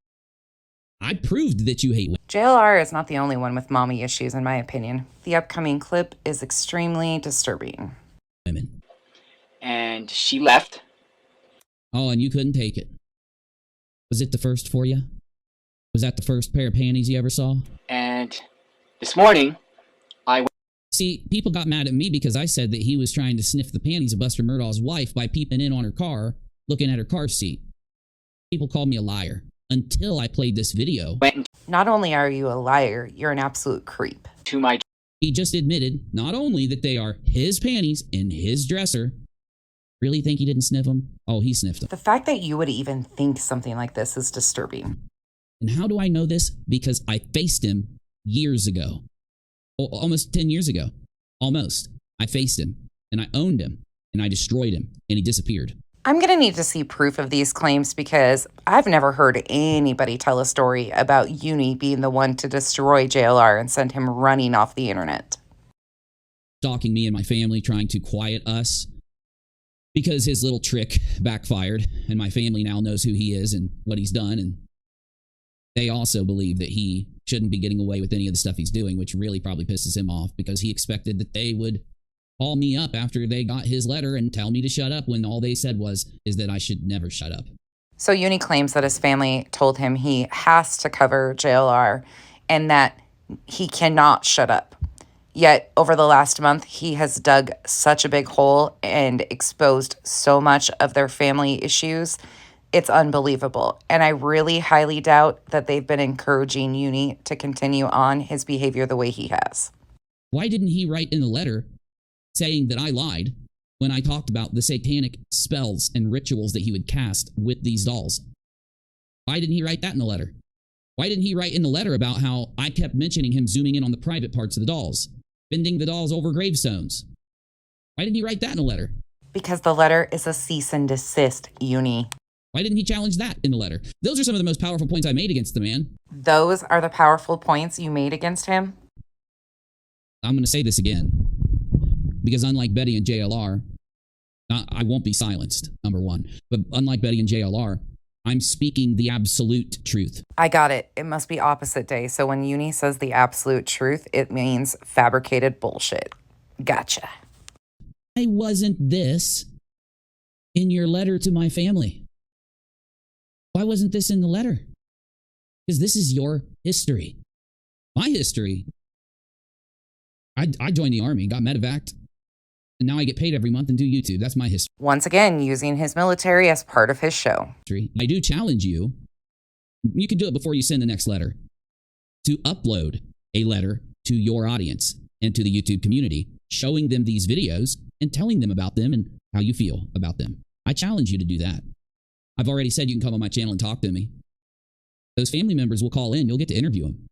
I proved that you hate women. JLR is not the only one with mommy issues, in my opinion. The upcoming clip is extremely disturbing. Women. And she left. Oh, and you couldn't take it. Was it the first for you? Was that the first pair of panties you ever saw? And this morning, See, people got mad at me because I said that he was trying to sniff the panties of Buster Murdaugh's wife by peeping in on her car, looking at her car seat. People called me a liar until I played this video. Not only are you a liar, you're an absolute creep. He just admitted not only that they are his panties in his dresser. Really think he didn't sniff them? Oh, he sniffed them. The fact that you would even think something like this is disturbing. And how do I know this? Because I faced him years ago. Almost 10 years ago. Almost. I faced him, and I owned him, and I destroyed him, and he disappeared. I'm going to need to see proof of these claims because I've never heard anybody tell a story about Uni being the one to destroy JLR and send him running off the internet. Stalking me and my family, trying to quiet us because his little trick backfired, and my family now knows who he is and what he's done, and they also believe that he shouldn't be getting away with any of the stuff he's doing, which really probably pisses him off because he expected that they would call me up after they got his letter and tell me to shut up when all they said is that I should never shut up. So Uni claims that his family told him he has to cover JLR and that he cannot shut up. Yet over the last month, he has dug such a big hole and exposed so much of their family issues. It's unbelievable. And I really highly doubt that they've been encouraging Uni to continue on his behavior the way he has. Why didn't he write in the letter saying that I lied when I talked about the satanic spells and rituals that he would cast with these dolls? Why didn't he write that in the letter? Why didn't he write in the letter about how I kept mentioning him zooming in on the private parts of the dolls, bending the dolls over gravestones? Why didn't he write that in the letter? Because the letter is a cease and desist, Uni. Why didn't he challenge that in the letter? Those are some of the most powerful points I made against the man. Those are the powerful points you made against him? I'm going to say this again. Because unlike Betty and JLR, I won't be silenced, number one. But unlike Betty and JLR, I'm speaking the absolute truth. I got it. It must be opposite day. So when Uni says the absolute truth, it means fabricated bullshit. Gotcha. Why wasn't this in your letter to my family? Why wasn't this in the letter? Because this is your history. My history. I joined the army, got medevaced, And now I get paid every month and do YouTube. That's my history. Once again, using his military as part of his show. I do challenge you. You can do it before you send the next letter. To upload a letter to your audience and to the YouTube community, showing them these videos and telling them about them and how you feel about them. I challenge you to do that. I've already said you can come on my channel and talk to me. Those family members will call in. You'll get to interview them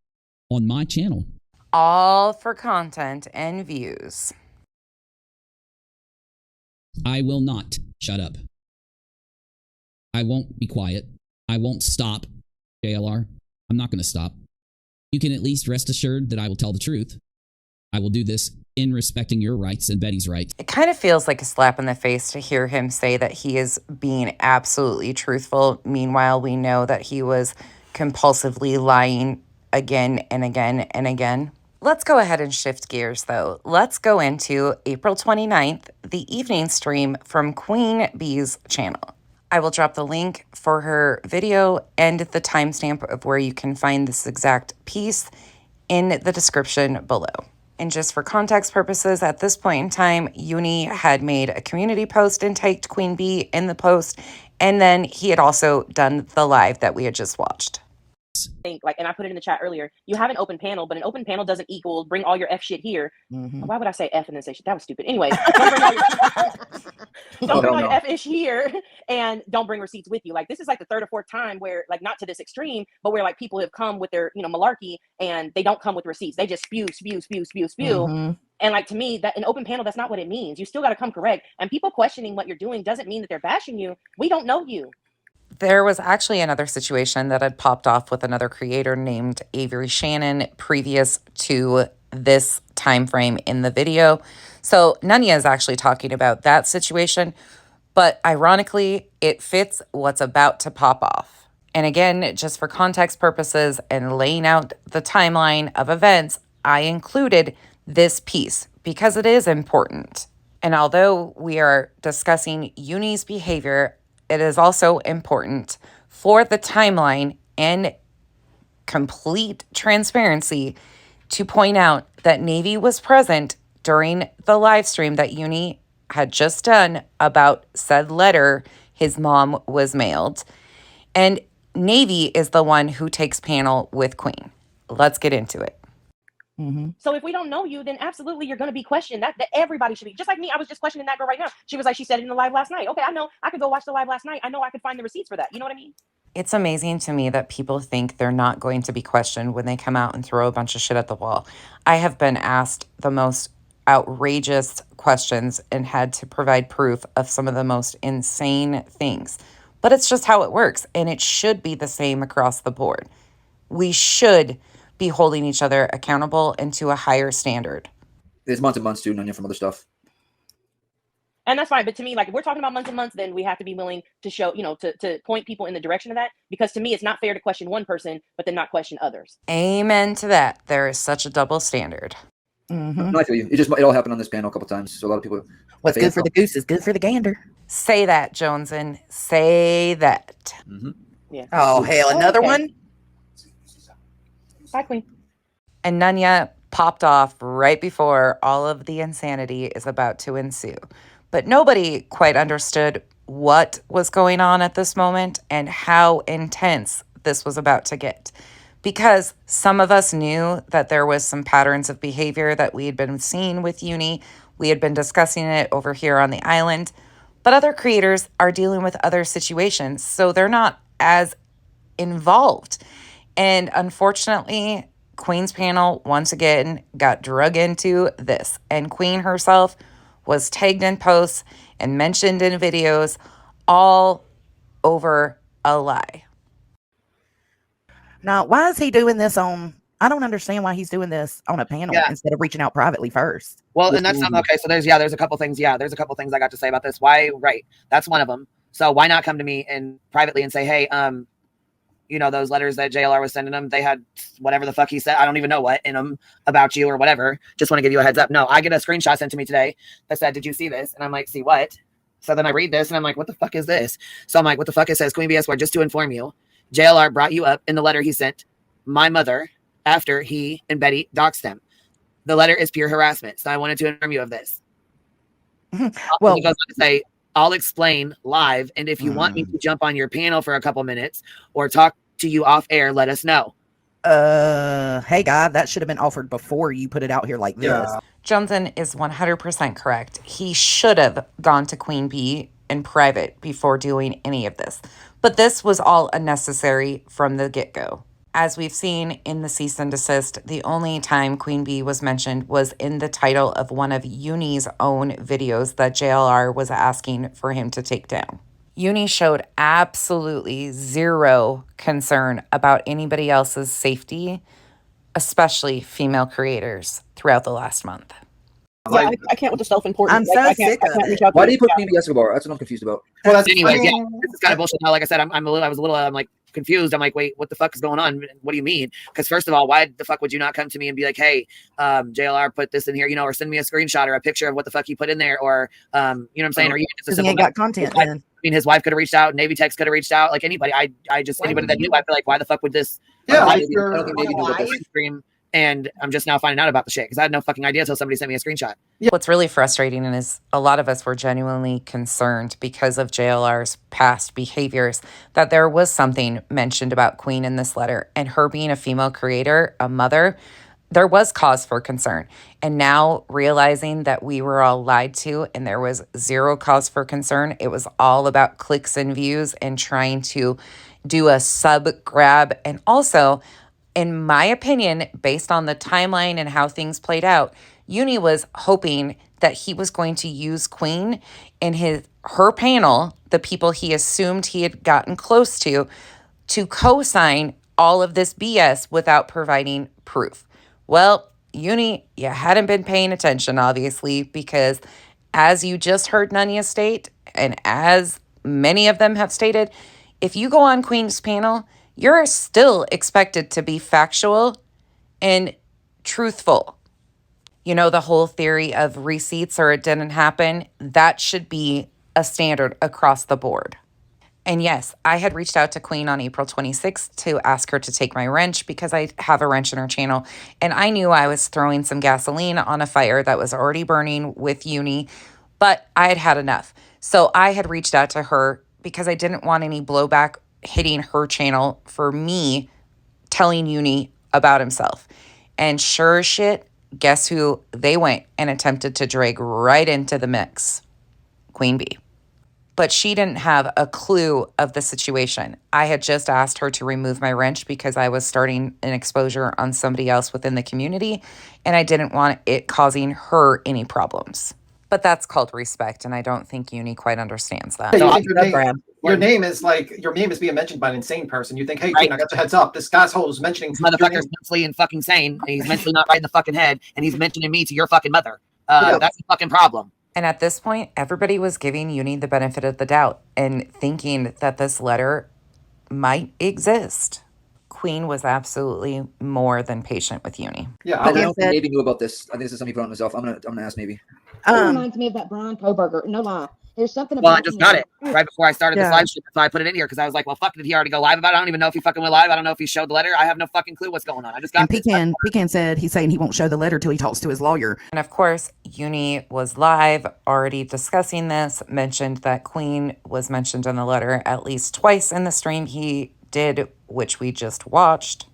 on my channel. All for content and views. I will not shut up. I won't be quiet. I won't stop, JLR. I'm not going to stop. You can at least rest assured that I will tell the truth. I will do this in respecting your rights and Betty's rights. It kind of feels like a slap in the face to hear him say that he is being absolutely truthful. Meanwhile, we know that he was compulsively lying again and again and again. Let's go ahead and shift gears, though. Let's go into April 29th, the evening stream from QueenBee's channel. I will drop the link for her video and the timestamp of where you can find this exact piece in the description below. And just for context purposes, at this point in time, Uni had made a community post and tagged QueenBee in the post, and then he had also done the live that we had just watched. Think like, and I put it in the chat earlier, you have an open panel, but an open panel doesn't equal bring all your F shit here. Why would I say F and then say shit? That was stupid. Anyways, don't bring all your F ish here and don't bring receipts with you. Like, this is like the third or fourth time where, like, not to this extreme, but where like people have come with their, malarkey and they don't come with receipts. They just spew. And like, to me, that an open panel, that's not what it means. You still got to come correct. And people questioning what you're doing doesn't mean that they're bashing you. We don't know you. There was actually another situation that had popped off with another creator named Avery Shannon previous to this time frame in the video. So Nunya is actually talking about that situation, but ironically, it fits what's about to pop off. And again, just for context purposes and laying out the timeline of events, I included this piece because it is important. And although we are discussing Uni's behavior, it is also important for the timeline and complete transparency to point out that Navy was present during the live stream that Uni had just done about said letter his mom was mailed. And Navy is the one who takes panel with Queen. Let's get into it. So if we don't know you, then absolutely you're going to be questioned. That everybody should be. Just like me, I was just questioning that girl right now. She was like, she said it in the live last night. Okay, I know. I could go watch the live last night. I know I could find the receipts for that. You know what I mean? It's amazing to me that people think they're not going to be questioned when they come out and throw a bunch of shit at the wall. I have been asked the most outrageous questions and had to provide proof of some of the most insane things. But it's just how it works, and it should be the same across the board. We should be holding each other accountable and to a higher standard. There's months and months too, Nunya, from other stuff. And that's fine. But to me, like, if we're talking about months and months, then we have to be willing to show, to point people in the direction of that. Because to me, it's not fair to question one person, but then not question others. Amen to that. There is such a double standard. No, I feel you. It all happened on this panel a couple times. So a lot of people. What's good for the goose is good for the gander. Say that, Joneson. Say that. Yeah. Oh, hell, another one? Bye, Queen. And Nunya popped off right before all of the insanity is about to ensue. But nobody quite understood what was going on at this moment and how intense this was about to get. Because some of us knew that there was some patterns of behavior that we had been seeing with Uni. We had been discussing it over here on the island. But other creators are dealing with other situations, so they're not as involved. And unfortunately, Queen's panel once again got drug into this. And Queen herself was tagged in posts and mentioned in videos all over a lie. Now, why is he doing this on? I don't understand why he's doing this on a panel instead of reaching out privately first. Well, and that's not okay. So there's a couple things. Yeah, there's a couple things I got to say about this. Why? Right. That's one of them. So why not come to me and privately and say, hey, those letters that JLR was sending them, they had whatever the fuck he said. I don't even know what in them about you or whatever. Just want to give you a heads up. No, I get a screenshot sent to me today that said, did you see this? And I'm like, see what? So then I read this and I'm like, what the fuck is this? So I'm like, what the fuck? It says, QueenBee April, just to inform you, JLR brought you up in the letter he sent my mother after he and Betty doxed them. The letter is pure harassment. So I wanted to inform you of this. Well, he goes on to say, I'll explain live. And if you want me to jump on your panel for a couple minutes or talk to you off air, let us know. Hey, guy, that should have been offered before you put it out here like this. Johnson is 100% correct. He should have gone to QueenBee in private before doing any of this. But this was all unnecessary from the get-go. As we've seen in the Cease and Desist, the only time QueenBee was mentioned was in the title of one of Uni's own videos that JLR was asking for him to take down. Uni showed absolutely zero concern about anybody else's safety, especially female creators, throughout the last month. Yeah, I can't with the self-important. I'm so sick of it. Why do you put QueenBee Escobar? That's what I'm confused about. Well, that's anyways, yeah, this is kind of bullshit. Now, like I said, I was a little, I'm like confused. I'm like, wait, what the fuck is going on? What do you mean? Because first of all, why the fuck would you not come to me and be like, hey, JLR put this in here, you know, or send me a screenshot or a picture of what the fuck you put in there, or you know what I'm saying, or even just a simple. He ain't got content. I mean, his wife could have reached out, Navy Tex could have reached out, like anybody. I just anybody that knew, I feel like, why the fuck would this? Yeah, I don't think Navy knew about this stream. And I'm just now finding out about the shit because I had no fucking idea until somebody sent me a screenshot. What's really frustrating is a lot of us were genuinely concerned because of JLR's past behaviors that there was something mentioned about Queen in this letter, and her being a female creator, a mother, there was cause for concern. And now realizing that we were all lied to and there was zero cause for concern, it was all about clicks and views and trying to do a sub grab. And also, in my opinion, based on the timeline and how things played out, Uni was hoping that he was going to use Queen in her panel, the people he assumed he had gotten close to co-sign all of this BS without providing proof. Well, Uni, you hadn't been paying attention, obviously, because as you just heard Nunya state, and as many of them have stated, if you go on Queen's panel, you're still expected to be factual and truthful. You know, the whole theory of receipts or it didn't happen, that should be a standard across the board. And yes, I had reached out to Queen on April 26th to ask her to take my wrench because I have a wrench in her channel. And I knew I was throwing some gasoline on a fire that was already burning with Uni, but I had had enough. So I had reached out to her because I didn't want any blowback hitting her channel for me telling Uni about himself. And sure as shit, guess who they went and attempted to drag right into the mix? QueenBee. But she didn't have a clue of the situation. I had just asked her to remove my wrench because I was starting an exposure on somebody else within the community, and I didn't want it causing her any problems. But that's called respect, and I don't think Uni quite understands that. Your name is being mentioned by an insane person. You think, hey, Queen, I got your heads up. This asshole is mentioning this motherfucker's mentally and fucking sane, and he's mentally not right in the fucking head, and he's mentioning me to your fucking mother. That's a fucking problem. And at this point, everybody was giving Uni the benefit of the doubt and thinking that this letter might exist. Queen was absolutely more than patient with Uni. Yeah, I don't think Navy knew about this. I think this is something he put on himself. I'm gonna ask Navy. It reminds me of that Bronco burger. No lie. There's something about. Well, I just got it right before I started this live stream, so I put it in here because I was like, "Well, fuck, did he already go live about it? I don't even know if he fucking went live. I don't know if he showed the letter. I have no fucking clue what's going on. I just got." And Pecan said he's saying he won't show the letter till he talks to his lawyer. And of course, Uni was live, already discussing this. Mentioned that Queen was mentioned in the letter at least twice in the stream he did, which we just watched.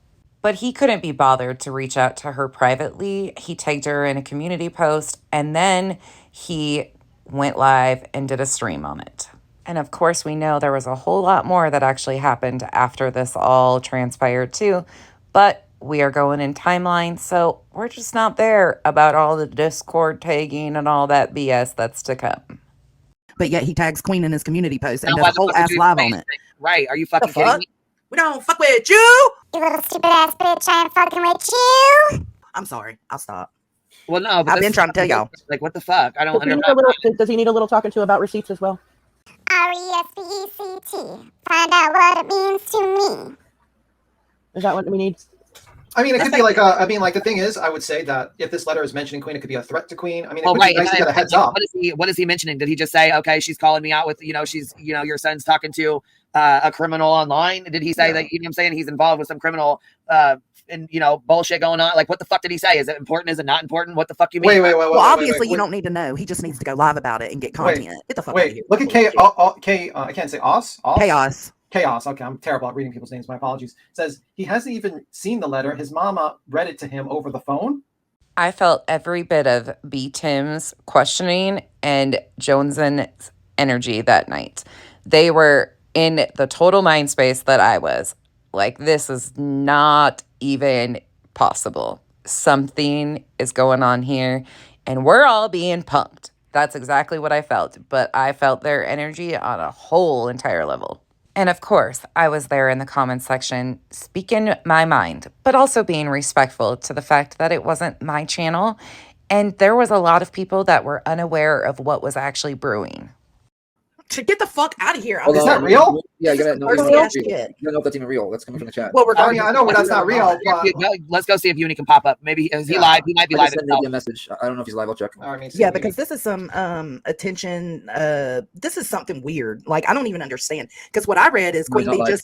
But he couldn't be bothered to reach out to her privately. He tagged her in a community post, and then he went live and did a stream on it. And of course, we know there was a whole lot more that actually happened after this all transpired too. But we are going in timeline, so we're just not there about all the Discord tagging and all that BS that's to come. But yet he tags Queen in his community post and does a whole ass live on it. Right? Are you fucking kidding me? We don't fuck with you! You little stupid ass bitch, I am fucking with you! I'm sorry. I'll stop. Well, no, but I've been trying to tell y'all. Like, what the fuck? I don't understand. Does he need a little talking to about receipts as well? RESPECT. Find out what it means to me. Is that what we need? I mean, it could be like the thing is, I would say that if this letter is mentioning Queen, it could be a threat to Queen. I mean, it would be nice to get a heads up. What is he mentioning? Did he just say, okay, she's calling me out with, she's, your son's talking to a criminal online? Did he say that, you know what I'm saying, he's involved with some criminal and bullshit going on? Like, what the fuck did he say? Is it important? Is it not important? What the fuck you mean? Well, obviously you don't need to know. He just needs to go live about it and get content. Get the fuck out of here. Look at I can't say Chaos. Okay, I'm terrible at reading people's names. My apologies. It says he hasn't even seen the letter. His mama read it to him over the phone. I felt every bit of B. Tim's questioning and Jones's energy that night. They were in the total mind space that I was. Like, this is not even possible. Something is going on here, and we're all being punked. That's exactly what I felt, but I felt their energy on a whole entire level. And of course, I was there in the comments section speaking my mind, but also being respectful to the fact that it wasn't my channel, and there was a lot of people that were unaware of what was actually brewing. To get the fuck out of here. Is that real? Yeah, you gotta know if that's even real. That's coming from the chat. Well, I know that's not real. Let's go see if Uni can pop up. Maybe is he live? He might be live. Send me a message. I don't know if he's live. I'll check. Yeah, because this is some attention. This is something weird. Like, I don't even understand. Because what I read is QueenBee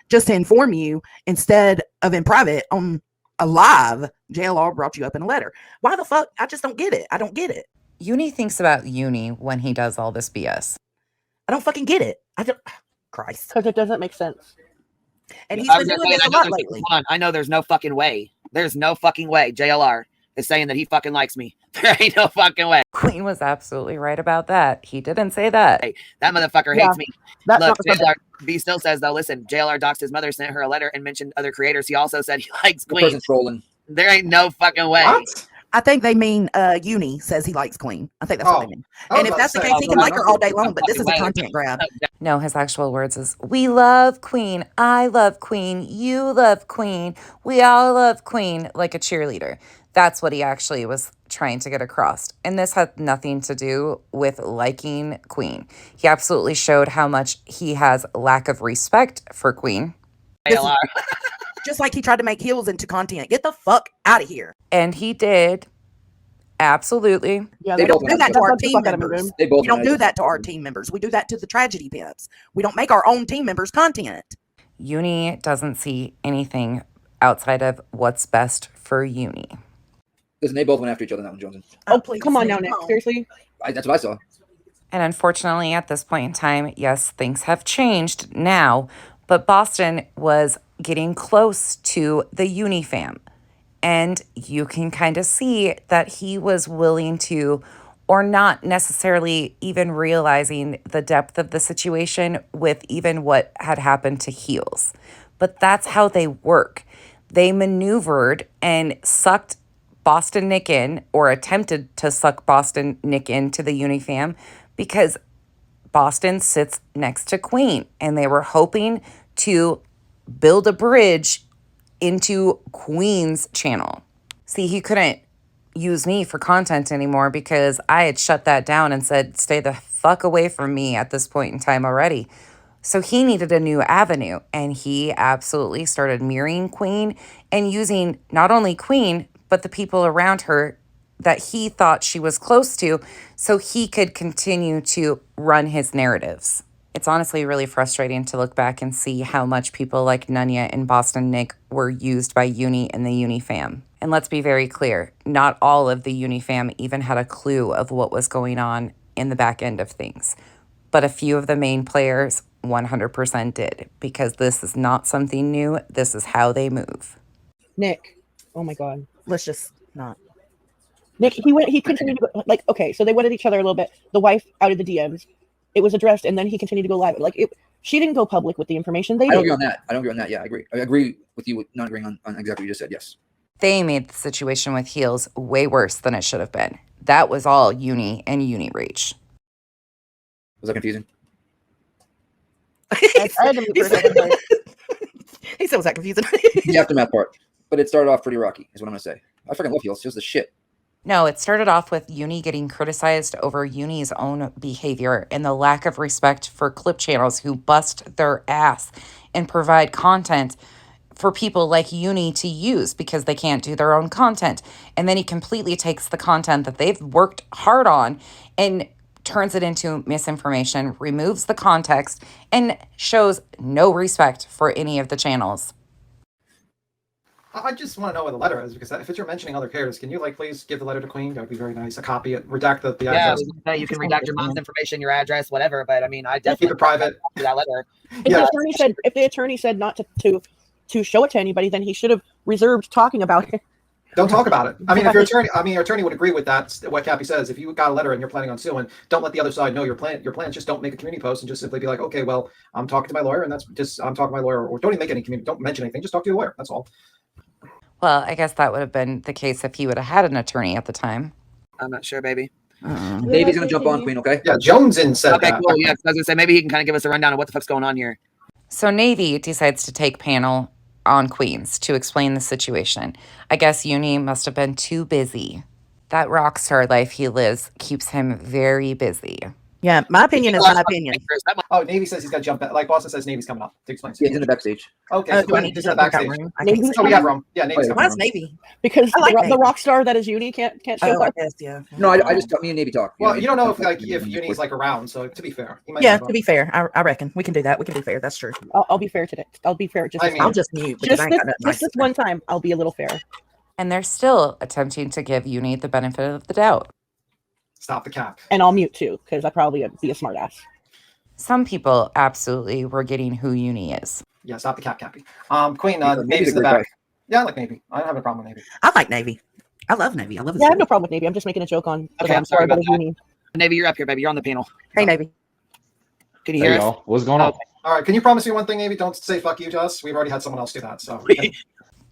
just to inform you, instead of in private on a live, JLR brought you up in a letter. Why the fuck? I just don't get it. I don't get it. Uni thinks about Uni when he does all this BS. I don't fucking get it. I don't. Christ. Because it doesn't make sense. And he's been doing this a lot lately. Hold on. I know there's no fucking way. There's no fucking way JLR is saying that he fucking likes me. There ain't no fucking way. Queen was absolutely right about that. He didn't say that. Hey, that motherfucker hates me. Look, JLR B still says, though, listen, JLR doxed his mother, sent her a letter, and mentioned other creators. He also said he likes Queen. The person's trolling. There ain't no fucking way. What? I think they mean Uni says he likes Queen. I think that's what they mean. And if that's the case, he can like her all day long, but this is a content grab. No, his actual words is, we love Queen. I love Queen. You love Queen. We all love Queen, like a cheerleader. That's what he actually was trying to get across. And this had nothing to do with liking Queen. He absolutely showed how much he has lack of respect for Queen. Just like he tried to make heels into content. Get the fuck out of here. And he did. Absolutely. Yeah, they don't do that to our team members. We don't do that to our team members. We do that to the tragedy pimps. We don't make our own team members content. Uni doesn't see anything outside of what's best for Uni. Listen, they both went after each other, that one, Jonesy. Oh, please. Come on now, Nick. Seriously? That's what I saw. And unfortunately, at this point in time, yes, things have changed now, but Boston was getting close to the Uni fam. And you can kind of see that he was willing to, or not necessarily even realizing the depth of the situation with even what had happened to Heels. But that's how they work. They maneuvered and sucked Boston Nick in, or attempted to suck Boston Nick into the Uni fam, because Boston sits next to Queen, and they were hoping to build a bridge into Queen's channel. See, he couldn't use me for content anymore because I had shut that down and said, stay the fuck away from me at this point in time already. So he needed a new avenue, and he absolutely started mirroring Queen and using not only Queen, but the people around her that he thought she was close to, so he could continue to run his narratives. It's honestly really frustrating to look back and see how much people like Nunya and Boston Nick were used by Uni and the Uni fam. And let's be very clear, not all of the Uni fam even had a clue of what was going on in the back end of things. But a few of the main players 100% did, because this is not something new. This is how they move. Nick, oh my God. Let's just not. Nick, he continued to go, like, okay, so they went at each other a little bit. The wife outed the DMs. It was addressed, and then he continued to go live. Like, she didn't go public with the information. I don't agree on that. I don't agree on that. Yeah, I agree. I agree with you with not agreeing on exactly what you just said. Yes. They made the situation with Heels way worse than it should have been. That was all Uni and Uni rage. Was that confusing? He said, was that confusing? The aftermath part. But it started off pretty rocky, is what I'm going to say. I freaking love Heels. She was the shit. No, it started off with Uni getting criticized over Uni's own behavior and the lack of respect for clip channels who bust their ass and provide content for people like Uni to use because they can't do their own content. And then he completely takes the content that they've worked hard on and turns it into misinformation, removes the context, and shows no respect for any of the channels. I just want to know what the letter is, because if you're mentioning other characters, can you please give the letter to Queen? That would be very nice. A copy, redact the address. Yeah, you can redact your mom's information, your address, whatever. But I mean, I definitely keep it private. That letter. If the attorney said not to show it to anybody, then he should have reserved talking about it. Don't talk about it. I mean, if your attorney would agree with that, what Cappy says. If you got a letter and you're planning on suing, don't let the other side know your plans. Just don't make a community post and just simply be like, okay, well, I'm talking to my lawyer, and I'm talking to my lawyer, or don't even make any community. Don't mention anything. Just talk to your lawyer. That's all. Well, I guess that would have been the case if he would have had an attorney at the time. I'm not sure, baby. Davy's gonna jump on Queen, okay? Yeah, Jones said okay, that. Cool. Yeah, I was gonna say maybe he can kind of give us a rundown of what the fuck's going on here. So Navy decides to take panel on Queens to explain the situation. I guess Uni must have been too busy. That rock star life he lives keeps him very busy. Yeah, my opinion is my opinion. Oh, Navy says he's got to jump. Like Boston says, Navy's coming up to explain. Yeah, he's in the backstage. Okay, so he's in the backstage. Navy's we have room. Yeah, Navy's Why is Navy? Because the rock star that is Uni can't show up. Yeah. No, I just me and Navy talk. Well, you don't know if Uni's around. So to be fair, to be fair, I reckon we can do that. We can be fair. That's true. I'll be fair today. I'll be fair. I'll just mute because I ain't got nothing just this one time. I'll be a little fair. And they're still attempting to give Uni the benefit of the doubt. Stop the cap. And I'll mute too, because I probably be a smartass. Some people absolutely were getting who Uni is. Yeah, stop the cap, Cappy. Queen, Navy's in the back. Yeah, I like Navy. I don't have a problem with Navy. I like Navy. I love Navy. I love. Yeah, I have no problem with Navy. I'm just making a joke on. Okay, I'm sorry about that. Navy, you're up here, baby. You're on the panel. Hey, Navy. Can you hear us? What's going on? Okay. All right, can you promise me one thing, Navy? Don't say fuck you to us. We've already had someone else do that, so.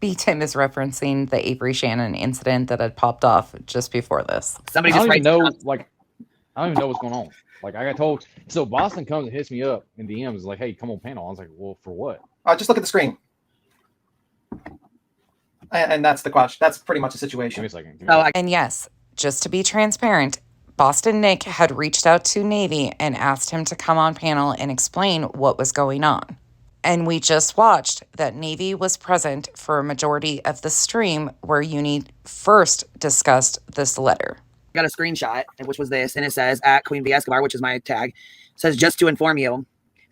B-Tim is referencing the Avery Shannon incident that had popped off just before this. Somebody just I don't even know what's going on. Like I got told, so Boston comes and hits me up in DMs like, "Hey, come on panel." I was like, "Well, for what?" Just look at the screen, and that's the question. That's pretty much the situation. Give me a second. And yes, just to be transparent, Boston Nick had reached out to Navy and asked him to come on panel and explain what was going on. And we just watched that Navy was present for a majority of the stream where Uni first discussed this letter. I got a screenshot, which was this, and it says, at QueenBee Escobar, which is my tag, says, just to inform you,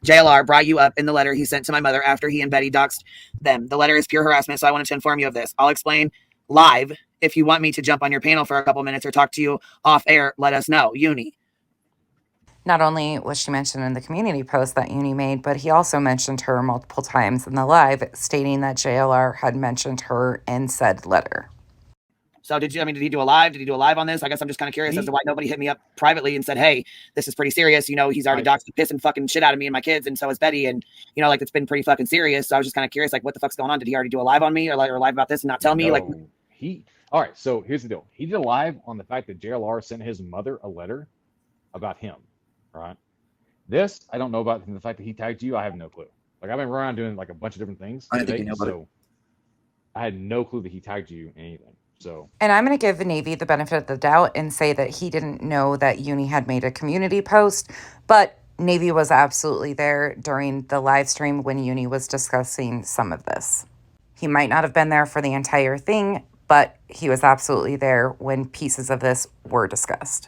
JLR brought you up in the letter he sent to my mother after he and Betty doxed them. The letter is pure harassment, so I wanted to inform you of this. I'll explain live. If you want me to jump on your panel for a couple minutes or talk to you off air, let us know. Uni. Not only was she mentioned in the community post that Uni made, but he also mentioned her multiple times in the live, stating that JLR had mentioned her in said letter. So did he do a live? Did he do a live on this? I guess I'm just kind of curious as to why nobody hit me up privately and said, hey, this is pretty serious. You know, he's already doxed the piss and fucking shit out of me and my kids, and so is Betty. And, you know, like, it's been pretty fucking serious. So I was just kind of curious, like, what the fuck's going on? Did he already do a live on me or live about this and not tell me? Like, all right, so here's the deal. He did a live on the fact that JLR sent his mother a letter about him, right? This, I don't know about. The fact that he tagged you, I have no clue. Like, I've been around doing, like, a bunch of different things I didn't today, think you know about so I had no clue that he tagged you in anything. So. And I'm going to give Navy the benefit of the doubt and say that he didn't know that Uni had made a community post, but Navy was absolutely there during the live stream when Uni was discussing some of this. He might not have been there for the entire thing, but he was absolutely there when pieces of this were discussed.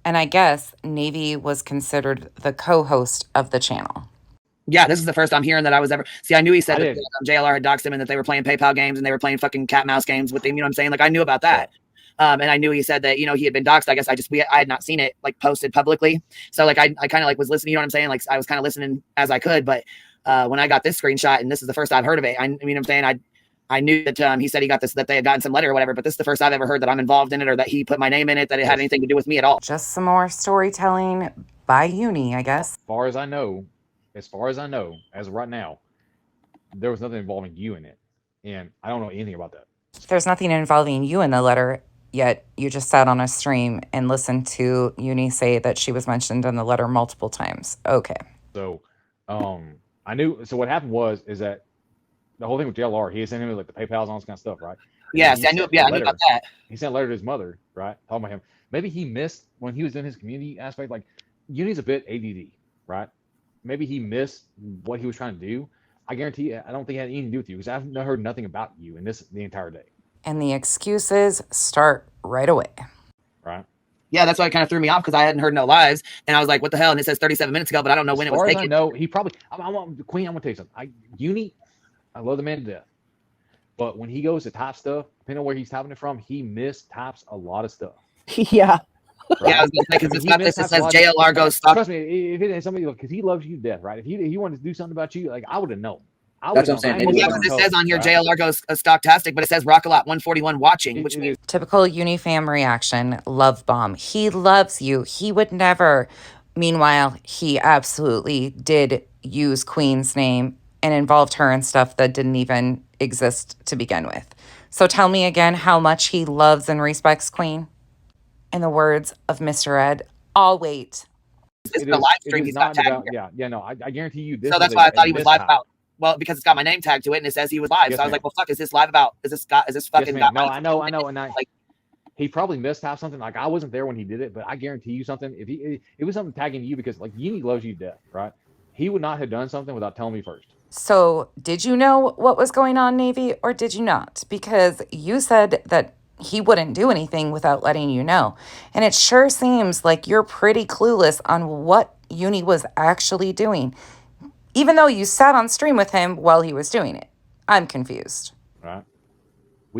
And I guess Navy was considered the co-host of the channel. Yeah, this is the first I'm hearing that I was ever. See, I knew he said that JLR had doxed him and that they were playing PayPal games and they were playing fucking cat mouse games with him. You know what I'm saying? Like, I knew about that. And I knew he said that, you know, he had been doxed. I guess I had not seen it like posted publicly. So like, I kind of like was listening, you know what I'm saying? Like, I was kind of listening as I could, but when I got this screenshot, and this is the first I've heard of it, I mean, I'm saying I knew that he said he got this, that they had gotten some letter or whatever, but this is the first I've ever heard that I'm involved in it or that he put my name in it, that it had anything to do with me at all. Just some more storytelling by Uni, I guess. As far as I know, as of right now, there was nothing involving you in it. And I don't know anything about that. There's nothing involving you in the letter, yet you just sat on a stream and listened to Uni say that she was mentioned in the letter multiple times. Okay. So, I knew. So what happened is that the whole thing with JLR, he sent him like the PayPals and all this kind of stuff, right? Yes, I knew about that. He sent a letter to his mother, right? Talking about him. Maybe he missed when he was in his community aspect. Like, Uni's a bit ADD, right? Maybe he missed what he was trying to do. I guarantee you, I don't think it had anything to do with you because I've heard nothing about you in the entire day. And the excuses start right away. Right. Yeah, that's why it kind of threw me off because I hadn't heard no lives, and I was like, "What the hell?" And it says 37 minutes ago, but I don't know when it was taken. I know, he probably. I want Queen. I want to tell you something. Uni, I love the man to death, but when he goes to type stuff, depending on where he's typing it from, he mistypes a lot of stuff. Yeah. Right? Yeah, I was gonna say, because it's got this. It says JLR goes stock. Trust me, if it is somebody, because he loves you to death, right? If he wanted to do something about you, like I would have known. That's what I'm saying. Yeah, because it says on here JLR goes stocktastic, but it says Rock-a-Lot 141 watching, which means typical Unifam reaction, love bomb. He loves you. He would never. Meanwhile, he absolutely did use Queen's name and involved her in stuff that didn't even exist to begin with. So tell me again how much he loves and respects Queen. In the words of Mr. Ed, I'll wait. It's the live stream he's not tagged. No, I guarantee you this. So that's why I thought he was live about. Well, because it's got my name tagged to it and it says he was live. Yes, so I was like, well, fuck, is this live about? Is this fucking? Yes, no, I know. And he probably mistyped something. Like I wasn't there when he did it, but I guarantee you something. If it was something tagging you because like Uni loves you to death, right? He would not have done something without telling me first. So did you know what was going on, Navy, or did you not? Because you said that he wouldn't do anything without letting you know. And it sure seems like you're pretty clueless on what Uni was actually doing, even though you sat on stream with him while he was doing it. I'm confused. Right.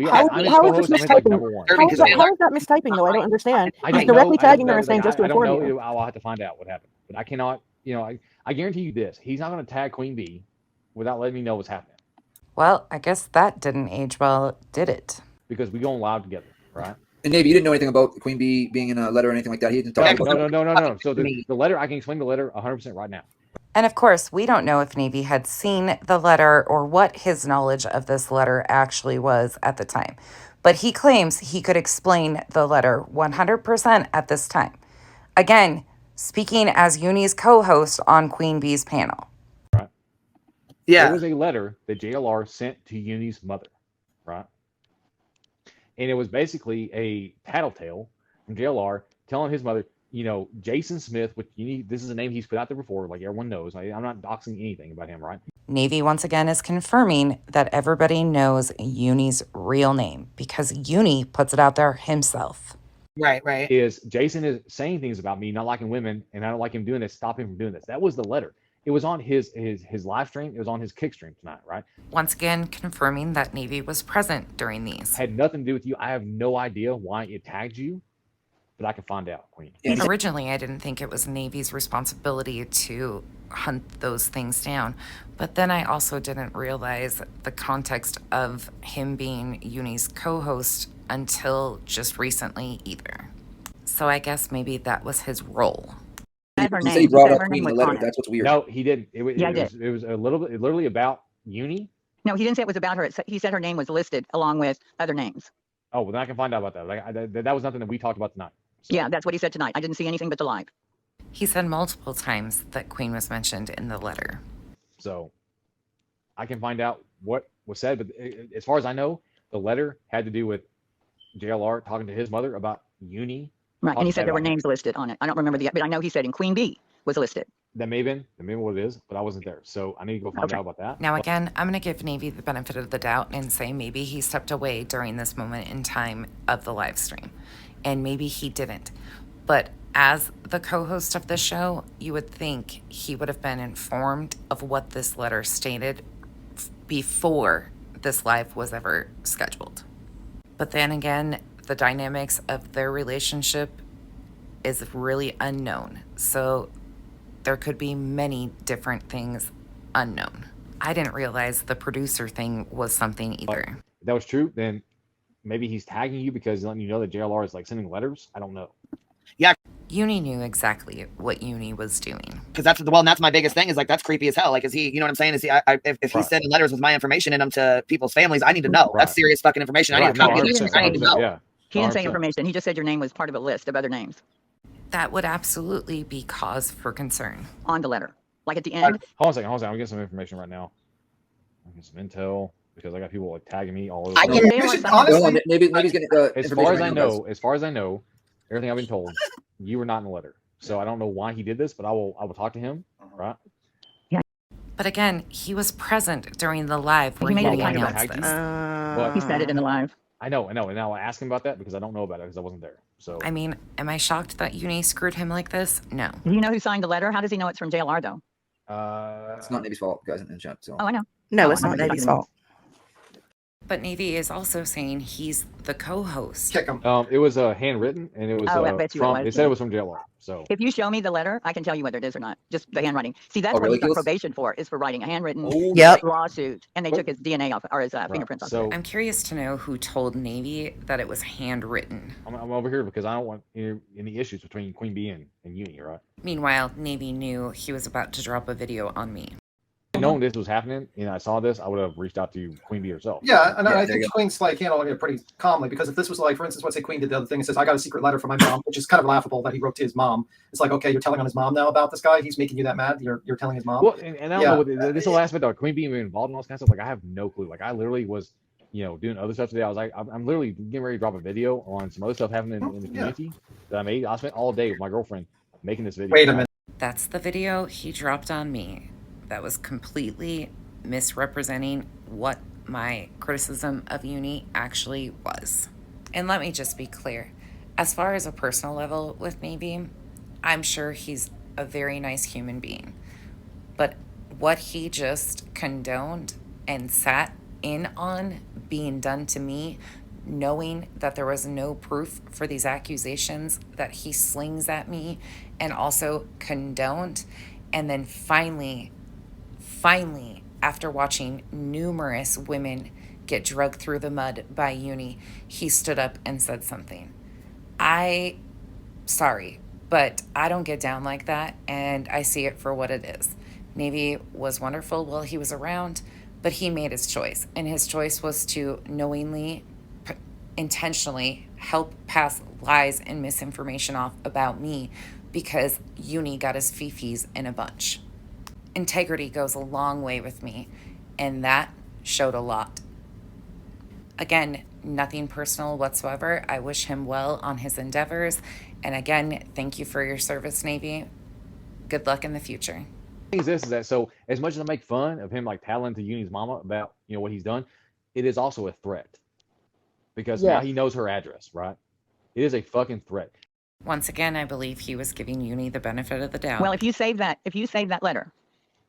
How is this mistyping? How is that mistyping, though? I don't understand. He's directly tagging her and saying just to inform you. I don't know. I'll have to find out what happened. But I cannot, I guarantee you this. He's not going to tag QueenBee without letting me know what's happening. Well, I guess that didn't age well, did it? Because we go live together, right? And Navy, you didn't know anything about QueenBee being in a letter or anything like that. He didn't talk about it. No. So the letter, I can explain the letter 100% right now. And of course, we don't know if Navy had seen the letter or what his knowledge of this letter actually was at the time. But he claims he could explain the letter 100% at this time. Again, speaking as Uni's co-host on QueenBee's panel. Right. Yeah. There was a letter that JLR sent to Uni's mother, right? And it was basically a tattletale from JLR telling his mother, Jason Smith, which this is a name he's put out there before, like everyone knows. I'm not doxing anything about him, right? Navy once again is confirming that everybody knows Uni's real name because Uni puts it out there himself. Right. Is Jason is saying things about me not liking women, and I don't like him doing this. Stop him from doing this. That was the letter. It was on his live stream. It was on his kick stream tonight, right? Once again, confirming that Navy was present during these. Had nothing to do with you. I have no idea why it tagged you, but I can find out, Queen. Originally, I didn't think it was Navy's responsibility to hunt those things down. But then I also didn't realize the context of him being Uni's co-host until just recently either. So I guess maybe that was his role. He said he brought up Queen in the letter. That's what's weird. No, he didn't. It was a little bit, literally about Uni. No, he didn't say it was about her. He said her name was listed along with other names. Oh, well, then I can find out about that. That was nothing that we talked about tonight. So. Yeah, that's what he said tonight. I didn't see anything but the live. He said multiple times that Queen was mentioned in the letter. So I can find out what was said. But as far as I know, the letter had to do with JLR talking to his mother about Uni. Right, and he said there were names listed on it. I don't remember but I know he said in QueenBee was listed. That may have been what it is, but I wasn't there. So I need to go find out about that. Now, again, I'm going to give Navy the benefit of the doubt and say maybe he stepped away during this moment in time of the live stream. And maybe he didn't. But as the co-host of the show, you would think he would have been informed of what this letter stated before this live was ever scheduled. But then again, the dynamics of their relationship is really unknown. So there could be many different things unknown. I didn't realize the producer thing was something either. If that was true, then maybe he's tagging you because he's letting you know that JLR is like sending letters. I don't know. Yeah. Uni knew exactly what Uni was doing. Because that's my biggest thing is like, that's creepy as hell. Like, is he, you know what I'm saying? Is he, if he's sending letters with my information in them to people's families, I need to know. That's serious fucking information. I need to know. I need to know. Yeah. He didn't say information. He just said your name was part of a list of other names. That would absolutely be cause for concern. On the letter. Like at the end. Hold on a second. I'm going to get some information right now. I'll get some intel because I got people like tagging me all over. Honestly, maybe he's getting. As far as I know, everything I've been told, you were not in the letter. So I don't know why he did this, but I will talk to him. Right. Yeah. But again, he was present during the live where he announced this. He said it in the live. I know, and I'll ask him about that because I don't know about it because I wasn't there. So I mean, am I shocked that Uni screwed him like this? No. Do you know who signed the letter? How does he know it's from JLR though? It's not Navy's fault, guys in the chat. So. Oh, I know. No, Oh, it's I not know. Navy's fault. But Navy is also saying he's the co-host. Kick him. It was handwritten, and it was Oh, I bet you it from. was, It said yeah. it was from JLR. So If you show me the letter, I can tell you whether it is or not. Just the handwriting. See, that's Oh, what really, he's on Jules? probation for, is for writing a handwritten Yep. lawsuit. And they took his DNA off, or his fingerprints off. so I'm curious to know who told Navy that it was handwritten. I'm over here because I don't want any issues between QueenBee and Uni, right? Meanwhile, Navy knew he was about to drop a video on me. Knowing this was happening and I saw this, I would have reached out to QueenBee herself. Yeah, and Yeah, I there think you go. Queen's like handling it pretty calmly, because if this was like, for instance, let's say Queen did the other thing and says, I got a secret letter from my mom, which is kind of laughable that he wrote to his mom. It's like, okay, you're telling on his mom now about this guy. He's making you that mad. You're telling his mom. Well, and I don't know what this whole aspect of QueenBee being involved in all this kind of stuff. Like I have no clue. Like I literally was, doing other stuff today. I was like, I'm literally getting ready to drop a video on some other stuff happening in the community that I made. I spent all day with my girlfriend making this video. Wait a minute. That's the video he dropped on me that was completely misrepresenting what my criticism of Uni actually was. And let me just be clear. As far as a personal level with Navy, I'm sure he's a very nice human being. But what he just condoned and sat in on being done to me, knowing that there was no proof for these accusations that he slings at me and also condoned, and then finally, after watching numerous women get dragged through the mud by Uni, he stood up and said something. Sorry, but I don't get down like that, and I see it for what it is. Navy was wonderful while he was around, but he made his choice, and his choice was to knowingly, intentionally help pass lies and misinformation off about me because Uni got his fifis in a bunch. Integrity goes a long way with me, and that showed a lot. Again, nothing personal whatsoever. I wish him well on his endeavors. And again, thank you for your service, Navy. Good luck in the future. The thing is that so as much as I make fun of him like tattling to Uni's mama about what he's done, it is also a threat. Because now he knows her address, right? It is a fucking threat. Once again, I believe he was giving Uni the benefit of the doubt. Well, if you save that letter,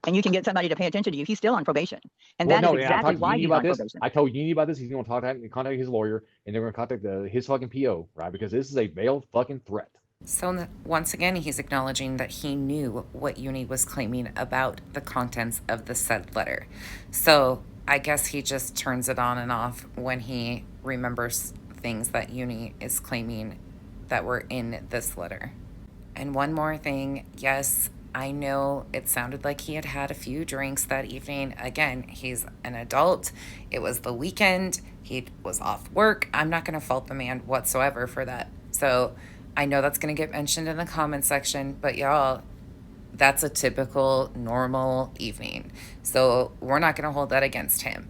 and you can get somebody to pay attention to you, he's still on probation. And that is exactly why he's on probation. I told Uni about this. He's going to contact his lawyer, and they're going to contact his fucking PO, right? Because this is a veiled fucking threat. So once again, he's acknowledging that he knew what Uni was claiming about the contents of the said letter. So I guess he just turns it on and off when he remembers things that Uni is claiming that were in this letter. And one more thing, yes, I know it sounded like he had had a few drinks that evening. Again, he's an adult. It was the weekend. He was off work. I'm not going to fault the man whatsoever for that. So I know that's going to get mentioned in the comment section, but y'all, that's a typical normal evening. So we're not going to hold that against him.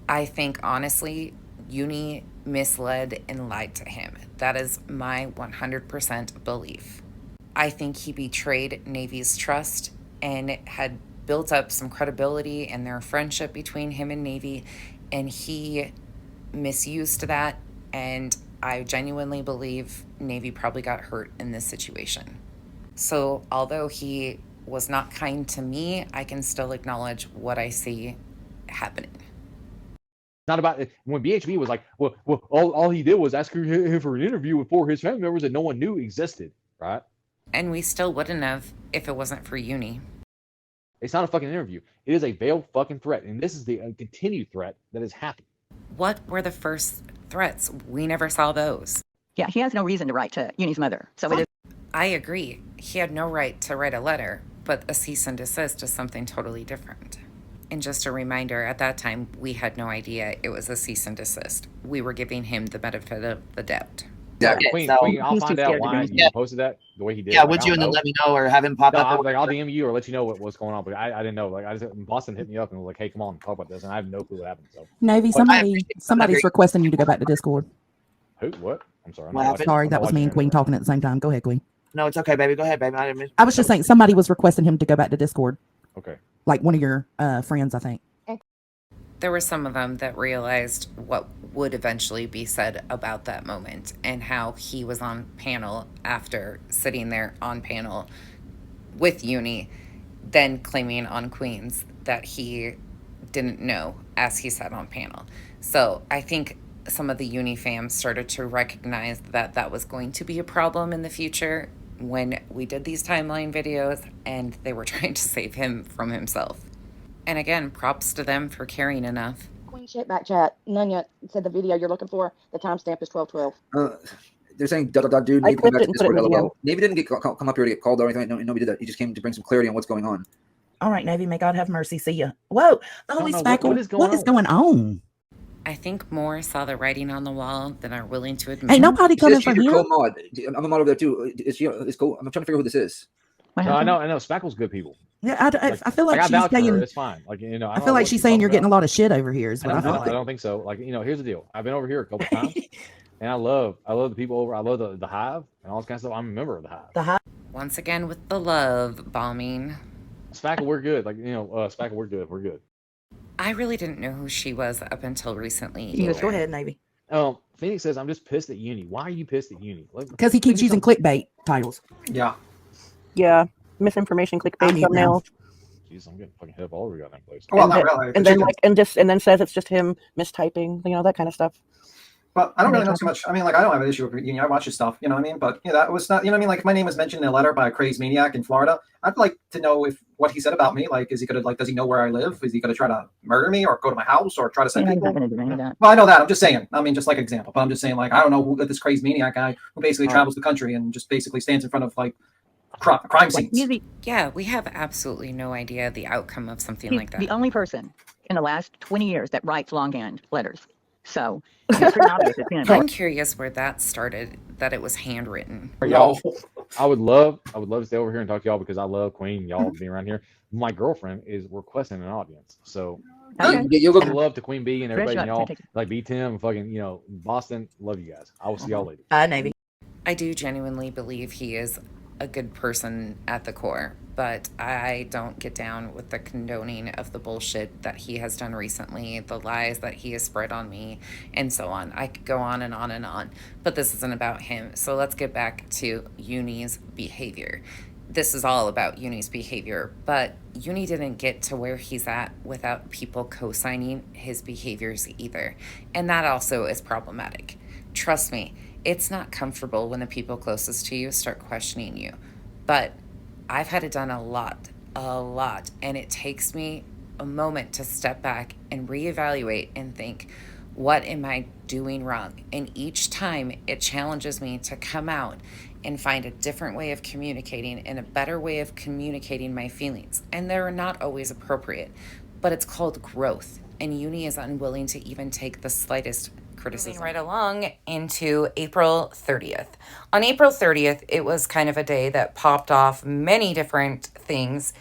I think, honestly, Uni misled and lied to him. That is my 100% belief. I think he betrayed Navy's trust and had built up some credibility in their friendship between him and Navy, and he misused that, and I genuinely believe Navy probably got hurt in this situation. So although he was not kind to me, I can still acknowledge what I see happening. Not about it. When BHB was like, well, all he did was ask him for an interview with 4 of his family members that no one knew existed, right? And we still wouldn't have if it wasn't for Uni. It's not a fucking interview. It is a veiled fucking threat, and this is the continued threat that is happening. What were the first threats? We never saw those. Yeah, he has no reason to write to Uni's mother. So it is. I agree. He had no right to write a letter, but a cease and desist is something totally different. And just a reminder, at that time, we had no idea it was a cease and desist. We were giving him the benefit of the doubt. Yeah, Okay, Queen, so I'll find out why he posted that the way he did. Yeah, Like, would I you don't and then know. let me know or have him pop No, up? I'll DM you or let you know what's going on. But I didn't know. Like Boston hit me up and was like, "Hey, come on, talk about this," and I have no clue what happened. So Navy, But- somebody's requesting you to go back to Discord. Who? What? I'm sorry. I'm What not watching- Sorry, I'm that not was me and watching Queen it. talking at the same time. Go ahead, Queen. No, it's okay, baby. Go ahead, baby. I was just saying somebody was requesting him to go back to Discord. Okay. Like one of your friends, I think. There were some of them that realized what would eventually be said about that moment, and how he was on panel after sitting there on panel with Uni, then claiming on Queens that he didn't know as he sat on panel. So I think some of the Uni fans started to recognize that that was going to be a problem in the future when we did these timeline videos, and they were trying to save him from himself. And again, props to them for caring enough. Queen check back chat. Nunya said the video you're looking for, the timestamp is 12:12. They're saying dude. I Navy came clipped back it to and put it in Discord. the LOL. Navy didn't come up here to get called or anything. Nobody did that. He just came to bring some clarity on what's going on. All right, Navy, may God have mercy. See ya. Whoa, holy Spackle. What is going on? I think more saw the writing on the wall than are willing to admit. Ain't nobody coming for She's your him. co-mod. I'm a mod over there too. It's cool. I'm trying to figure out who this is. No, I know. Spackle's good people. Yeah, I feel like I she's vouch for her, saying it's fine. Like, you know, I feel like she's saying you're getting a lot of shit over here. Is what I feel I like. don't think so. Like, you know, here's the deal. I've been over here a couple times, and I love the people over. I love the Hive and all this kind of stuff. I'm a member of the Hive. The Hive. Once again with the love bombing. Spackle, we're good. Like, you know, Spackle, we're good. We're good. I really didn't know who she was up until recently. Yes, go ahead, Navy. Phoenix says, I'm just pissed at Uni. Why are you pissed at Uni? Because he keeps using clickbait titles. Yeah. Yeah. Misinformation, clickbait, thumbnails. Jeez, I'm getting fucking hit up all over that place. Well, not really. And then and then says it's just him mistyping, you know, that kind of stuff. But I don't really know too much. I mean, like, I don't have an issue with Uni. I watch his stuff, you know what I mean? But, you know, that was not, you know what I mean? Like, if my name was mentioned in a letter by a crazed maniac in Florida, I'd like to know if what he said about me, like, is he going to, like, does he know where I live? Is he going to try to murder me or go to my house or try to send people? Well, I know that. I'm just saying. I mean, just like an example. But I'm just saying, like, I don't know who this crazed maniac guy who basically travels the country and just basically stands in front of, like, crime scenes. Yeah, we have absolutely no idea the outcome of something He's like that. the only person in the last 20 years that writes longhand letters. So it's pretty obvious it's him. I'm curious where that started, that it was handwritten. Y'all, I would love to stay over here and talk to y'all because I love Queen. Y'all being around here. My girlfriend is requesting an audience, so you look love to QueenBee and everybody, and y'all like B Tim, fucking, you know, Boston. Love you guys. I will see y'all later. Navy. I do genuinely believe he is a good person at the core, but I don't get down with the condoning of the bullshit that he has done recently, the lies that he has spread on me, and so on. I could go on and on and on, but this isn't about him. So let's get back to Uni's behavior. This is all about Uni's behavior, but Uni didn't get to where he's at without people co-signing his behaviors either, and that also is problematic. Trust me, it's not comfortable when the people closest to you start questioning you, but I've had it done a lot, and it takes me a moment to step back and reevaluate and think, what am I doing wrong? And each time it challenges me to come out and find a different way of communicating and a better way of communicating my feelings. And they're not always appropriate, but it's called growth. And Uni is unwilling to even take the slightest criticism. Moving right along into April 30th. On April 30th, it was kind of a day that popped off many different things,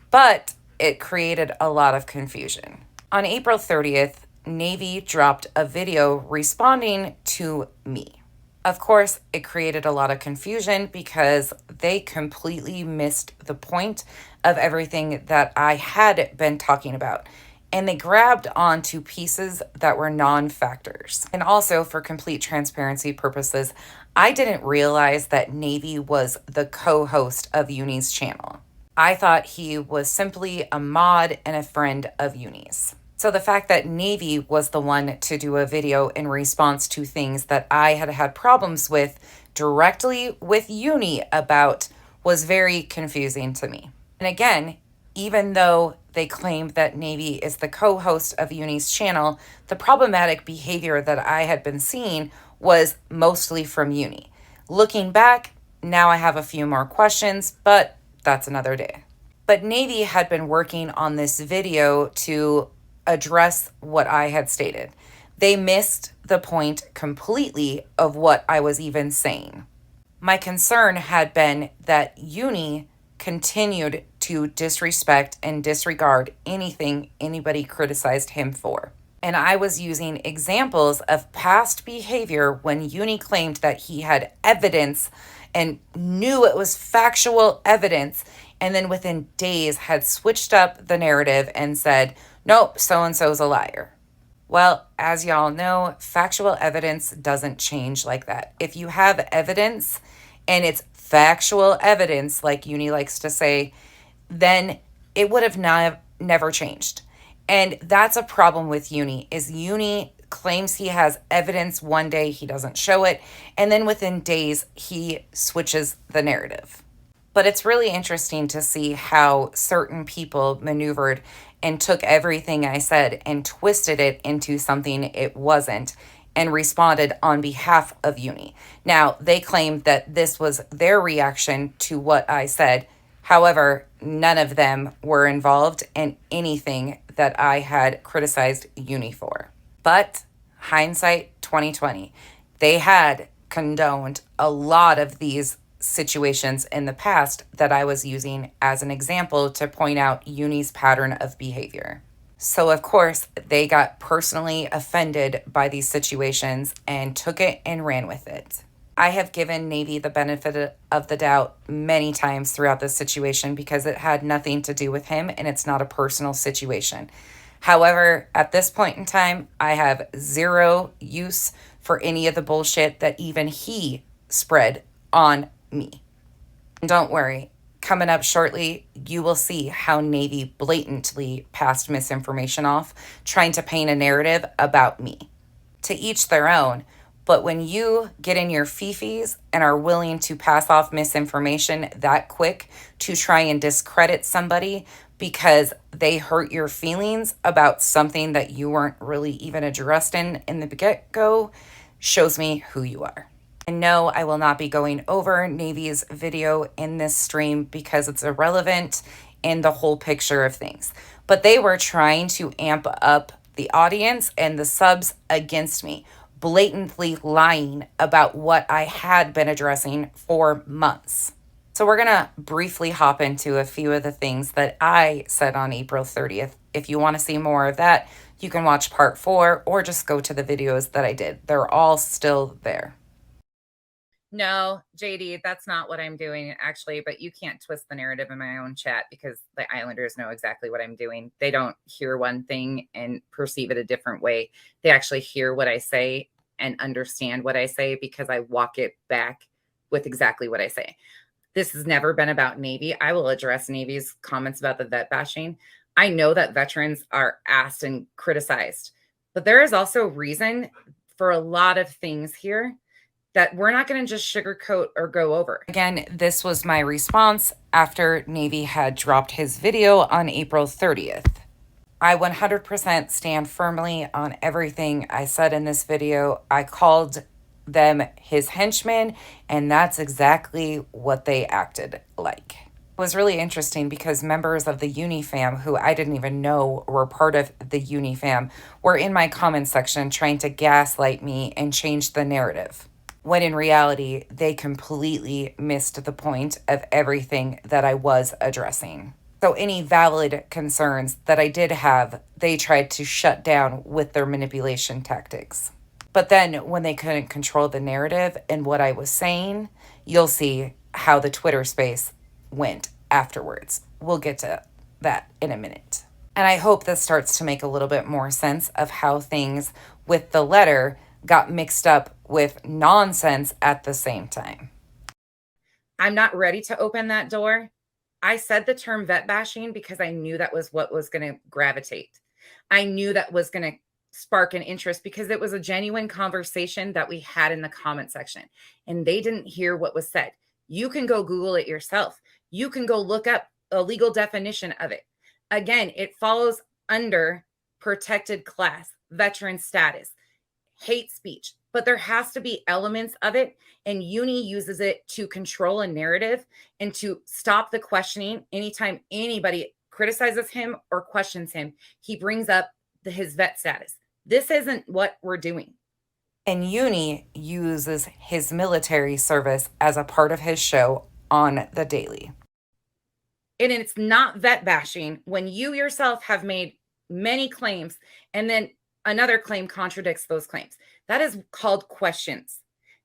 but it created a lot of confusion. On April 30th, Navy dropped a video responding to me. Of course, it created a lot of confusion because they completely missed the point of everything that I had been talking about. And they grabbed onto pieces that were non-factors. And also, for complete transparency purposes, I didn't realize that Navy was the co-host of Uni's channel. I thought he was simply a mod and a friend of Uni's. So the fact that Navy was the one to do a video in response to things that I had had problems with directly with Uni about was very confusing to me. And again, even though they claimed that Navy is the co-host of Uni's channel, the problematic behavior that I had been seeing was mostly from Uni. Looking back, now I have a few more questions, but that's another day. But Navy had been working on this video to address what I had stated. They missed the point completely of what I was even saying. My concern had been that Uni continued to disrespect and disregard anything anybody criticized him for. And I was using examples of past behavior when Uni claimed that he had evidence and knew it was factual evidence, and then within days had switched up the narrative and said, nope, so-and-so's a liar. Well, as y'all know, factual evidence doesn't change like that. If you have evidence and it's factual evidence, like Uni likes to say, then it would have never changed. And that's a problem with Uni, is Uni claims he has evidence one day, he doesn't show it, and then within days, he switches the narrative. But it's really interesting to see how certain people maneuvered and took everything I said and twisted it into something it wasn't and responded on behalf of Uni. Now, they claim that this was their reaction to what I said. However, none of them were involved in anything that I had criticized Uni for. But hindsight 2020, they had condoned a lot of these situations in the past that I was using as an example to point out Uni's pattern of behavior. So of course, they got personally offended by these situations and took it and ran with it. I have given Navy the benefit of the doubt many times throughout this situation because it had nothing to do with him and it's not a personal situation. However, at this point in time, I have zero use for any of the bullshit that even he spread on me. And don't worry, coming up shortly, you will see how Navy blatantly passed misinformation off, trying to paint a narrative about me. To each their own, but when you get in your fifis and are willing to pass off misinformation that quick to try and discredit somebody because they hurt your feelings about something that you weren't really even addressed in the get-go, shows me who you are. And no, I will not be going over Navy's video in this stream because it's irrelevant in the whole picture of things. But they were trying to amp up the audience and the subs against me, blatantly lying about what I had been addressing for months. So we're going to briefly hop into a few of the things that I said on April 30th. If you want to see more of that, you can watch part 4 or just go to the videos that I did. They're all still there. No, JD, that's not what I'm doing, actually, but you can't twist the narrative in my own chat because the Islanders know exactly what I'm doing. They don't hear one thing and perceive it a different way. They actually hear what I say and understand what I say because I walk it back with exactly what I say. This has never been about Navy. I will address Navy's comments about the vet bashing. I know that veterans are asked and criticized, but there is also reason for a lot of things here that we're not going to just sugarcoat or go over. Again, this was my response after Navy had dropped his video on April 30th. I 100% stand firmly on everything I said in this video. I called them his henchmen, and that's exactly what they acted like. It was really interesting because members of the Uni fam, who I didn't even know were part of the Uni fam, were in my comment section trying to gaslight me and change the narrative, when in reality, they completely missed the point of everything that I was addressing. So any valid concerns that I did have, they tried to shut down with their manipulation tactics. But then when they couldn't control the narrative and what I was saying, you'll see how the Twitter space went afterwards. We'll get to that in a minute. And I hope this starts to make a little bit more sense of how things with the letter got mixed up with nonsense at the same time. I'm not ready to open that door. I said the term vet bashing because I knew that was what was going to gravitate. I knew that was going to spark an interest because it was a genuine conversation that we had in the comment section and they didn't hear what was said. You can go Google it yourself. You can go look up a legal definition of it. Again, it falls under protected class, veteran status, hate speech, but there has to be elements of it. And Uni uses it to control a narrative and to stop the questioning. Anytime anybody criticizes him or questions him, he brings up his vet status. This isn't what we're doing. And Uni uses his military service as a part of his show on the daily. And it's not vet bashing when you yourself have made many claims and then another claim contradicts those claims. That is called questions.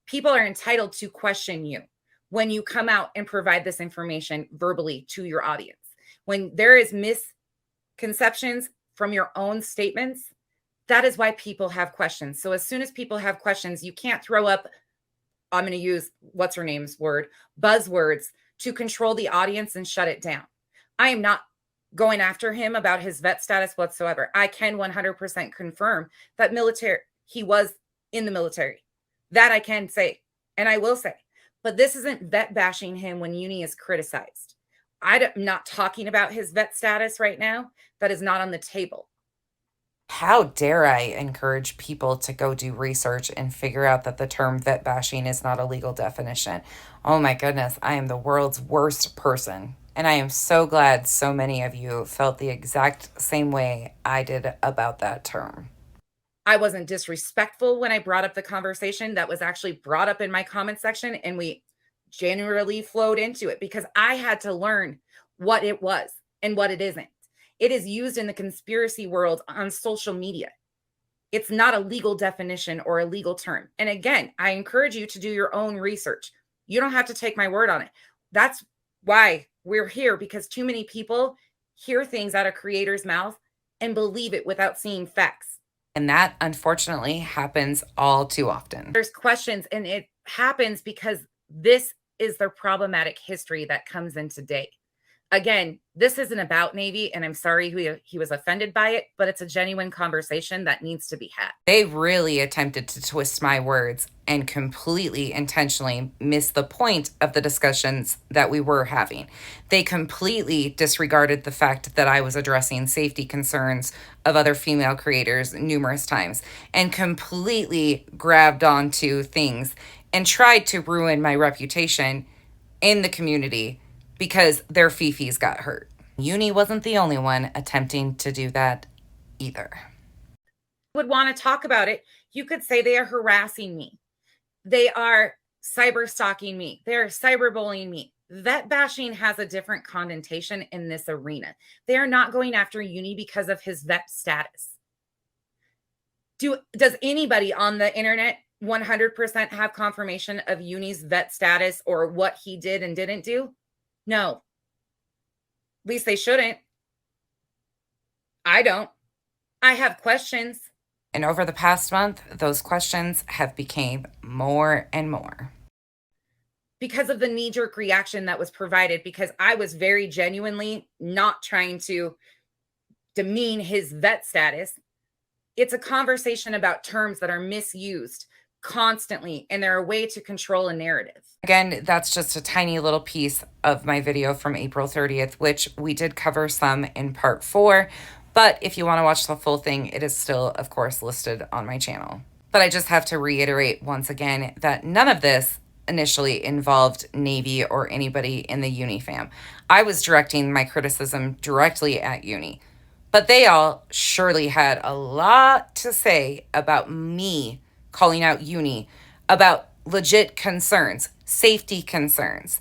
People are entitled to question you when you come out and provide this information verbally to your audience. When there is misconceptions from your own statements, That is why people have questions. So as soon as people have questions, you can't throw up, I'm going to use what's her name's word, buzzwords to control the audience and shut it down. I am not going after him about his vet status whatsoever. I can 100% confirm that he was in the military. That I can say, and I will say. But this isn't vet bashing him when Uni is criticized. I'm not talking about his vet status right now. That is not on the table. How dare I encourage people to go do research and figure out that the term vet bashing is not a legal definition? Oh my goodness, I am the world's worst person. And I am so glad so many of you felt the exact same way I did about that term. I wasn't disrespectful when I brought up the conversation. That was actually brought up in my comment section, and we generally flowed into it because I had to learn what it was and what it isn't. It is used in the conspiracy world on social media. It's not a legal definition or a legal term. And again, I encourage you to do your own research. You don't have to take my word on it. That's why we're here, because too many people hear things out of creators' mouth and believe it without seeing facts. And that, unfortunately, happens all too often. There's questions, and it happens because this is the problematic history that comes in today. Again, this isn't about Navy, and I'm sorry he was offended by it, but it's a genuine conversation that needs to be had. They really attempted to twist my words and completely intentionally miss the point of the discussions that we were having. They completely disregarded the fact that I was addressing safety concerns of other female creators numerous times and completely grabbed onto things and tried to ruin my reputation in the community because their fifis got hurt. Uni wasn't the only one attempting to do that either. Would want to talk about it. You could say they are harassing me. They are cyber stalking me. They're cyberbullying me. Vet bashing has a different connotation in this arena. They are not going after Uni because of his vet status. Does anybody on the internet 100% have confirmation of Uni's vet status or what he did and didn't do? No. At least they shouldn't. I don't. I have questions. And over the past month, those questions have become more and more. Because of the knee-jerk reaction that was provided, because I was very genuinely not trying to demean his vet status. It's a conversation about terms that are misused constantly, and they're a way to control a narrative. Again, that's just a tiny little piece of my video from April 30th, which we did cover some in part 4. But if you want to watch the full thing, it is still, of course, listed on my channel. But I just have to reiterate once again that none of this initially involved Navy or anybody in the Uni fam. I was directing my criticism directly at Uni. But they all surely had a lot to say about me calling out Uni about legit concerns, safety concerns.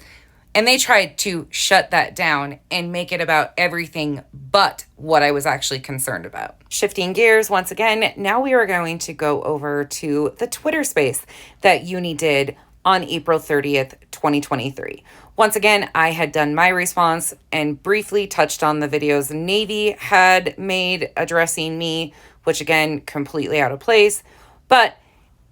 And they tried to shut that down and make it about everything but what I was actually concerned about. Shifting gears once again, now we are going to go over to the Twitter space that Uni did on April 30th, 2023. Once again, I had done my response and briefly touched on the videos Navy had made addressing me, which again, completely out of place. But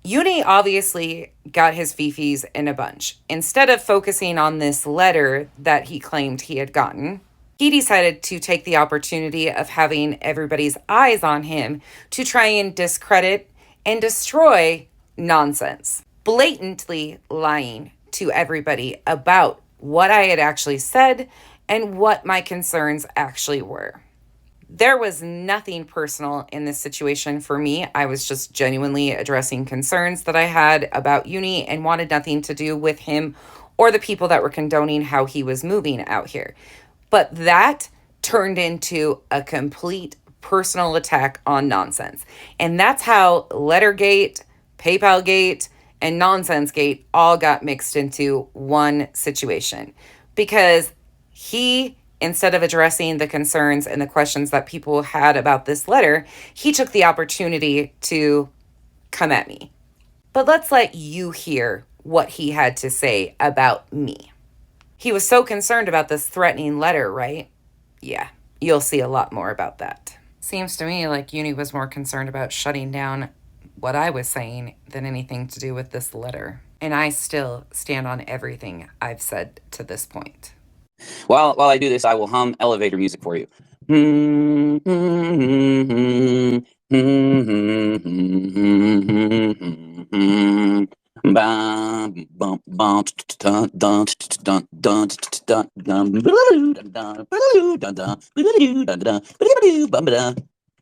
Uni obviously got his fifis in a bunch. Instead of focusing on this letter that he claimed he had gotten, he decided to take the opportunity of having everybody's eyes on him to try and discredit and destroy nonsense, blatantly lying to everybody about what I had actually said and what my concerns actually were. There was nothing personal in this situation for me. I was just genuinely addressing concerns that I had about Uni and wanted nothing to do with him or the people that were condoning how he was moving out here. But that turned into a complete personal attack on nonsense. And that's how Lettergate, PayPalgate, and Nonsensegate all got mixed into one situation. Because he, instead of addressing the concerns and the questions that people had about this letter, he took the opportunity to come at me. But let's let you hear what he had to say about me. He was so concerned about this threatening letter, right? Yeah, you'll see a lot more about that. Seems to me like Uni was more concerned about shutting down what I was saying than anything to do with this letter. And I still stand on everything I've said to this point. While I do this, I will hum elevator music for you.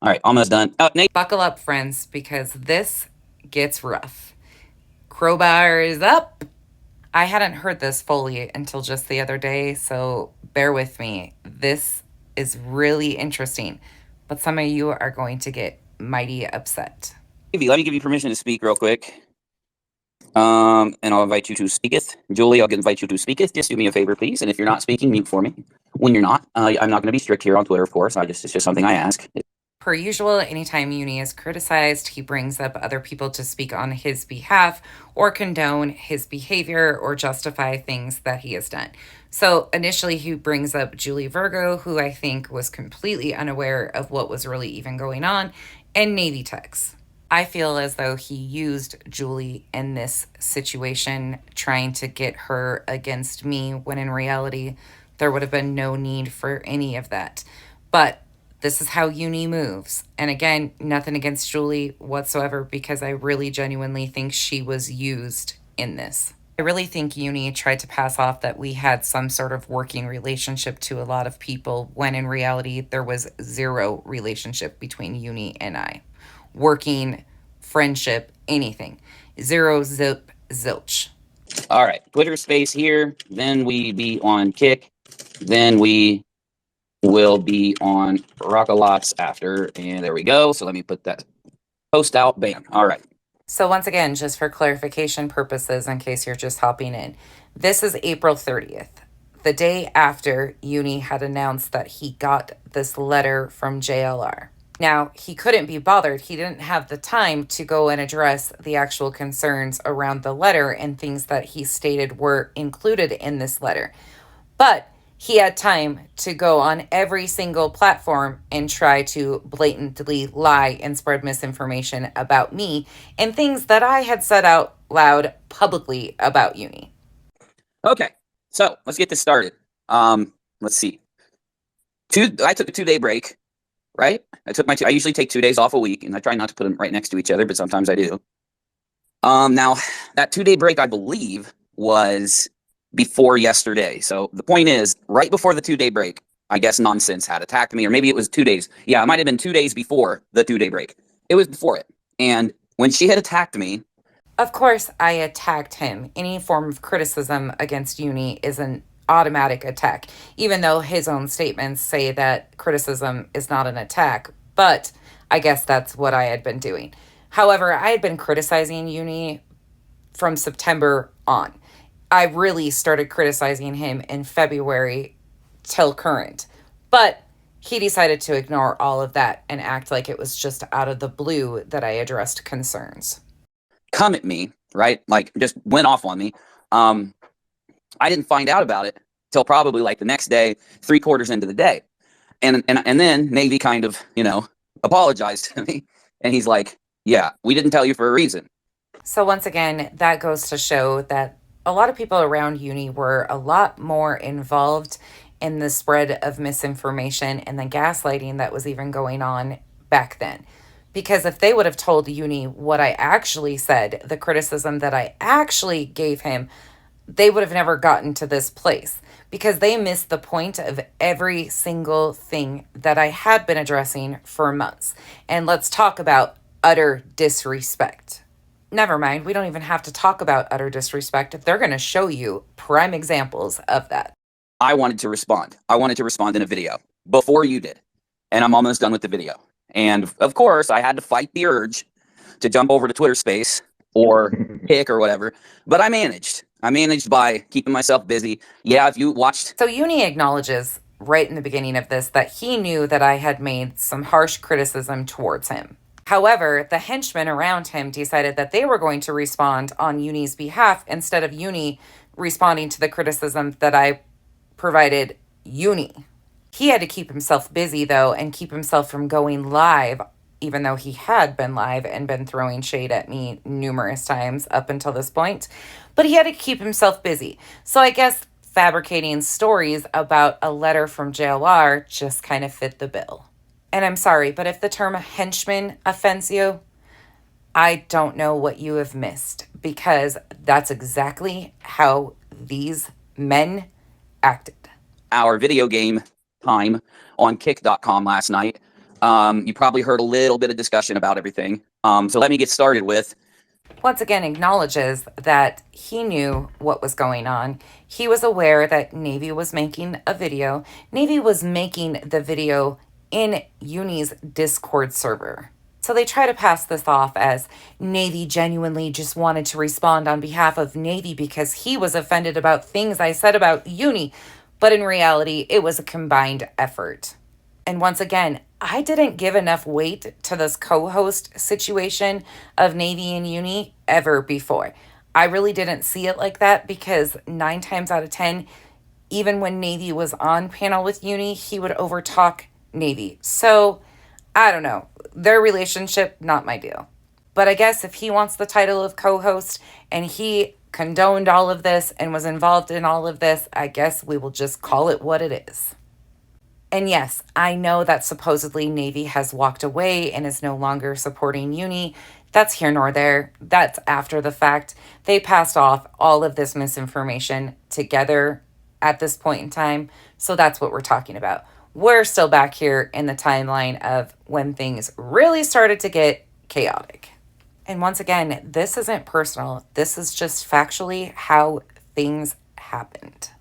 All right, almost done. Nate. Buckle up, friends, because this gets rough. Crowbars up. I hadn't heard this fully until just the other day, so bear with me. This is really interesting, but some of you are going to get mighty upset. Let me give you permission to speak real quick. And I'll invite you to speaketh. Julie, I'll invite you to speaketh. Just do me a favor, please. And if you're not speaking, mute for me. When you're not, I'm not going to be strict here on Twitter, of course. It's just something I ask. Per usual, anytime Uni is criticized, he brings up other people to speak on his behalf or condone his behavior or justify things that he has done. So initially he brings up Julie Virgo, who I think was completely unaware of what was really even going on, and Navy Techs. I feel as though he used Julie in this situation, trying to get her against me, when in reality, there would have been no need for any of that. But this is how Uni moves. And again, nothing against Julie whatsoever, because I really genuinely think she was used in this. I really think Uni tried to pass off that we had some sort of working relationship to a lot of people, when in reality, there was zero relationship between Uni and I. Working, friendship, anything. Zero, zip, zilch. All right, Twitter space here. Then we be on Kick. Then we will be on Rockalots after, and there we go. So let me put that post out. Bam. All right. So once again, just for clarification purposes, in case you're just hopping in, this is April 30th, the day after Uni had announced that he got this letter from JLR. Now, he couldn't be bothered. He didn't have the time to go and address the actual concerns around the letter and things that he stated were included in this letter. But he had time to go on every single platform and try to blatantly lie and spread misinformation about me and things that I had said out loud publicly about Uni. Okay, so let's get this started. Let's see. I took a 2-day break, right? I usually take 2 days off a week, and I try not to put them right next to each other, but sometimes I do. Now, that 2-day break, I believe, was before yesterday. So the point is, right before the 2-day break, I guess Nonsense had attacked me, or maybe it was 2 days. Yeah, it might have been 2 days before the 2-day break. It was before it. And when she had attacked me... Of course, I attacked him. Any form of criticism against Uni is an automatic attack, even though his own statements say that criticism is not an attack. But I guess that's what I had been doing. However, I had been criticizing Uni from September on. I really started criticizing him in February till current. But he decided to ignore all of that and act like it was just out of the blue that I addressed concerns. Come at me, right? Like, just went off on me. I didn't find out about it till probably like the next day, 3/4 into the day. And then Navy kind of, apologized to me. And he's like, yeah, we didn't tell you for a reason. So once again, that goes to show that a lot of people around Uni were a lot more involved in the spread of misinformation and the gaslighting that was even going on back then. Because if they would have told Uni what I actually said, the criticism that I actually gave him, they would have never gotten to this place, because they missed the point of every single thing that I had been addressing for months. And let's talk about utter disrespect. Never mind, we don't even have to talk about utter disrespect. They're going to show you prime examples of that. I wanted to respond. I wanted to respond in a video before you did. And I'm almost done with the video. And of course, I had to fight the urge to jump over to Twitter space or Kick or whatever. But I managed. I managed by keeping myself busy. Yeah, if you watched... So Uni acknowledges right in the beginning of this that he knew that I had made some harsh criticism towards him. However, the henchmen around him decided that they were going to respond on Uni's behalf instead of Uni responding to the criticism that I provided Uni. He had to keep himself busy, though, and keep himself from going live, even though he had been live and been throwing shade at me numerous times up until this point. But he had to keep himself busy. So I guess fabricating stories about a letter from JLR just kind of fit the bill. And I'm sorry, but if the term henchman offends you, I don't know what you have missed, because that's exactly how these men acted. Our video game time on kick.com last night. You probably heard a little bit of discussion about everything. So let me get started with. Once again, acknowledges that he knew what was going on. He was aware that Navy was making a video. Navy was making the video in Uni's Discord server. So they try to pass this off as Navy genuinely just wanted to respond on behalf of Navy because he was offended about things I said about Uni. But in reality, it was a combined effort. And once again, I didn't give enough weight to this co-host situation of Navy and Uni ever before. I really didn't see it like that, because 9 times out of 10, even when Navy was on panel with Uni, he would overtalk Navy. So, I don't know. Their relationship, not my deal. But I guess if he wants the title of co-host and he condoned all of this and was involved in all of this, I guess we will just call it what it is. And yes, I know that supposedly Navy has walked away and is no longer supporting Uni. That's here nor there. That's after the fact. They passed off all of this misinformation together at this point in time. So that's what we're talking about. We're still back here in the timeline of when things really started to get chaotic. And once again, this isn't personal. This is just factually how things happened.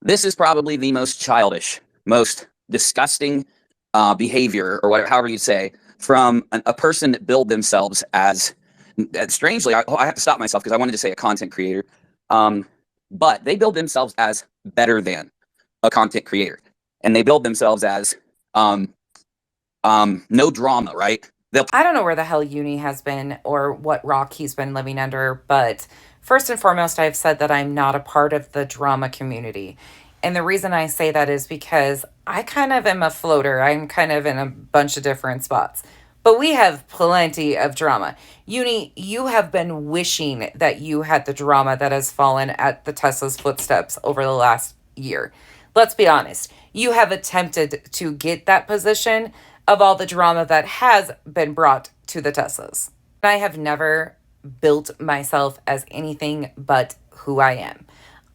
This is probably the most childish, most disgusting behavior, or whatever, however you say, from a person that billed themselves as, strangely, I have to stop myself because I wanted to say a content creator, but they build themselves as better than a content creator, and they build themselves as no drama, right? I don't know where the hell Uni has been or what rock he's been living under, but first and foremost, I've said that I'm not a part of the drama community. And the reason I say that is because I kind of am a floater. I'm kind of in a bunch of different spots. But we have plenty of drama. Uni, you have been wishing that you had the drama that has fallen at the Tesla's footsteps over the last year. Let's be honest. You have attempted to get that position of all the drama that has been brought to the Teslas. I have never built myself as anything but who I am.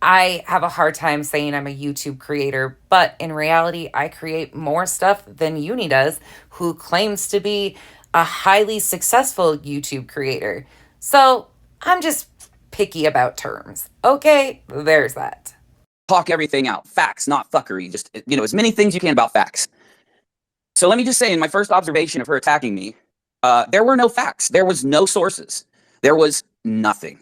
I have a hard time saying I'm a YouTube creator, but in reality, I create more stuff than Uni does, who claims to be a highly successful YouTube creator. So I'm just picky about terms. Okay, there's that. Talk everything out. Facts, not fuckery. Just, as many things you can about facts. So let me just say, in my first observation of her attacking me, there were no facts. There was no sources. There was nothing.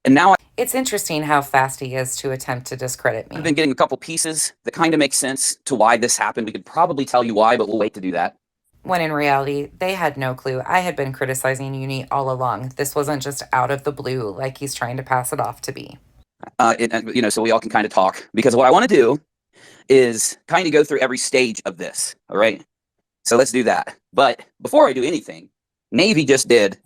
And now it's interesting how fast he is to attempt to discredit me. I've been getting a couple pieces that kind of make sense to why this happened. We could probably tell you why, but we'll wait to do that. When in reality, they had no clue. I had been criticizing Uni all along. This wasn't just out of the blue like he's trying to pass it off to be. So we all can kind of talk. Because what I want to do is kind of go through every stage of this, all right? So let's do that. But before I do anything, Navy just did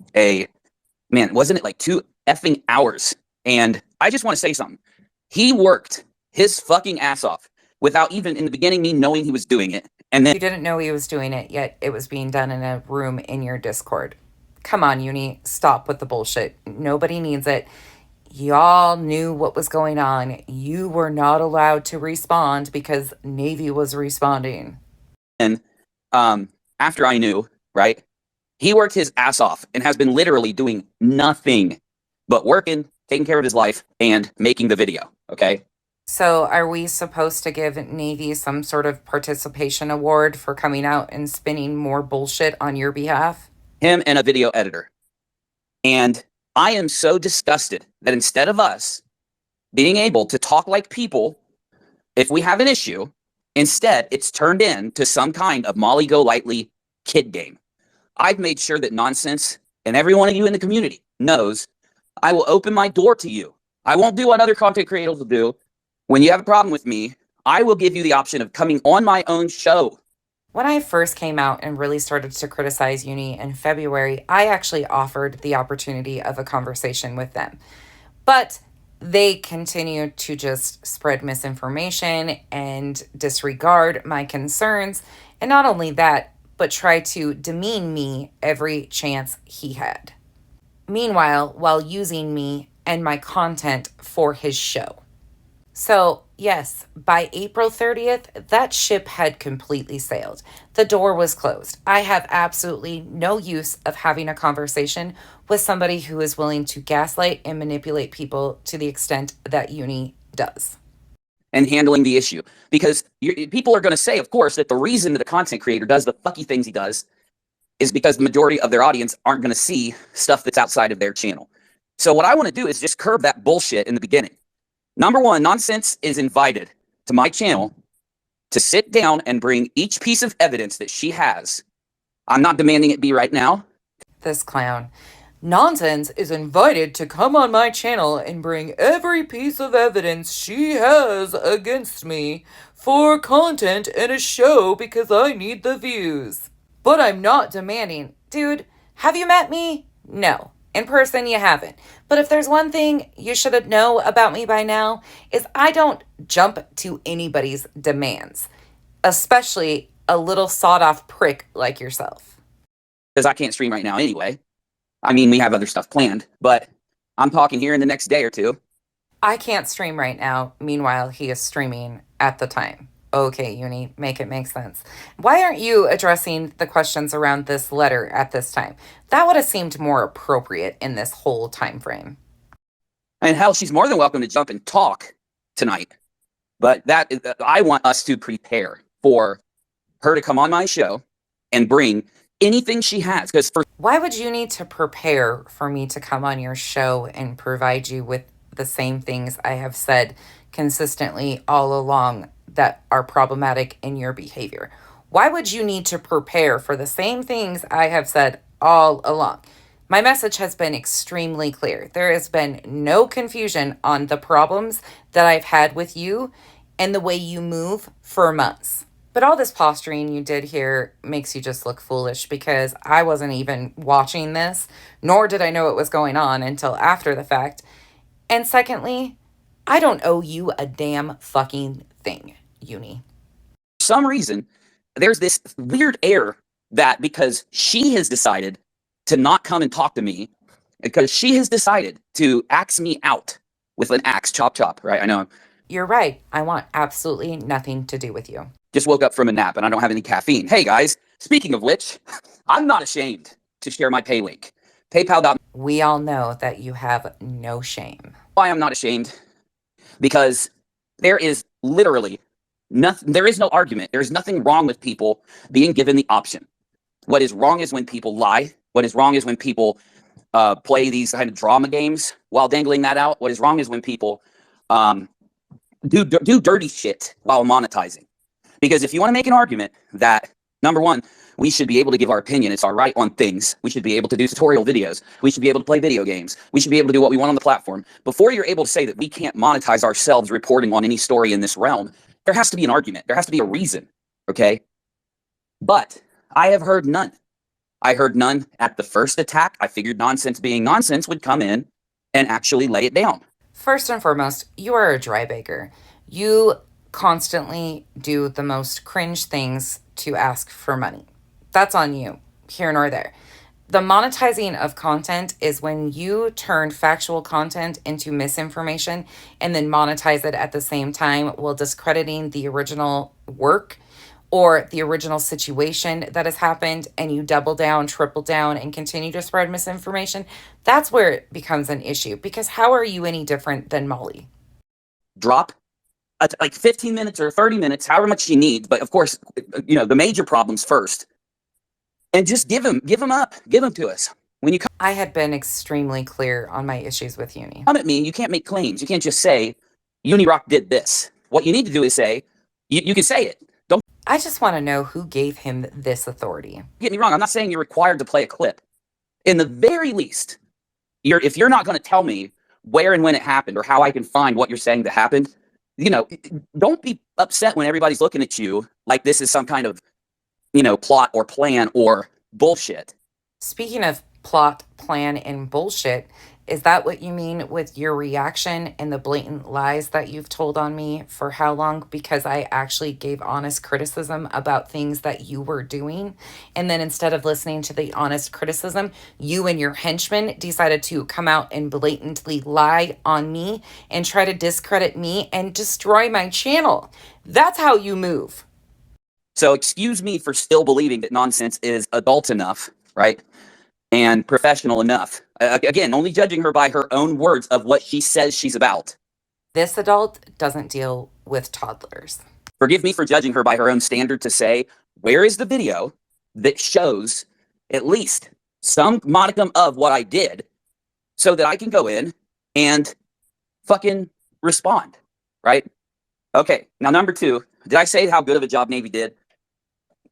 wasn't it like 2 effing hours? And I just want to say something. He worked his fucking ass off without even in the beginning me knowing he was doing it. And then you didn't know he was doing it, yet it was being done in a room in your Discord. Come on, Uni, stop with the bullshit. Nobody needs it. Y'all knew what was going on. You were not allowed to respond because Navy was responding. And after I knew, right, he worked his ass off and has been literally doing nothing but working, taking care of his life, and making the video, okay? So are we supposed to give Navy some sort of participation award for coming out and spinning more bullshit on your behalf? Him and a video editor. And I am so disgusted that instead of us being able to talk like people, if we have an issue, instead it's turned into some kind of Molly Go Lightly kid game. I've made sure that nonsense, and every one of you in the community knows, I will open my door to you. I won't do what other content creators will do. When you have a problem with me, I will give you the option of coming on my own show. When I first came out and really started to criticize Uni in February, I actually offered the opportunity of a conversation with them. But they continued to just spread misinformation and disregard my concerns. And not only that, but try to demean me every chance he had. Meanwhile, while using me and my content for his show. So, yes, by April 30th, that ship had completely sailed. The door was closed. I have absolutely no use of having a conversation with somebody who is willing to gaslight and manipulate people to the extent that Uni does. And handling the issue. Because people are going to say, of course, that the reason that a content creator does the fucky things he does is because the majority of their audience aren't going to see stuff that's outside of their channel. So what I want to do is just curb that bullshit in the beginning. Number one, Nonsense is invited to my channel to sit down and bring each piece of evidence that she has. I'm not demanding it be right now. This clown. Nonsense is invited to come on my channel and bring every piece of evidence she has against me for content and a show because I need the views. But I'm not demanding. Dude, have you met me? No. In person, you haven't. But if there's one thing you should know about me by now, is I don't jump to anybody's demands, especially a little sawed-off prick like yourself. Because I can't stream right now anyway. I mean, we have other stuff planned, but I'm talking here in the next day or two. I can't stream right now. Meanwhile, he is streaming at the time. Okay, Uni, make it make sense. Why aren't you addressing the questions around this letter at this time? That would have seemed more appropriate in this whole time frame. And hell, she's more than welcome to jump and talk tonight. But I want us to prepare for her to come on my show and bring anything she has. Because why would you need to prepare for me to come on your show and provide you with the same things I have said consistently all along that are problematic in your behavior? Why would you need to prepare for the same things I have said all along? My message has been extremely clear. There has been no confusion on the problems that I've had with you and the way you move for months. But all this posturing you did here makes you just look foolish because I wasn't even watching this, nor did I know what was going on until after the fact. And secondly, I don't owe you a damn fucking thing, Uni. For some reason, there's this weird air that because she has decided to not come and talk to me, because she has decided to axe me out with an axe, chop, chop, right? I know. You're right. I want absolutely nothing to do with you. Just woke up from a nap and I don't have any caffeine. Hey guys, speaking of which, I'm not ashamed to share my pay link. PayPal. We all know that you have no shame. Why I'm not ashamed? Because there is literally nothing, there is no argument. There is nothing wrong with people being given the option. What is wrong is when people lie. What is wrong is when people play these kind of drama games while dangling that out. What is wrong is when people do dirty shit while monetizing. Because if you want to make an argument that, number one, we should be able to give our opinion, it's our right on things. We should be able to do tutorial videos. We should be able to play video games. We should be able to do what we want on the platform. Before you're able to say that we can't monetize ourselves reporting on any story in this realm, there has to be an argument. There has to be a reason, okay? But I have heard none. I heard none at the first attack. I figured Nonsense being Nonsense would come in and actually lay it down. First and foremost, you are a dry baker. You constantly do the most cringe things to ask for money. That's on you, here nor there. The monetizing of content is when you turn factual content into misinformation and then monetize it at the same time while discrediting the original work or the original situation that has happened, and you double down, triple down, and continue to spread misinformation. That's where it becomes an issue, because how are you any different than Molly? Drop like 15 minutes or 30 minutes, however much she needs. But of course, you know, the major problems first. And just give them to us. When you come, I had been extremely clear on my issues with Uni. Come at me, you can't make claims. You can't just say, Unirock did this. What you need to do is say, you can say it. Don't. I just want to know who gave him this authority. Get me wrong, I'm not saying you're required to play a clip. In the very least, if you're not going to tell me where and when it happened or how I can find what you're saying that happened, you know, don't be upset when everybody's looking at you like this is some kind of, you know, plot or plan or bullshit. Speaking of plot, plan, and bullshit, is that what you mean with your reaction and the blatant lies that you've told on me for how long? Because I actually gave honest criticism about things that you were doing. And then instead of listening to the honest criticism, you and your henchmen decided to come out and blatantly lie on me and try to discredit me and destroy my channel. That's how you move. So excuse me for still believing that nonsense is adult enough, right? And professional enough. Again, only judging her by her own words of what she says she's about. This adult doesn't deal with toddlers. Forgive me for judging her by her own standard to say, where is the video that shows at least some modicum of what I did so that I can go in and fucking respond, right? Okay, now number 2, did I say how good of a job Navy did?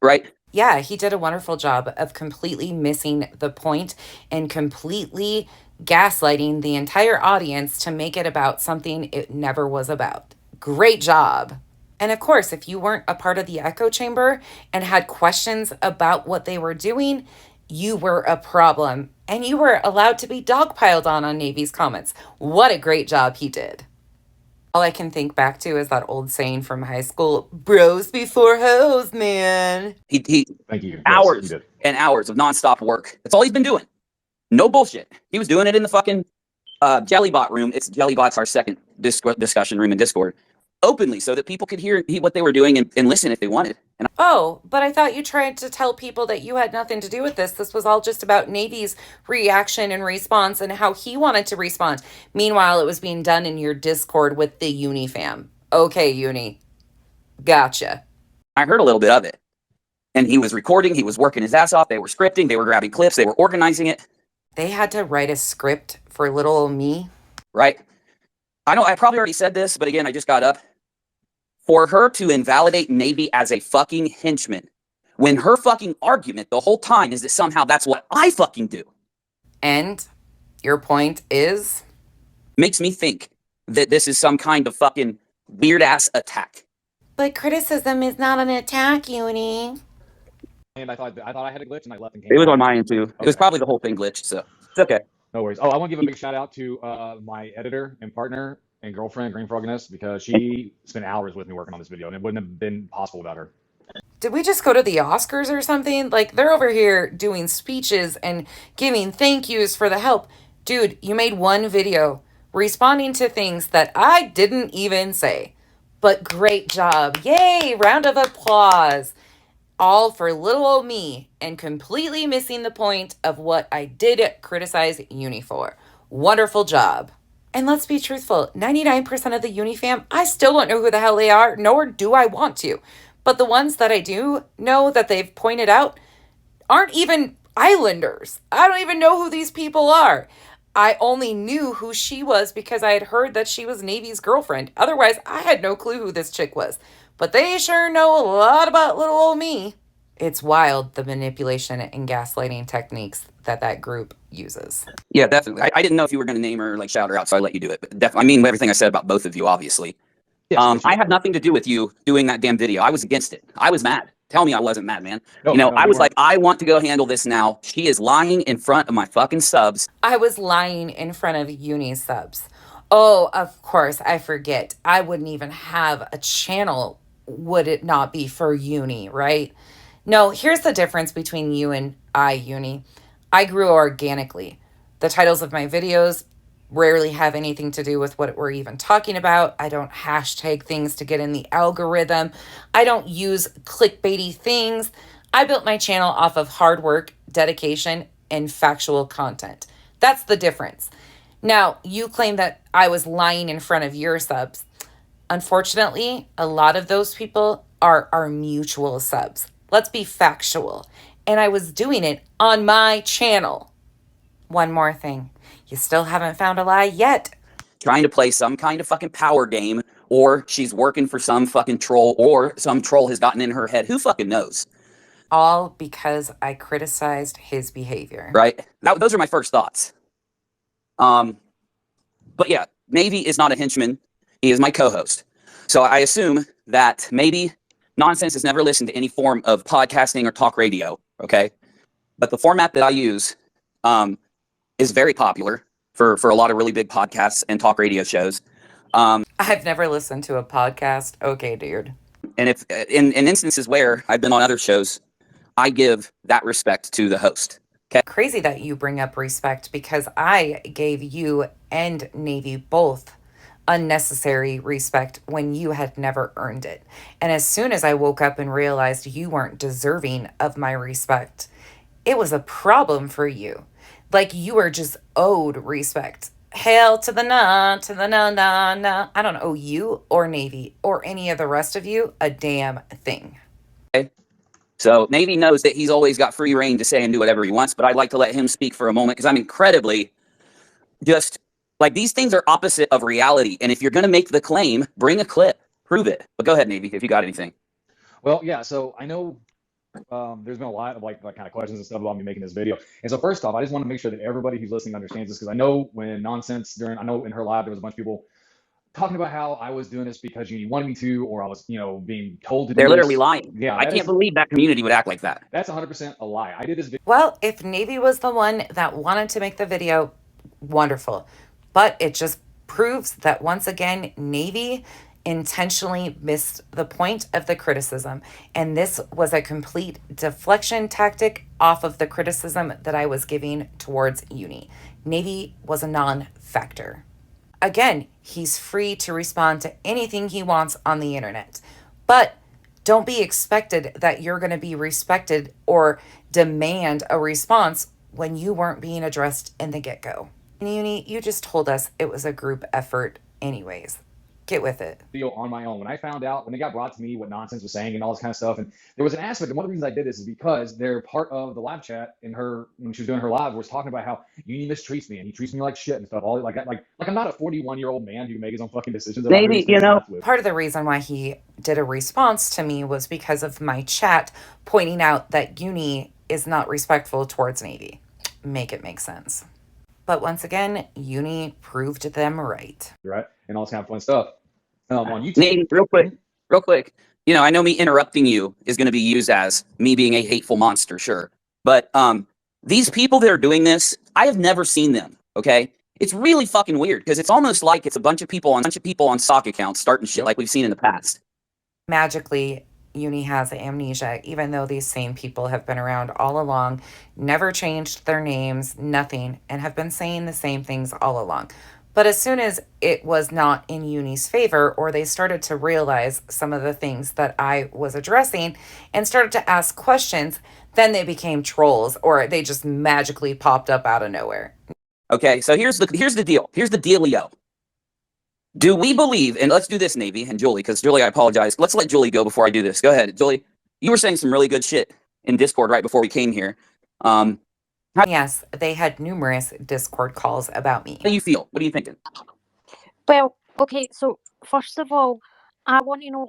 Right? Yeah, he did a wonderful job of completely missing the point and completely gaslighting the entire audience to make it about something it never was about. Great job. And of course, if you weren't a part of the echo chamber and had questions about what they were doing, you were a problem and you were allowed to be dogpiled on Navy's comments. What a great job he did. All I can think back to is that old saying from high school, bros before hoes, man. He Thank you. Hours Yes, and hours of nonstop work. That's all he's been doing. No bullshit. He was doing it in the fucking Jellybot room. It's Jellybot's our second discussion room in Discord. Openly, so that people could hear what they were doing and listen if they wanted. And oh, but I thought you tried to tell people that you had nothing to do with this. This was all just about Navy's reaction and response and how he wanted to respond. Meanwhile, it was being done in your Discord with the Uni fam. Okay, Uni. Gotcha. I heard a little bit of it. And he was recording, he was working his ass off, they were scripting, they were grabbing clips, they were organizing it. They had to write a script for little old me. Right. I probably already said this, but again, I just got up. For her to invalidate Navy as a fucking henchman, when her fucking argument the whole time is that somehow that's what I fucking do. And your point is? Makes me think that this is some kind of fucking weird-ass attack. But criticism is not an attack, Uni. And I thought I had a glitch and I left and came It was back. on my end too. Okay. It was probably the whole thing glitched, so it's okay. No worries. Oh, I want to give a big shout out to my editor and partner and girlfriend, Green Frogness, because she spent hours with me working on this video, and it wouldn't have been possible without her. Did we just go to the Oscars or something? Like, they're over here doing speeches and giving thank yous for the help. Dude, you made one video responding to things that I didn't even say. But great job. Yay! Round of applause. All for little old me and completely missing the point of what I did criticize Uni for. Wonderful job. And let's be truthful, 99% of the Uni fam, I still don't know who the hell they are, nor do I want to. But the ones that I do know that they've pointed out aren't even Islanders. I don't even know who these people are. I only knew who she was because I had heard that she was Navy's girlfriend. Otherwise, I had no clue who this chick was. But they sure know a lot about little old me. It's wild, the manipulation and gaslighting techniques that group uses. Yeah, definitely. I didn't know if you were going to name her or like shout her out, so I let you do it. But definitely, I mean everything I said about both of you, obviously. Yes, I had nothing to do with you doing that damn video. I was against it. I was mad. Tell me I wasn't mad, man. No, I was like, I want to go handle this now. She is lying in front of my fucking subs. I was lying in front of Uni subs. Oh, of course, I forget. I wouldn't even have a channel would it not be for Uni, right? No, here's the difference between you and I, Uni. I grew organically. The titles of my videos rarely have anything to do with what we're even talking about. I don't hashtag things to get in the algorithm. I don't use clickbaity things. I built my channel off of hard work, dedication, and factual content. That's the difference. Now, you claim that I was lying in front of your subs. Unfortunately, a lot of those people are our mutual subs. Let's be factual. And I was doing it on my channel. One more thing. You still haven't found a lie yet. Trying to play some kind of fucking power game, or she's working for some fucking troll, or some troll has gotten in her head. Who fucking knows? All because I criticized his behavior. Right? Those are my first thoughts. But yeah, Navy is not a henchman. He is my co-host. So I assume that maybe Nonsense has never listened to any form of podcasting or talk radio, okay? But the format that I use is very popular for a lot of really big podcasts and talk radio shows. I've never listened to a podcast. Okay, dude. And if in instances where I've been on other shows, I give that respect to the host. Okay. Crazy that you bring up respect, because I gave you and Navy both unnecessary respect when you had never earned it. And as soon as I woke up and realized you weren't deserving of my respect, it was a problem for you. Like you were just owed respect. Hail to the nah, to the nah, nah, nah. I don't owe you or Navy or any of the rest of you a damn thing. Okay. So Navy knows that he's always got free reign to say and do whatever he wants, but I'd like to let him speak for a moment because I'm incredibly just like these things are opposite of reality. And if you're going to make the claim, bring a clip, prove it. But go ahead, Navy, if you got anything. Well, yeah. So I know there's been a lot of like kind of questions and stuff about me making this video. And so first off, I just want to make sure that everybody who's listening understands this, because I know when Nonsense I know in her live, there was a bunch of people talking about how I was doing this because you wanted me to, or I was, being told to do They're literally this. lying. Yeah. I can't believe that community would act like that. That's 100% a lie. I did this video. Well, if Navy was the one that wanted to make the video, wonderful. But it just proves that once again, Navy intentionally missed the point of the criticism. And this was a complete deflection tactic off of the criticism that I was giving towards Uni. Navy was a non-factor. Again, he's free to respond to anything he wants on the internet. But don't be expected that you're going to be respected or demand a response when you weren't being addressed in the get-go. Uni, you just told us it was a group effort anyways. Get with it. Video on my own. When I found out, when it got brought to me what Nonsense was saying and all this kind of stuff, and there was an aspect, and one of the reasons I did this is because they're part of the live chat, and when she was doing her live, was talking about how Uni mistreats me and he treats me like shit and stuff. All like I'm not a 41-year-old man who can make his own fucking decisions. Maybe, part of the reason why he did a response to me was because of my chat pointing out that Uni is not respectful towards Navy. Make it make sense. But once again, Uni proved them right. Right, and all this kind of fun stuff. On YouTube. Nate, real quick. I know me interrupting you is going to be used as me being a hateful monster, sure. But these people that are doing this, I have never seen them, okay? It's really fucking weird because it's almost like it's a bunch of people on stock accounts starting shit like we've seen in the past. Magically, Uni has amnesia, even though these same people have been around all along, never changed their names, nothing, and have been saying the same things all along. But as soon as it was not in Uni's favor, or they started to realize some of the things that I was addressing and started to ask questions, then they became trolls, or they just magically popped up out of nowhere. Okay, so here's the deal. Here's the dealio. Do we believe, and let's do this, Navy and Julie, because Julie, I apologize. Let's let Julie go before I do this. Go ahead, Julie. You were saying some really good shit in Discord right before we came here. Yes, they had numerous Discord calls about me. How do you feel? What are you thinking? Well, okay, so first of all, I want to know,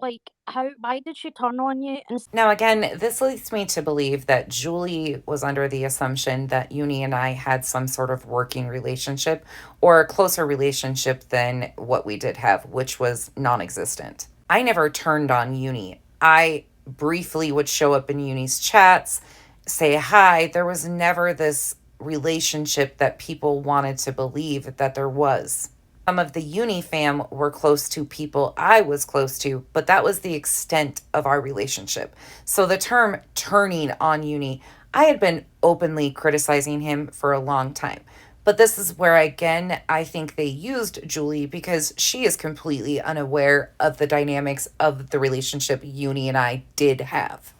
why did she turn on you? Now, again, this leads me to believe that Julie was under the assumption that Uni and I had some sort of working relationship or a closer relationship than what we did have, which was non-existent. I never turned on Uni. I briefly would show up in Uni's chats, say hi. There was never this relationship that people wanted to believe that there was. Some of the Uni fam were close to people I was close to, but that was the extent of our relationship. So the term turning on Uni, I had been openly criticizing him for a long time. But this is where, again, I think they used Julie because she is completely unaware of the dynamics of the relationship Uni and I did have,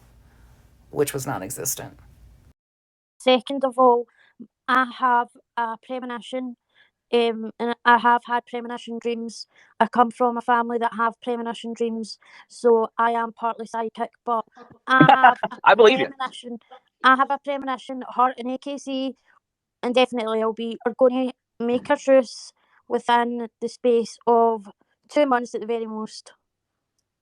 which was non-existent. Second of all, I have a premonition. And I have had premonition dreams. I come from a family that have premonition dreams, so I am partly psychic. But I have I believe you. I have a premonition. Her and AKC, and definitely are going to make a truce within the space of 2 months at the very most.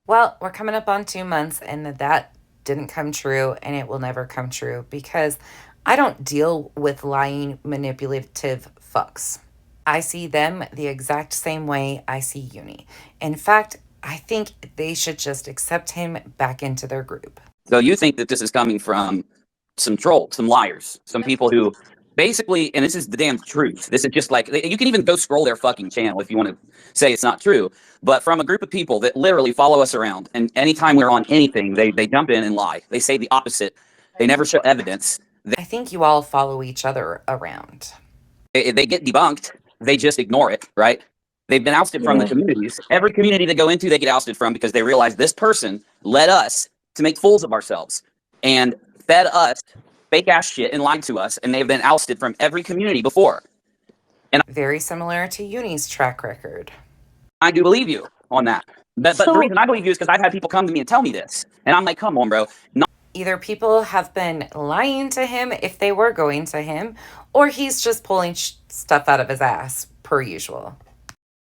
Well, we're coming up on 2 months, and that didn't come true, and it will never come true because I don't deal with lying, manipulative fucks. I see them the exact same way I see Uni. In fact, I think they should just accept him back into their group. So you think that this is coming from some trolls, some liars, some people who basically, and this is the damn truth. This is just like, you can even go scroll their fucking channel if you want to say it's not true, but from a group of people that literally follow us around, and anytime we're on anything, they jump in and lie. They say the opposite. They never show evidence. I think you all follow each other around. They get debunked. They just ignore it, right? They've been ousted from the communities. Every community they go into, they get ousted from because they realize this person led us to make fools of ourselves and fed us fake ass shit and lied to us, and they've been ousted from every community before. And very similar to Uni's track record. I do believe you on that. But the reason I believe you is because I've had people come to me and tell me this. And I'm like, come on, bro. Either people have been lying to him if they were going to him, or he's just pulling stuff out of his ass, per usual.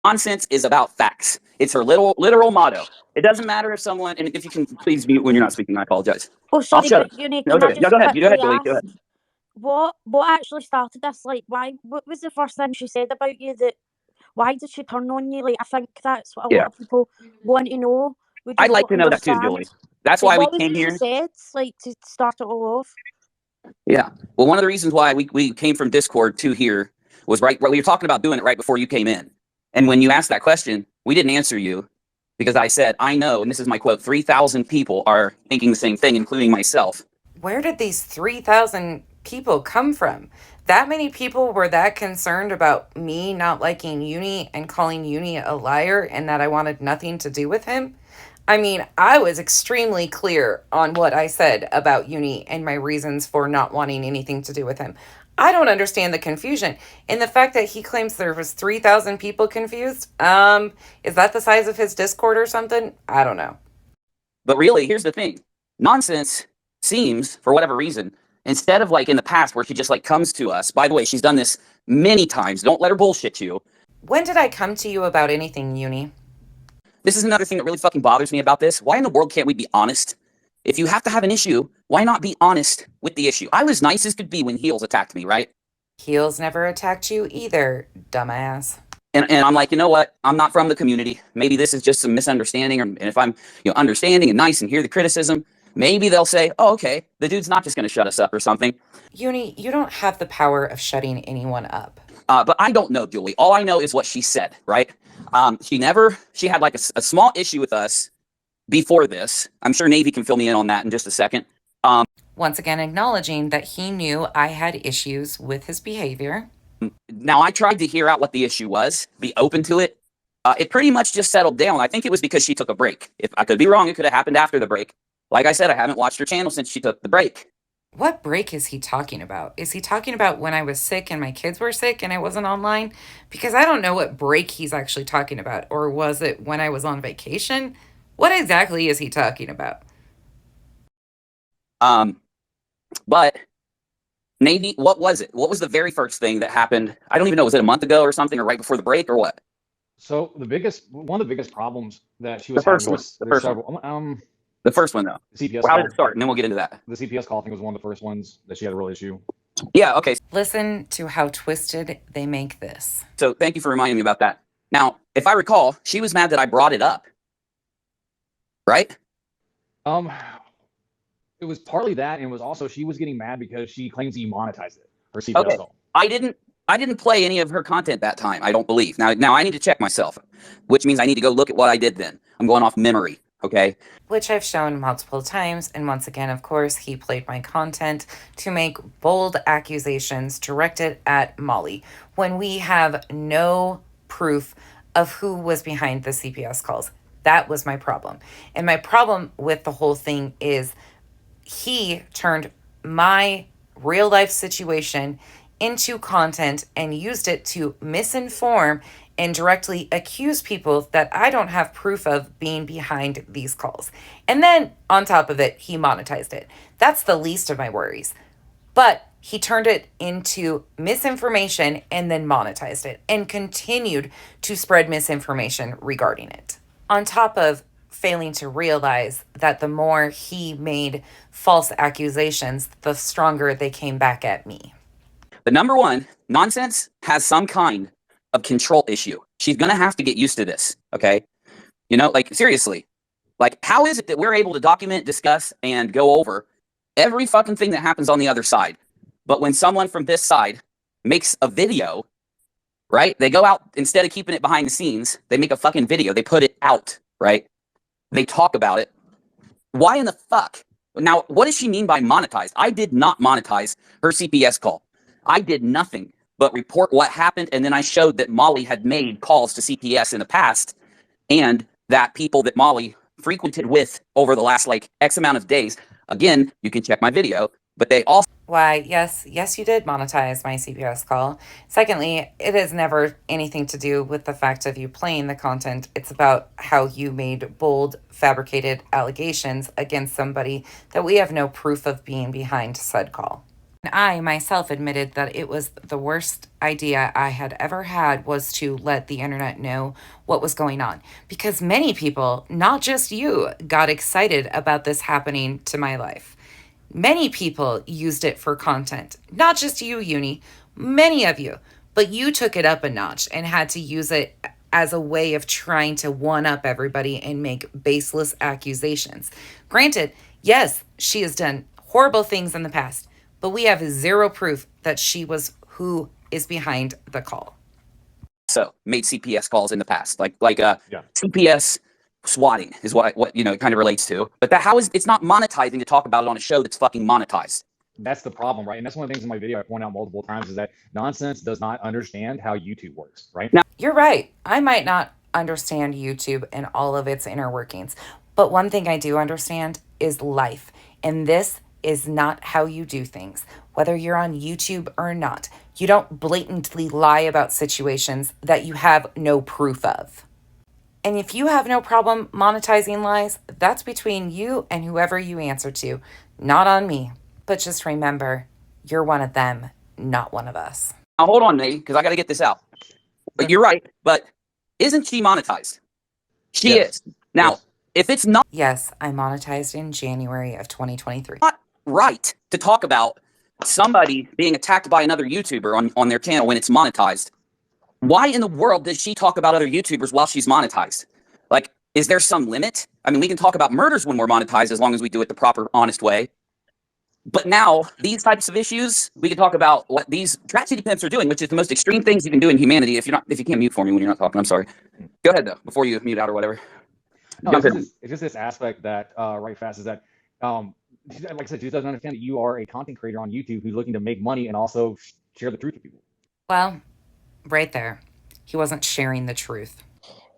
Nonsense is about facts. It's her literal motto. It doesn't matter if someone, and if you can please mute when you're not speaking, I apologize. Oh, sorry, I'll shut up. Uni, No, go ahead. Go ahead. Go ahead, quickly Billy. Go ahead. What actually started this? Like, what was the first thing she said about you? Why did she turn on you? Like, I think that's what a lot of people want to know. I'd like to know that too, Julie. That's why we came here. What was it she said, like, to start it all off? Yeah. Well, one of the reasons why we came from Discord to here was right. We were talking about doing it right before you came in. And when you asked that question, we didn't answer you because I said, I know, and this is my quote, 3,000 people are thinking the same thing, including myself. Where did these 3,000 people come from? That many people were that concerned about me not liking Uni and calling Uni a liar and that I wanted nothing to do with him? I mean, I was extremely clear on what I said about Uni and my reasons for not wanting anything to do with him. I don't understand the confusion. And the fact that he claims there was 3,000 people confused, is that the size of his Discord or something? I don't know. But really, here's the thing. Nonsense seems, for whatever reason, instead of like in the past where she just like comes to us, by the way, she's done this many times. Don't let her bullshit you. When did I come to you about anything, Uni? This is another thing that really fucking bothers me about this. Why in the world can't we be honest? If you have to have an issue, why not be honest with the issue? I was nice as could be when Heels attacked me, right? Heels never attacked you either, dumbass. And I'm like, you know what? I'm not from the community. Maybe this is just some misunderstanding. And if I'm understanding and nice and hear the criticism, maybe they'll say, oh, okay, the dude's not just going to shut us up or something. Uni, you don't have the power of shutting anyone up. But I don't know, Julie. All I know is what she said, right? She had like a small issue with us before this. I'm sure Navy can fill me in on that in just a second. Once again, acknowledging that he knew I had issues with his behavior. Now, I tried to hear out what the issue was, be open to it. It pretty much just settled down. I think it was because she took a break. If I could be wrong, it could have happened after the break. Like I said, I haven't watched her channel since she took the break. What break is he talking about? Is he talking about when I was sick and my kids were sick and I wasn't online? Because I don't know what break he's actually talking about. Or was it when I was on vacation? What exactly is he talking about? But Navy, what was it? What was the very first thing that happened? I don't even know. Was it a month ago or something, or right before the break, or what? So one of the biggest problems that she was having was the first one though. The CPS. Well, how did it start? And then we'll get into that. The CPS call thing was one of the first ones that she had a real issue. Yeah. Okay. Listen to how twisted they make this. So thank you for reminding me about that. Now, if I recall, she was mad that I brought it up. Right? It was partly that, and it was also she was getting mad because she claims he monetized it. Her CPS call. I didn't play any of her content that time. I don't believe. Now I need to check myself, which means I need to go look at what I did then. I'm going off memory. Okay. Which I've shown multiple times, and once again, of course, he played my content to make bold accusations directed at Molly when we have no proof of who was behind the CPS calls. That was my problem. And my problem with the whole thing is he turned my real life situation into content and used it to misinform and directly accuse people that I don't have proof of being behind these calls. And then on top of it, he monetized it. That's the least of my worries. But he turned it into misinformation and then monetized it and continued to spread misinformation regarding it. On top of failing to realize that the more he made false accusations, the stronger they came back at me. The number one, Nonsense has some kind of control issue. She's going to have to get used to this, okay? You know, like seriously, like how is it that we're able to document, discuss, and go over every fucking thing that happens on the other side? But when someone from this side makes a video, right? They go out, instead of keeping it behind the scenes, they make a fucking video. They put it out, right? They talk about it. Why in the fuck? Now, what does she mean by monetize? I did not monetize her CPS call. I did nothing but report what happened, and then I showed that Molly had made calls to CPS in the past, and that people that Molly frequented with over the last like X amount of days, again, you can check my video, but they also... Why, yes, you did monetize my CPS call. Secondly, it has never anything to do with the fact of you playing the content. It's about how you made bold, fabricated allegations against somebody that we have no proof of being behind said call. And I myself admitted that it was the worst idea I had ever had was to let the internet know what was going on. Because many people, not just you, got excited about this happening to my life. Many people used it for content, not just you, Uni, many of you, but you took it up a notch and had to use it as a way of trying to one-up everybody and make baseless accusations. Granted, yes, she has done horrible things in the past, but we have zero proof that she was who is behind the call. So made CPS calls in the past, like CPS swatting is what you know it kind of relates to. But that how is it's not monetizing to talk about it on a show that's fucking monetized. That's the problem, right? And that's one of the things in my video I point out multiple times is that nonsense does not understand how YouTube works, right? Now, you're right. I might not understand YouTube and all of its inner workings, but one thing I do understand is life. And this is not how you do things. Whether you're on YouTube or not, you don't blatantly lie about situations that you have no proof of. And if you have no problem monetizing lies, that's between you and whoever you answer to, not on me. But just remember, you're one of them, not one of us. Now hold on, Nate, because I got to get this out. But you're right. But isn't she monetized? She is. Now, if it's not... Yes, I monetized in January of 2023. Not right to talk about somebody being attacked by another YouTuber on their channel when it's monetized. Why in the world does she talk about other YouTubers while she's monetized? Like, is there some limit? I mean, we can talk about murders when we're monetized as long as we do it the proper, honest way. But now, these types of issues, we can talk about what these tragedy pimps are doing, which is the most extreme things you can do in humanity. If you can't mute for me when you're not talking, I'm sorry. Go ahead though, before you mute out or whatever. No, it's just this aspect that right fast is that like I said, she doesn't understand that you are a content creator on YouTube who's looking to make money and also share the truth with people. Well, right there, he wasn't sharing the truth.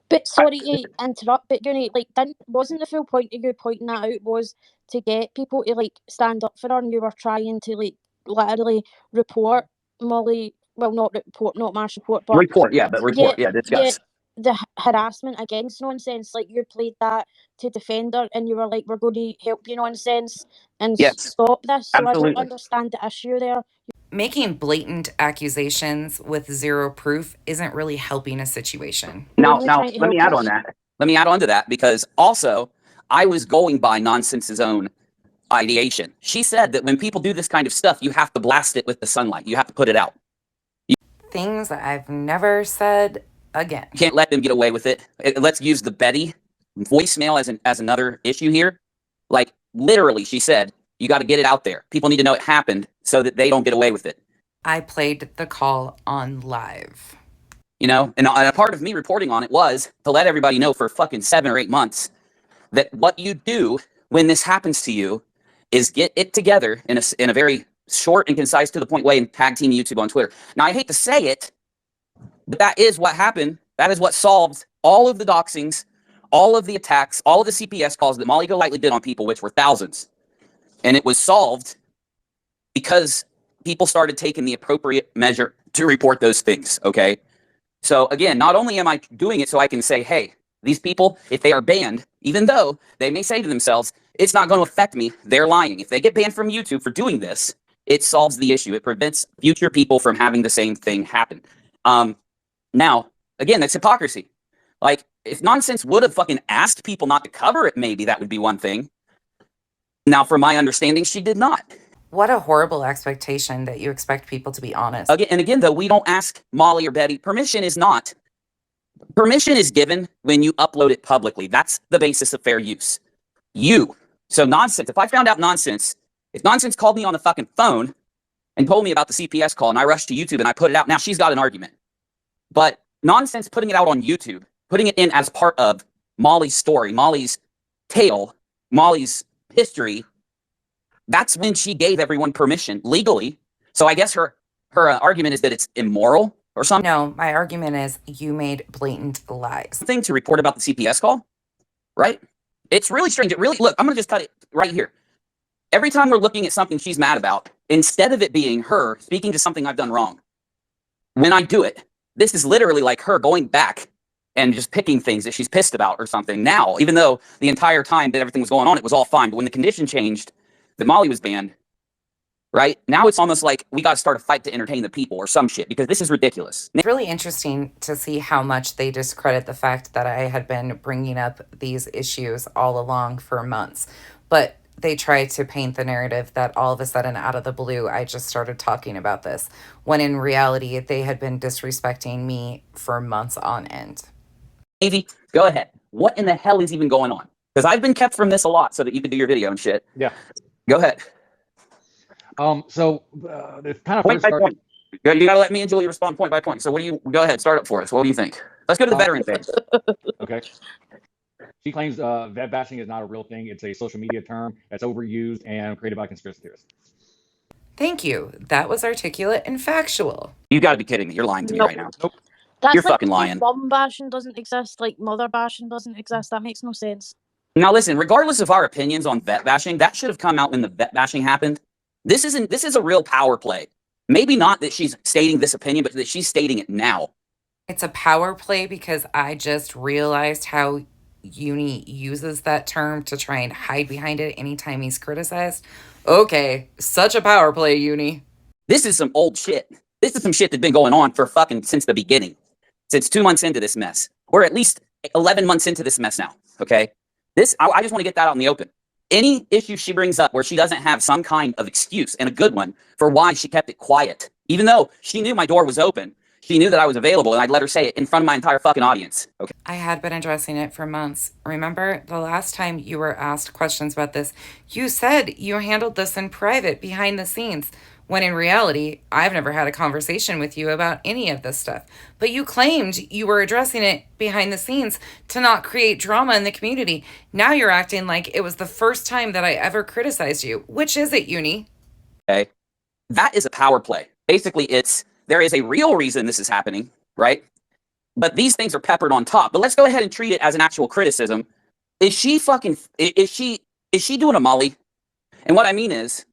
But sorry to interrupt, but Uni, like, wasn't the full point of you pointing that out was to get people to like stand up for her, and you were trying to like literally report Molly, well, not Marsh report, but discuss the harassment against Nonsense. Like, you played that to defend her, and you were like, we're going to help you, Nonsense, and stop this. So absolutely. I don't understand the issue there. Making blatant accusations with zero proof isn't really helping a situation. Now let me add on that. Let me add on to that, because also I was going by Nonsense's own ideation. She said that when people do this kind of stuff, you have to blast it with the sunlight. You have to put it out. Things that I've never said again. You can't let them get away with it. Let's use the Betty voicemail as another issue here. Like, literally, she said, you got to get it out there. People need to know it happened so that they don't get away with it. I played the call on live. You know, and a part of me reporting on it was to let everybody know for fucking 7 or 8 months that what you do when this happens to you is get it together in a very short and concise to the point way and tag team YouTube on Twitter. Now, I hate to say it, but that is what happened. That is what solved all of the doxings, all of the attacks, all of the CPS calls that Molly Golightly did on people, which were thousands. And it was solved because people started taking the appropriate measure to report those things, okay? So again, not only am I doing it so I can say, hey, these people, if they are banned, even though they may say to themselves, it's not going to affect me, they're lying. If they get banned from YouTube for doing this, it solves the issue. It prevents future people from having the same thing happen. Now, again, that's hypocrisy. Like, if Nonsense would have fucking asked people not to cover it, maybe that would be one thing. Now, from my understanding, she did not. What a horrible expectation that you expect people to be honest. Again, though, we don't ask Molly or Betty. Permission is not Permission is given when you upload it publicly. That's the basis of fair use. So Nonsense, if I found out Nonsense, if Nonsense called me on the fucking phone and told me about the CPS call and I rushed to YouTube and I put it out, now she's got an argument. But Nonsense putting it out on YouTube, putting it in as part of Molly's story, Molly's tale, Molly's history, that's when she gave everyone permission legally. So I guess her argument is that it's immoral or something. No, my argument is you made blatant lies. Thing to report about the CPS call, right? It's really strange. It really, look, I'm going to just cut it right here. Every time we're looking at something she's mad about, instead of it being her speaking to something I've done wrong, when I do it, this is literally like her going back and just picking things that she's pissed about or something. Now, even though the entire time that everything was going on, it was all fine. But when the condition changed, that Molly was banned, right? Now it's almost like we got to start a fight to entertain the people or some shit, because this is ridiculous. It's really interesting to see how much they discredit the fact that I had been bringing up these issues all along for months. But they try to paint the narrative that all of a sudden, out of the blue, I just started talking about this, when in reality, they had been disrespecting me for months on end. Navy, go ahead. What in the hell is even going on? Because I've been kept from this a lot so that you can do your video and shit. Yeah. Go ahead. So it's kind of point by point. You gotta let me and Julie respond point by point. So what do you, go ahead, start up for us. What do you think? Let's go to the veteran phase. Okay. She claims vet bashing is not a real thing. It's a social media term that's overused and created by conspiracy theorists. Thank you. That was articulate and factual. You gotta be kidding me. You're lying to me right now. Nope. That's You're like fucking lying. Mom bashing doesn't exist, like mother bashing doesn't exist. That makes no sense. Now listen, regardless of our opinions on vet bashing, that should have come out when the vet bashing happened. This is a real power play. Maybe not that she's stating this opinion, but that she's stating it now. It's a power play because I just realized how Uni uses that term to try and hide behind it anytime he's criticized. Okay, such a power play, Uni. This is some old shit. This is some shit that's been going on for fucking since the beginning. Since 2 months into this mess. Or at least 11 months into this mess now, okay? I just want to get that out in the open. Any issue she brings up where she doesn't have some kind of excuse, and a good one, for why she kept it quiet, even though she knew my door was open, she knew that I was available, and I'd let her say it in front of my entire fucking audience. Okay. I had been addressing it for months. Remember the last time you were asked questions about this, you said you handled this in private behind the scenes, when in reality, I've never had a conversation with you about any of this stuff. But you claimed you were addressing it behind the scenes to not create drama in the community. Now you're acting like it was the first time that I ever criticized you. Which is it, Uni? Okay. That is a power play. Basically, there is a real reason this is happening, right? But these things are peppered on top. But let's go ahead and treat it as an actual criticism. Is she doing a Molly? And what I mean is,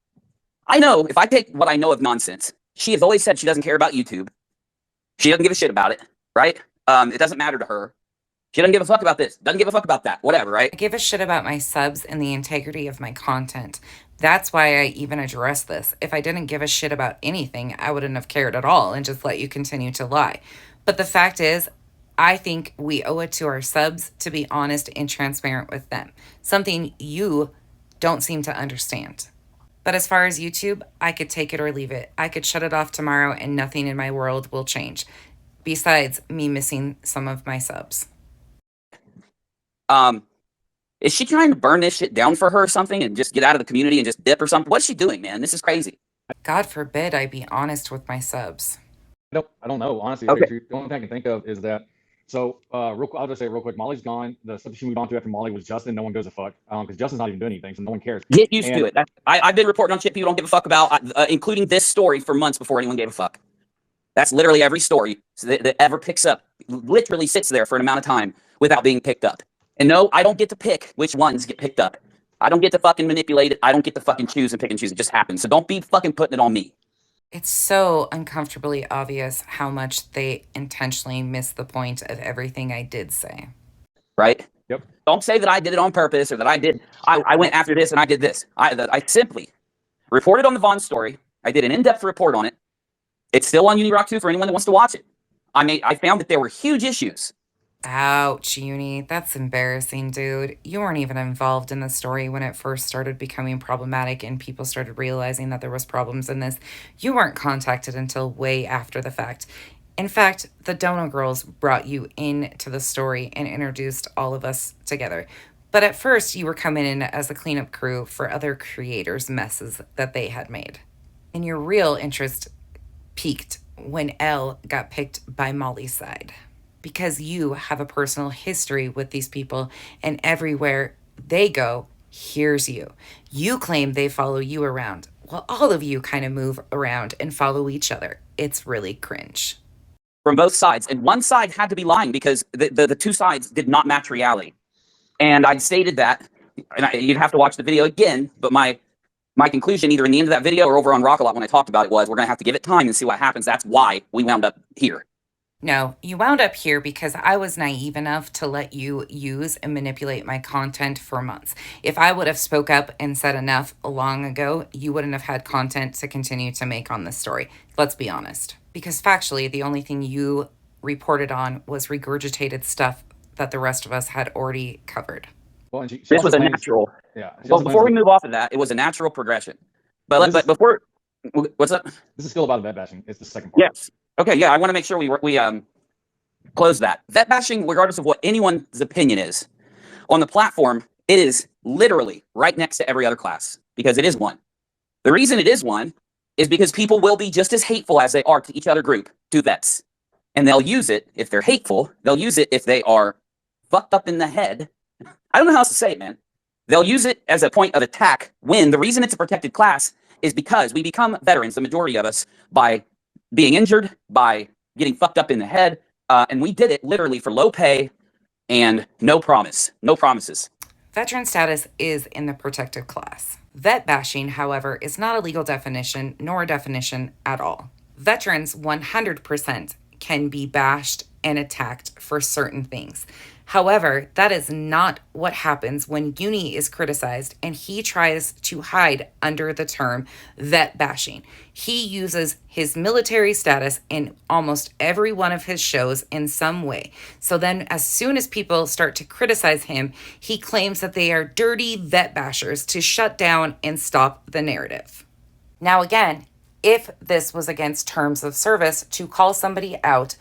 I know if I take what I know of Nonsense, she has always said she doesn't care about YouTube. She doesn't give a shit about it, right? It doesn't matter to her. She doesn't give a fuck about this, doesn't give a fuck about that, whatever, right? I give a shit about my subs and the integrity of my content. That's why I even address this. If I didn't give a shit about anything, I wouldn't have cared at all and just let you continue to lie. But the fact is, I think we owe it to our subs to be honest and transparent with them. Something you don't seem to understand. But as far as YouTube, I could take it or leave it. I could shut it off tomorrow and nothing in my world will change. Besides me missing some of my subs. Is she trying to burn this shit down for her or something and just get out of the community and just dip or something? What's she doing, man? This is crazy. God forbid I be honest with my subs. I don't know. Honestly, Okay. the only thing I can think of is that. So, I'll just say real quick. Molly's gone. The stuff she moved on to after Molly was Justin. No one goes a fuck because Justin's not even doing anything, so no one cares. Get used to it. I've been reporting on shit people don't give a fuck about, including this story for months before anyone gave a fuck. That's literally every story that ever picks up, literally sits there for an amount of time without being picked up. And no, I don't get to pick which ones get picked up. I don't get to fucking manipulate it. I don't get to fucking choose and pick and choose. It just happens. So don't be fucking putting it on me. It's so uncomfortably obvious how much they intentionally missed the point of everything I did say. Right? Yep. Don't say that I did it on purpose or that I went after this and I did this. I simply reported on the Vaughn story. I did an in-depth report on it. It's still on Unirock 2 for anyone that wants to watch it. I found that there were huge issues. Ouch, Uni. That's embarrassing, dude. You weren't even involved in the story when it first started becoming problematic and people started realizing that there was problems in this. You weren't contacted until way after the fact. In fact, the Dono Girls brought you into the story and introduced all of us together. But at first, you were coming in as a cleanup crew for other creators' messes that they had made. And your real interest peaked when Elle got picked by Molly's side. Because you have a personal history with these people, and everywhere they go, here's you. You claim they follow you around. Well, all of you kind of move around and follow each other. It's really cringe. From both sides, and one side had to be lying because the two sides did not match reality. And I stated that, and you'd have to watch the video again, but my conclusion, either in the end of that video or over on Rock A Lot when I talked about it, was we're going to have to give it time and see what happens. That's why we wound up here. No, you wound up here because I was naive enough to let you use and manipulate my content for months. If I would have spoke up and said enough long ago, you wouldn't have had content to continue to make on this story. Let's be honest. Because factually, the only thing you reported on was regurgitated stuff that the rest of us had already covered. Well, and this was a natural. Yeah. Well, before we move off of that, it was a natural progression. But before, what's up? This is still about vet bashing. It's the second part. Yes. Okay. Yeah. I want to make sure we close that. Vet bashing, regardless of what anyone's opinion is, on the platform, it is literally right next to every other class because it is one. The reason it is one is because people will be just as hateful as they are to each other group to vets. And they'll use it if they're hateful. They'll use it if they are fucked up in the head. I don't know how else to say it, man. They'll use it as a point of attack when the reason it's a protected class is because we become veterans, the majority of us, by being injured, by getting fucked up in the head. And we did it literally for low pay and no promises. Veteran status is in the protected class. Vet bashing, however, is not a legal definition nor a definition at all. Veterans 100% can be bashed and attacked for certain things. However, that is not what happens when Uni is criticized and he tries to hide under the term vet bashing. He uses his military status in almost every one of his shows in some way. So then as soon as people start to criticize him, he claims that they are dirty vet bashers to shut down and stop the narrative. Now again, if this was against terms of service to call somebody out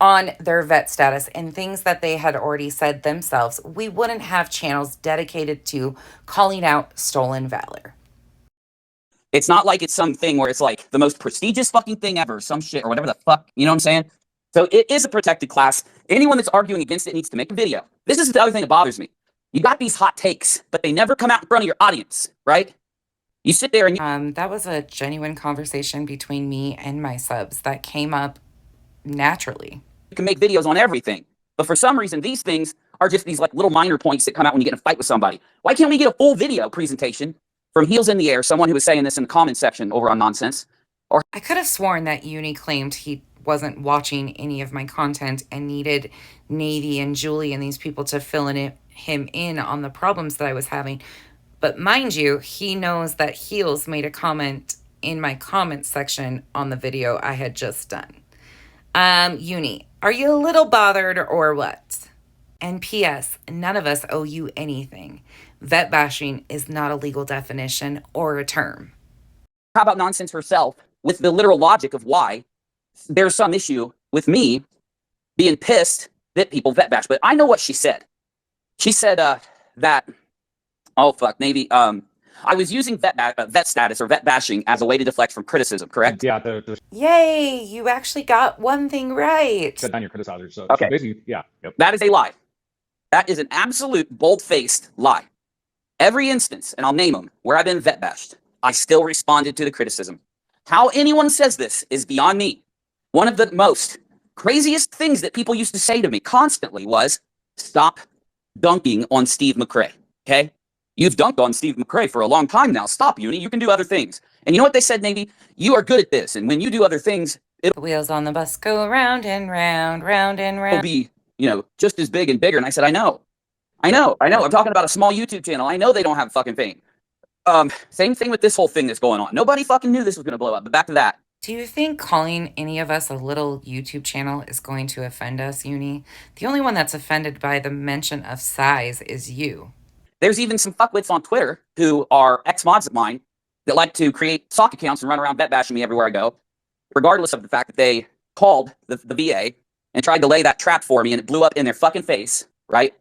on their vet status and things that they had already said themselves, we wouldn't have channels dedicated to calling out stolen valor. It's not like it's something where it's like the most prestigious fucking thing ever, some shit or whatever the fuck, you know what I'm saying? So it is a protected class. Anyone that's arguing against it needs to make a video. This is the other thing that bothers me. You got these hot takes, but they never come out in front of your audience, right? You sit there and that was a genuine conversation between me and my subs that came up naturally. You can make videos on everything, but for some reason these things are just these like little minor points that come out when you get in a fight with somebody. Why can't we get a full video presentation from Heels in the Air, someone who was saying this in the comment section over on Nonsense? Or I could have sworn that Uni claimed he wasn't watching any of my content and needed Navy and Julie and these people to fill him in on the problems that I was having. But mind you, he knows that Heels made a comment in my comment section on the video I had just done. Uni, are you a little bothered or what? And P.S., none of us owe you anything. Vet bashing is not a legal definition or a term. How about Nonsense herself with the literal logic of why there's some issue with me being pissed that people vet bash? But I know what she said. She said that, oh fuck, maybe I was using vet status or vet bashing as a way to deflect from criticism, correct? Yeah. Yay, you actually got one thing right. Shut down your criticizers. So okay. Basically, yeah. Yep. That is a lie. That is an absolute bold-faced lie. Every instance, and I'll name them, where I've been vet bashed, I still responded to the criticism. How anyone says this is beyond me. One of the most craziest things that people used to say to me constantly was, stop dunking on Steve McRae, okay? You've dunked on Steve McRae for a long time now. Stop, Uni. You can do other things. And you know what they said, Navy? You are good at this. And when you do other things, the wheels on the bus go round and round, round and round. It'll be, just as big and bigger. And I said, I know. I'm talking about a small YouTube channel. I know they don't have fucking fame. Same thing with this whole thing that's going on. Nobody fucking knew this was going to blow up. But back to that. Do you think calling any of us a little YouTube channel is going to offend us, Uni? The only one that's offended by the mention of size is you. There's even some fuckwits on Twitter who are ex-mods of mine that like to create sock accounts and run around vet bashing me everywhere I go, regardless of the fact that they called the VA and tried to lay that trap for me, and it blew up in their fucking face, right?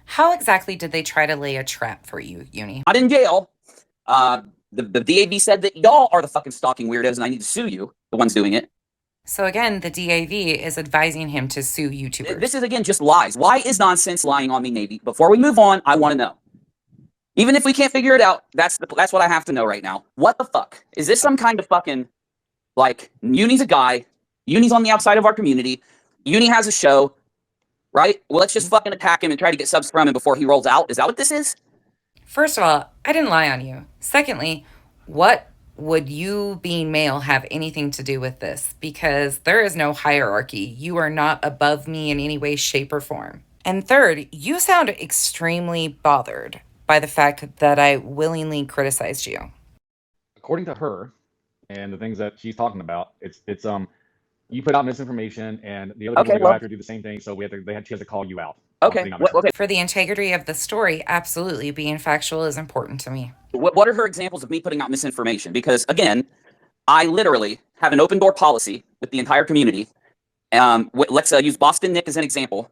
How exactly did they try to lay a trap for you, Uni? Not in jail. The DAV said that y'all are the fucking stalking weirdos and I need to sue you, the ones doing it. So again, the DAV is advising him to sue YouTubers. This is, again, just lies. Why is nonsense lying on me, Navy? Before we move on, I want to know. Even if we can't figure it out, that's what I have to know right now. What the fuck? Is this some kind of fucking, like, Uni's a guy, Uni's on the outside of our community, Uni has a show, right? Well, let's just fucking attack him and try to get subs from him before he rolls out. Is that what this is? First of all, I didn't lie on you. Secondly, what would you being male have anything to do with this? Because there is no hierarchy. You are not above me in any way, shape, or form. And third, you sound extremely bothered by the fact that I willingly criticized you. According to her and the things that she's talking about, it's you put out misinformation and the other people go after do the same thing, so she has to call you out. Okay. For the integrity of the story, absolutely, being factual is important to me. What are her examples of me putting out misinformation? Because, again, I literally have an open door policy with the entire community. Let's use Boston Nick as an example.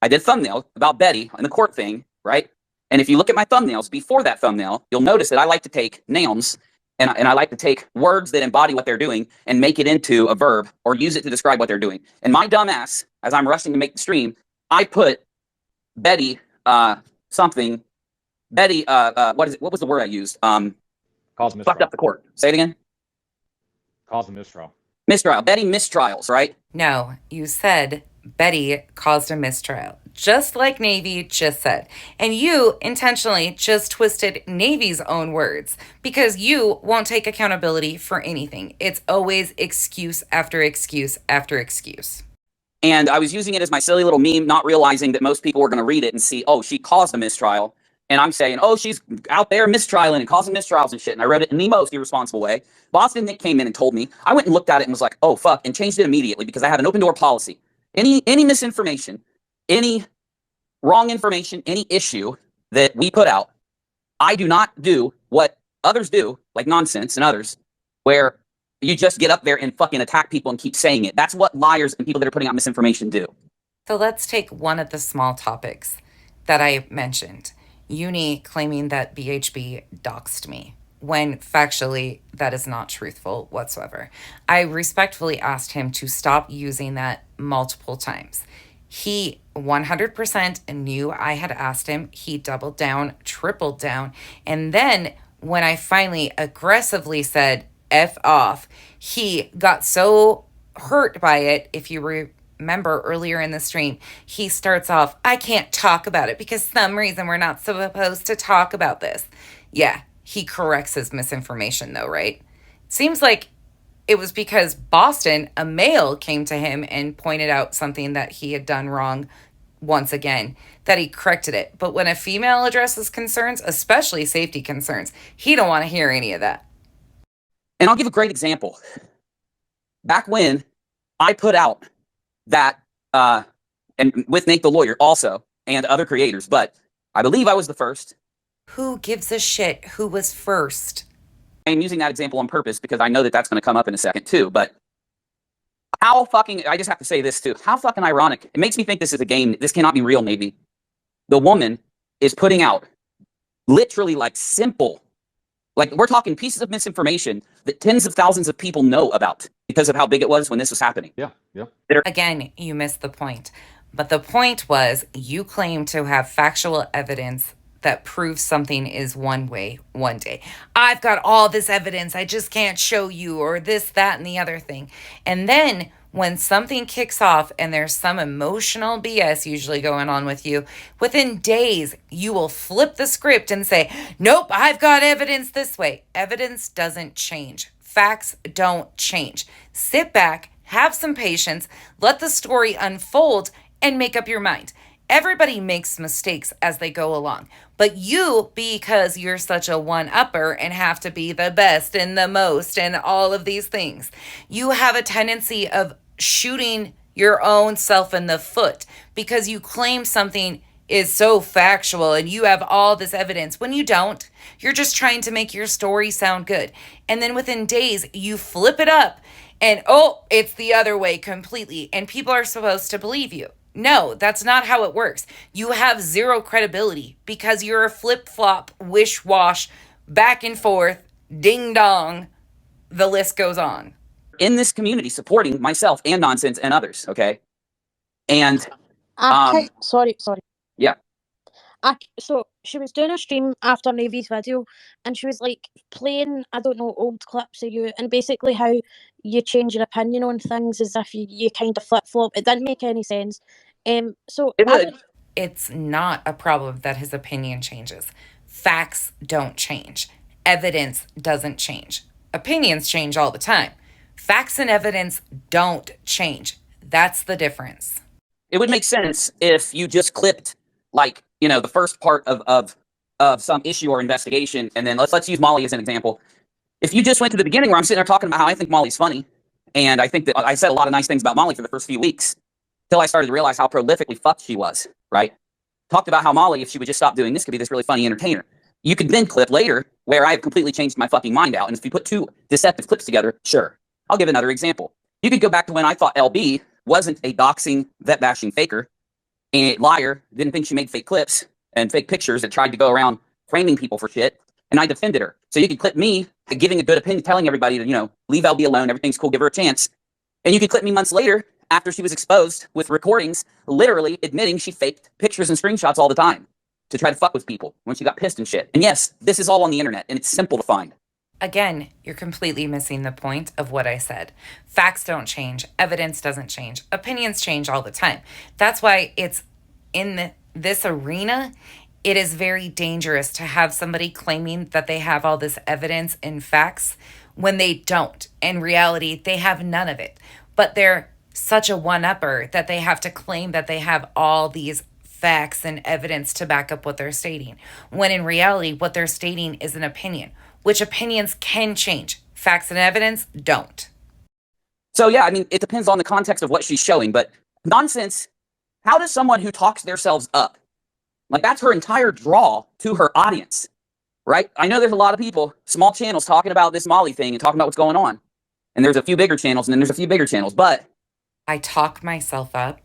I did a thumbnail about Betty and the court thing, right? And if you look at my thumbnails, before that thumbnail, you'll notice that I like to take nouns and I like to take words that embody what they're doing and make it into a verb or use it to describe what they're doing. And my dumb ass, as I'm rushing to make the stream, I put Betty Betty, what was the word I used? Cause mistrial. Fucked up the court. Say it again. Cause a mistrial. Mistrial. Betty mistrials, right? No, you said Betty caused a mistrial, just like Navy just said. And you intentionally just twisted Navy's own words because you won't take accountability for anything. It's always excuse after excuse after excuse. And I was using it as my silly little meme, not realizing that most people were going to read it and see, oh, she caused a mistrial. And I'm saying, oh, she's out there mistrialing and causing mistrials and shit. And I wrote it in the most irresponsible way. Boston Nick came in and told me. I went and looked at it and was like, oh, fuck, and changed it immediately because I have an open door policy. Any misinformation, any wrong information, any issue that we put out, I do not do what others do, like nonsense and others, where you just get up there and fucking attack people and keep saying it. That's what liars and people that are putting out misinformation do. So let's take one of the small topics that I mentioned. Uni claiming that BHB doxed me, when factually that is not truthful whatsoever. I respectfully asked him to stop using that multiple times. He 100% knew I had asked him. He doubled down, tripled down. And then when I finally aggressively said, F off, he got so hurt by it. If you remember earlier in the stream, he starts off, I can't talk about it because some reason we're not supposed to talk about this. Yeah, he corrects his misinformation though, right? Seems like it was because Boston, a male, came to him and pointed out something that he had done wrong once again, that he corrected it. But when a female addresses concerns, especially safety concerns, he don't want to hear any of that. And I'll give a great example. Back when I put out that, and with Nate the lawyer also, and other creators, but I believe I was the first. Who gives a shit who was first? I'm using that example on purpose because I know that that's going to come up in a second too, but how fucking, I just have to say this too, how fucking ironic. It makes me think this is a game. This cannot be real, maybe. The woman is putting out literally like simple, like we're talking pieces of misinformation that tens of thousands of people know about because of how big it was when this was happening. Yeah. Again, you missed the point. But the point was you claim to have factual evidence that proves something is one way one day. I've got all this evidence, I just can't show you, or this, that, and the other thing. And then when something kicks off and there's some emotional BS usually going on with you, within days, you will flip the script and say, nope, I've got evidence this way. Evidence doesn't change. Facts don't change. Sit back, have some patience, let the story unfold, and make up your mind. Everybody makes mistakes as they go along. But you, because you're such a one-upper and have to be the best and the most and all of these things, you have a tendency of shooting your own self in the foot because you claim something is so factual and you have all this evidence when you don't. You're just trying to make your story sound good. And then within days, you flip it up And oh, it's the other way completely. And people are supposed to believe you. No, that's not how it works. You have zero credibility because you're a flip-flop, wish-wash, back and forth, ding-dong. The list goes on. In this community, supporting myself and Nonsense and others, okay? And, sorry. Yeah. So she was doing a stream after Navy's video, and she was like playing, I don't know, old clips of you, and basically how you change your opinion on things as if you kind of flip flop. It didn't make any sense. So it would. It's not a problem that his opinion changes. Facts don't change. Evidence doesn't change. Opinions change all the time. Facts and evidence don't change. That's the difference. It would make sense if you just clipped, like, you know, the first part of some issue or investigation, and then let's use Molly as an example. If you just went to the beginning where I'm sitting there talking about how I think Molly's funny, and I think that I said a lot of nice things about Molly for the first few weeks, till I started to realize how prolifically fucked she was, right? Talked about how Molly, if she would just stop doing this, could be this really funny entertainer. You could then clip later where I have completely changed my fucking mind out, and if you put two deceptive clips together, sure. I'll give another example. You could go back to when I thought LB wasn't a doxing, vet-bashing faker, a liar, didn't think she made fake clips and fake pictures that tried to go around framing people for shit, and I defended her. So you could clip me giving a good opinion, telling everybody to, you know, leave LB alone, everything's cool, give her a chance. And you could clip me months later after she was exposed with recordings, literally admitting she faked pictures and screenshots all the time to try to fuck with people when she got pissed and shit. And yes, this is all on the internet, and it's simple to find. Again, you're completely missing the point of what I said. Facts don't change. Evidence doesn't change. Opinions change all the time. That's why it's in this arena, it is very dangerous to have somebody claiming that they have all this evidence and facts when they don't. In reality, they have none of it. But they're such a one-upper that they have to claim that they have all these facts and evidence to back up what they're stating. When in reality, what they're stating is an opinion, which opinions can change. Facts and evidence don't. So yeah, I mean, it depends on the context of what she's showing, but Nonsense, how does someone who talks themselves up, like that's her entire draw to her audience, right? I know there's a lot of people, small channels talking about this Molly thing and talking about what's going on. And there's a few bigger channels and then there's a few bigger channels, but. I talk myself up.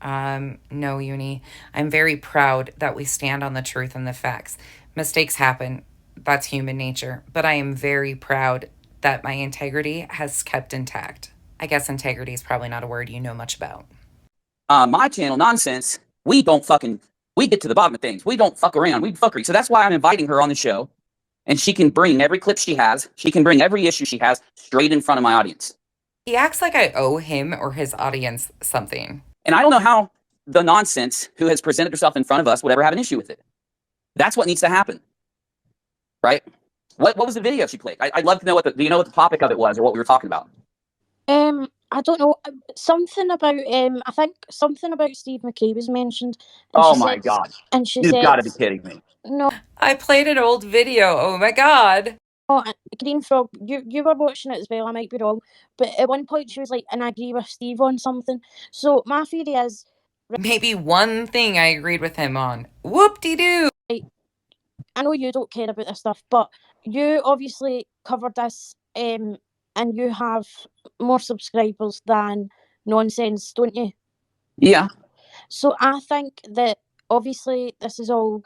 No, Uni. I'm very proud that we stand on the truth and the facts. Mistakes happen. That's human nature. But I am very proud that my integrity has kept intact. I guess integrity is probably not a word you know much about. My channel, Nonsense, we get to the bottom of things. We don't fuck around. We fuckery. So that's why I'm inviting her on the show. And she can bring every clip she has. She can bring every issue she has straight in front of my audience. He acts like I owe him or his audience something. And I don't know how the Nonsense who has presented herself in front of us would ever have an issue with it. That's what needs to happen. Right? What was the video she played? I'd love to know do you know what the topic of it was or what we were talking about? I don't know. Something about I think something about Steve McRae was mentioned. Oh my God. And she You've said, got to be kidding me. No. I played an old video. Oh my God. Oh, Green Frog, you were watching it as well, I might be wrong. But at one point she was like, and I agree with Steve on something. So my theory is maybe one thing I agreed with him on. Whoop-de-doo. I know you don't care about this stuff, but you obviously covered this, and you have more subscribers than Nonsense, don't you? Yeah. So I think that obviously this is all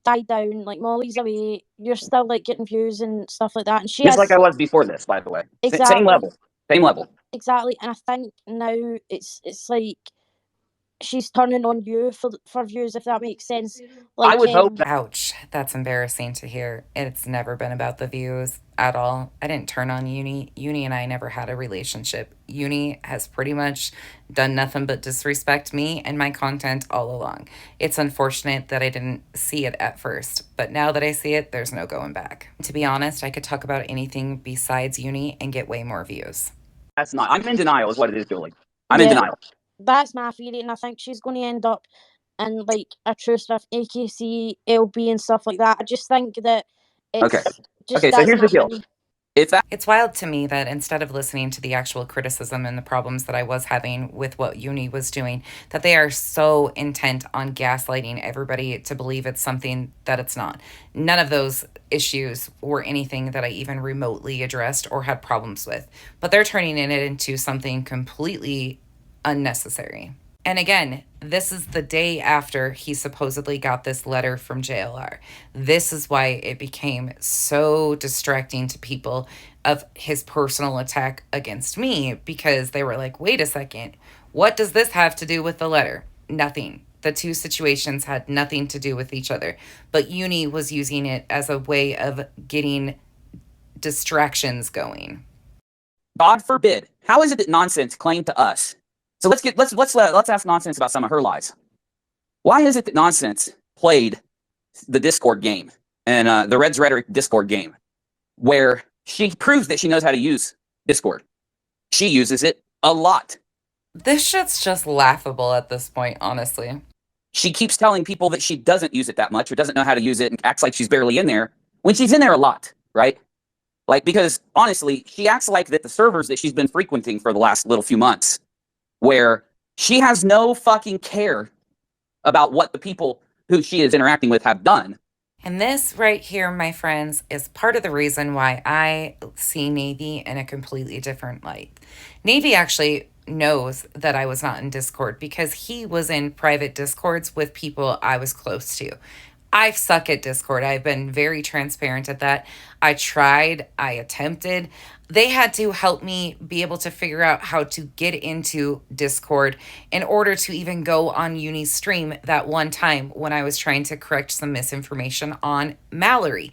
died down, like Molly's away, you're still like getting views and stuff like that. And Just like I was before this, by the way. Exactly. Same level. Exactly. And I think now it's like she's turning on you for views, if that makes sense. Like, I would hope that. Ouch, that's embarrassing to hear. It's never been about the views at all. I didn't turn on Uni. Uni and I never had a relationship. Uni has pretty much done nothing but disrespect me and my content all along. It's unfortunate that I didn't see it at first, but now that I see it, there's no going back. To be honest, I could talk about anything besides Uni and get way more views. That's not. I'm in denial is what it is, Julie. I'm in denial. That's my theory, and I think she's going to end up in like a true stuff, AKC, LB, and stuff like that. I just think that it's okay. So here's the deal. It's wild to me that instead of listening to the actual criticism and the problems that I was having with what Uni was doing, that they are so intent on gaslighting everybody to believe it's something that it's not. None of those issues were anything that I even remotely addressed or had problems with. But they're turning it into something completely unnecessary. And again, this is the day after he supposedly got this letter from JLR. This is why it became so distracting to people of his personal attack against me, because they were like, wait a second, what does this have to do with the letter? Nothing. The two situations had nothing to do with each other. But Uni was using it as a way of getting distractions going. God forbid. How is it that Nonsense claimed to us? So let's ask Nonsense about some of her lies. Why is it that Nonsense played the Discord game and the Red's Rhetoric Discord game, where she proves that she knows how to use Discord? She uses it a lot. This shit's just laughable at this point, honestly. She keeps telling people that she doesn't use it that much or doesn't know how to use it and acts like she's barely in there when she's in there a lot, right? Like, because honestly, she acts like that the servers that she's been frequenting for the last little few months, where she has no fucking care about what the people who she is interacting with have done. And this right here, my friends, is part of the reason why I see Navy in a completely different light. Navy actually knows that I was not in Discord because he was in private Discords with people I was close to. I suck at Discord. I've been very transparent at that. I tried, I attempted. They had to help me be able to figure out how to get into Discord in order to even go on Uni's stream that one time when I was trying to correct some misinformation on Mallory.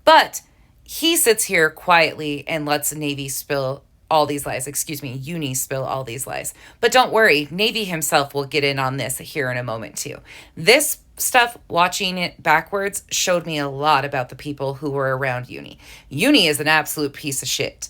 But he sits here quietly and lets Navy spill all these lies. Excuse me, Uni spill all these lies. But don't worry, Navy himself will get in on this here in a moment too. This stuff, watching it backwards, showed me a lot about the people who were around Uni. Uni is an absolute piece of shit.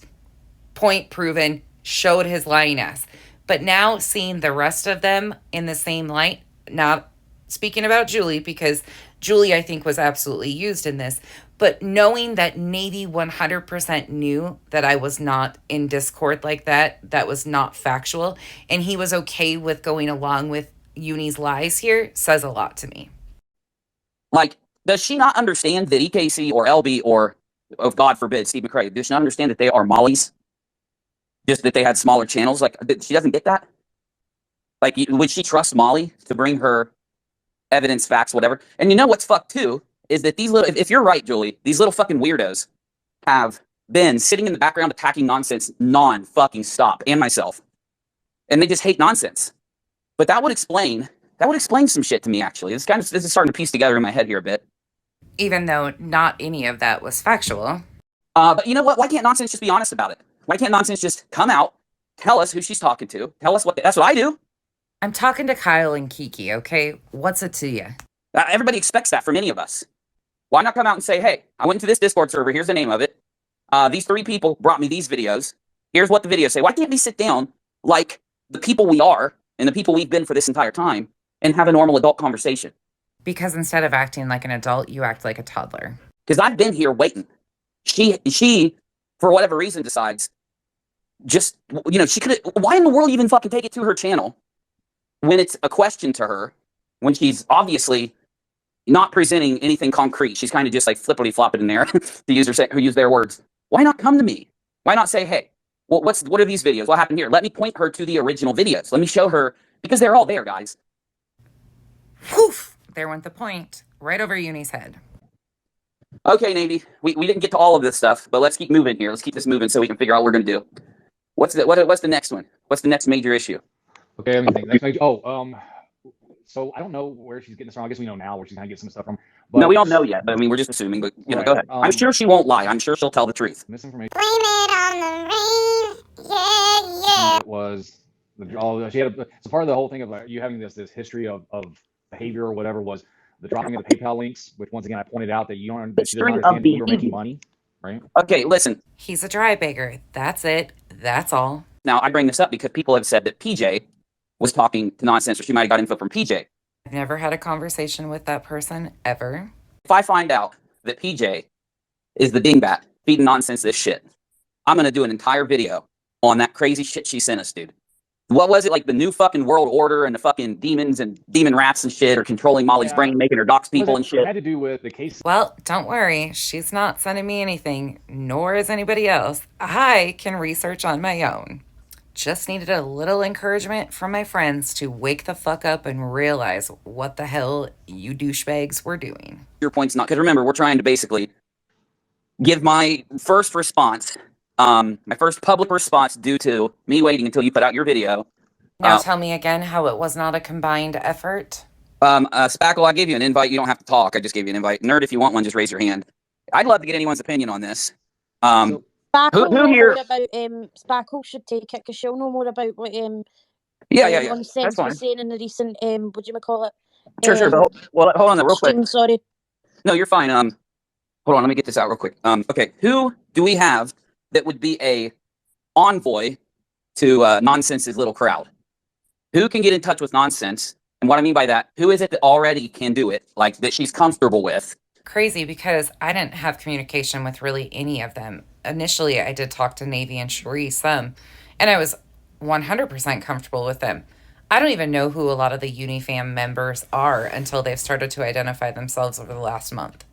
Point proven, showed his lying ass. But now seeing the rest of them in the same light, not speaking about Julie, because Julie, I think, was absolutely used in this, but knowing that Navy 100% knew that I was not in Discord like that, that was not factual, and he was okay with going along with Uni's lies here, says a lot to me. Like, does she not understand that EKC or LB or, oh, God forbid, Steve McRae, does she not understand that they are Mollies? Just that they had smaller channels? Like, she doesn't get that? Like, would she trust Molly to bring her evidence, facts, whatever? And you know what's fucked too? Is that these little, if you're right, Julie, these little fucking weirdos have been sitting in the background attacking Nonsense non-fucking stop, and myself. And they just hate Nonsense. But that would explain some shit to me, actually. This is starting to piece together in my head here a bit. Even though not any of that was factual. But you know what? Why can't Nonsense just be honest about it? Why can't Nonsense just come out, tell us who she's talking to, tell us that's what I do. I'm talking to Kyle and Kiki, okay? What's it to you? Everybody expects that from any of us. Why not come out and say, hey, I went into this Discord server, here's the name of it. These 3 people brought me these videos. Here's what the videos say. Why can't we sit down like the people we are and the people we've been for this entire time and have a normal adult conversation? Because instead of acting like an adult, you act like a toddler. Because I've been here waiting. She, for whatever reason, decides just, you know, she could, why in the world even fucking take it to her channel when it's a question to her, when she's obviously not presenting anything concrete? She's kind of just like flippity flopping in there to use their words. Why not come to me? Why not say, hey, well, what are these videos? What happened here? Let me point her to the original videos. Let me show her, because they're all there, guys. Poof! There went the point. Right over Uni's head. Okay, Navy. We didn't get to all of this stuff, but let's keep moving here. Let's keep this moving so we can figure out what we're going to do. What's the next one? What's the next major issue? Okay, let me think. Next major, so I don't know where she's getting this from. I guess we know now where she's going to get some stuff from. But, no, we don't know yet, but I mean, we're just assuming, but you know, right, go ahead. I'm sure she won't lie. I'm sure she'll tell the truth. Misinformation. Blame it on the rain. Yeah. It was, she had so part of the whole thing of you having this history of behavior or whatever was the dropping of the PayPal links, which once again I pointed out that she doesn't understand that you're making money, right? Okay, listen. He's a dry beggar. That's it. That's all. Now, I bring this up because people have said that PJ was talking to Nonsense, or she might have got info from PJ. I've never had a conversation with that person, ever. If I find out that PJ is the dingbat feeding Nonsense this shit, I'm going to do an entire video on that crazy shit she sent us, dude. what was it, like the new fucking world order and the fucking demons and demon rats and shit are controlling Molly's brain, making her dox people and shit. It had to do with the case. Well, don't worry. She's not sending me anything, nor is anybody else. I can research on my own. Just needed a little encouragement from my friends to wake the fuck up and realize what the hell you douchebags were doing. Your point's not, because remember, we're trying to basically give my first response, my first public response due to me waiting until you put out your video. Now tell me again how it was not a combined effort. Spackle, I gave you an invite. You don't have to talk. I just gave you an invite. Nerd, if you want one, just raise your hand. I'd love to get anyone's opinion on this. Who here? Spackle should take it because she'll know more about what Yeah. Uni-sex was saying in the recent what do you call it? Sure. Well, hold on there, real quick. Sorry. No, you're fine. Hold on, let me get this out real quick. Okay, who do we have that would be a envoy to Nonsense's little crowd? Who can get in touch with Nonsense? And what I mean by that, who is it that already can do it, like that she's comfortable with? Crazy, because I didn't have communication with really any of them. Initially, I did talk to Navy and Cherie some, and I was 100% comfortable with them. I don't even know who a lot of the Unifam members are until they've started to identify themselves over the last month.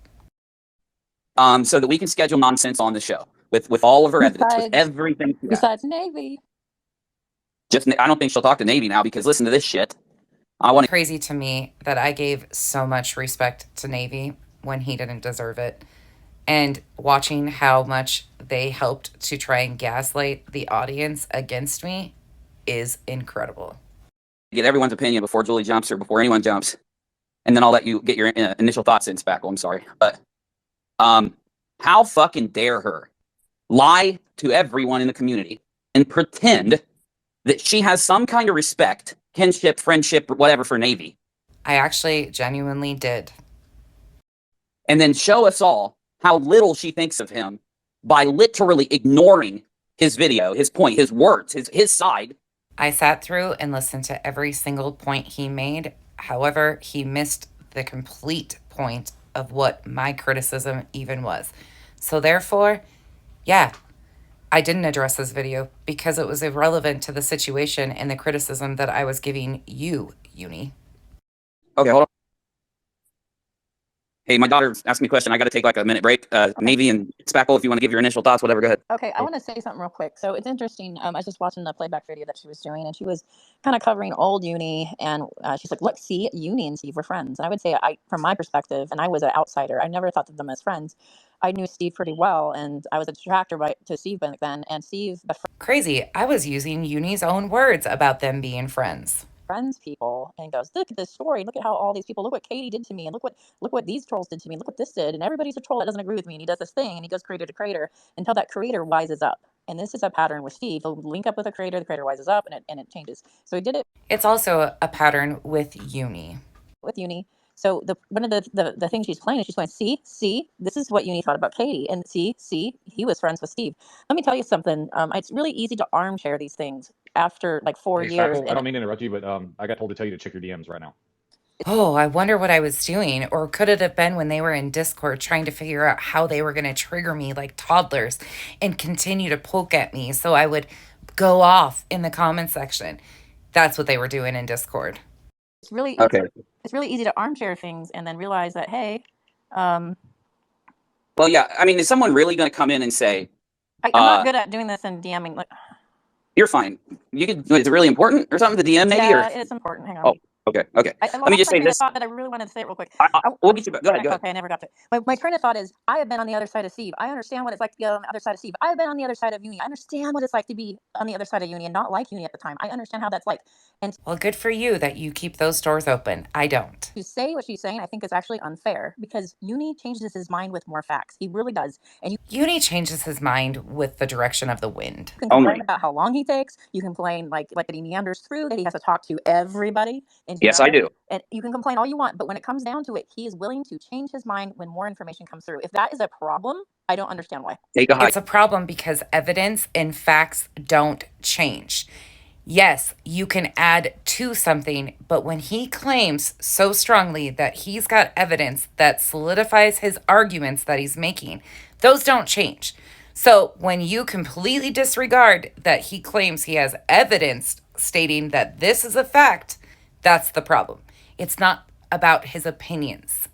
So that we can schedule Nonsense on the show with all of her evidence, with everything. Besides Navy. I don't think she'll talk to Navy now, because listen to this shit. Crazy to me that I gave so much respect to Navy when he didn't deserve it. And watching how much they helped to try and gaslight the audience against me is incredible. Get everyone's opinion before Julie jumps or before anyone jumps. And then I'll let you get your initial thoughts in, Spackle. I'm sorry. But how fucking dare her lie to everyone in the community and pretend that she has some kind of respect, kinship, friendship, or whatever for Navy. I actually genuinely did. And then show us all how little she thinks of him by literally ignoring his video, his point, his words, his side. I sat through and listened to every single point he made. However, he missed the complete point of what my criticism even was. So therefore, yeah, I didn't address this video because it was irrelevant to the situation and the criticism that I was giving you, Uni. Okay, hold on. Hey, my daughter asked me a question. I got to take like a minute break. Navy and Spackle, if you want to give your initial thoughts, whatever, go ahead. Okay, I want to say something real quick. So it's interesting. I was just watching the playback video that she was doing, and she was kind of covering old Uni, and she's like, look, see, Uni and Steve were friends. And I would say, from my perspective, and I was an outsider, I never thought of them as friends. I knew Steve pretty well, and I was attracted to Steve back then, and Steve... Crazy. I was using Uni's own words about them being friends. Friends people, and goes, look at this story, look at how all these people, look what Katie did to me, and look what these trolls did to me, look what this did, and everybody's a troll that doesn't agree with me, and he does this thing, and he goes creator to creator until that creator wises up. And this is a pattern with Steve. He'll link up with a creator, the creator wises up, and it changes. So he did it. It's also a pattern with Uni. With Uni. So one of the things she's playing is she's going, see, this is what Uni thought about Katie, and see, he was friends with Steve. Let me tell you something. It's really easy to armchair these things after like 4 years. Spackle, I don't mean to interrupt you, but I got told to tell you to check your DMs right now. Oh, I wonder what I was doing. Or could it have been when they were in Discord trying to figure out how they were going to trigger me like toddlers and continue to poke at me so I would go off in the comment section? That's what they were doing in Discord. It's really It's really easy to armchair things and then realize that, hey. Well, yeah, I mean, is someone really going to come in and say... I'm not good at doing this and DMing. Like, you're fine. You could. Is it really important or something to DM maybe? Yeah, it's important. Hang on. Oh, okay. Let me just say this. Thought that I really wanted to say it real quick. We'll get you back. Go ahead. Okay, I never got to it. My train of thought is, I have been on the other side of Steve. I understand what it's like to be on the other side of Steve. I have been on the other side of Uni. I understand what it's like to be on the other side of Uni and not like Uni at the time. I understand how that's like. And well, good for you that you keep those doors open. I don't. To say what she's saying, I think is actually unfair because Uni changes his mind with more facts. He really does. And Uni changes his mind with the direction of the wind. You can complain about how long he takes. You can complain like that he meanders through, that he has to talk to everybody. Yes, I do. And you can complain all you want, but when it comes down to it, he is willing to change his mind when more information comes through. If that is a problem, I don't understand why. It's a problem because evidence and facts don't change. Yes, you can add to something, but when he claims so strongly that he's got evidence that solidifies his arguments that he's making, those don't change. So when you completely disregard that he claims he has evidence stating that this is a fact, that's the problem. It's not about his opinions.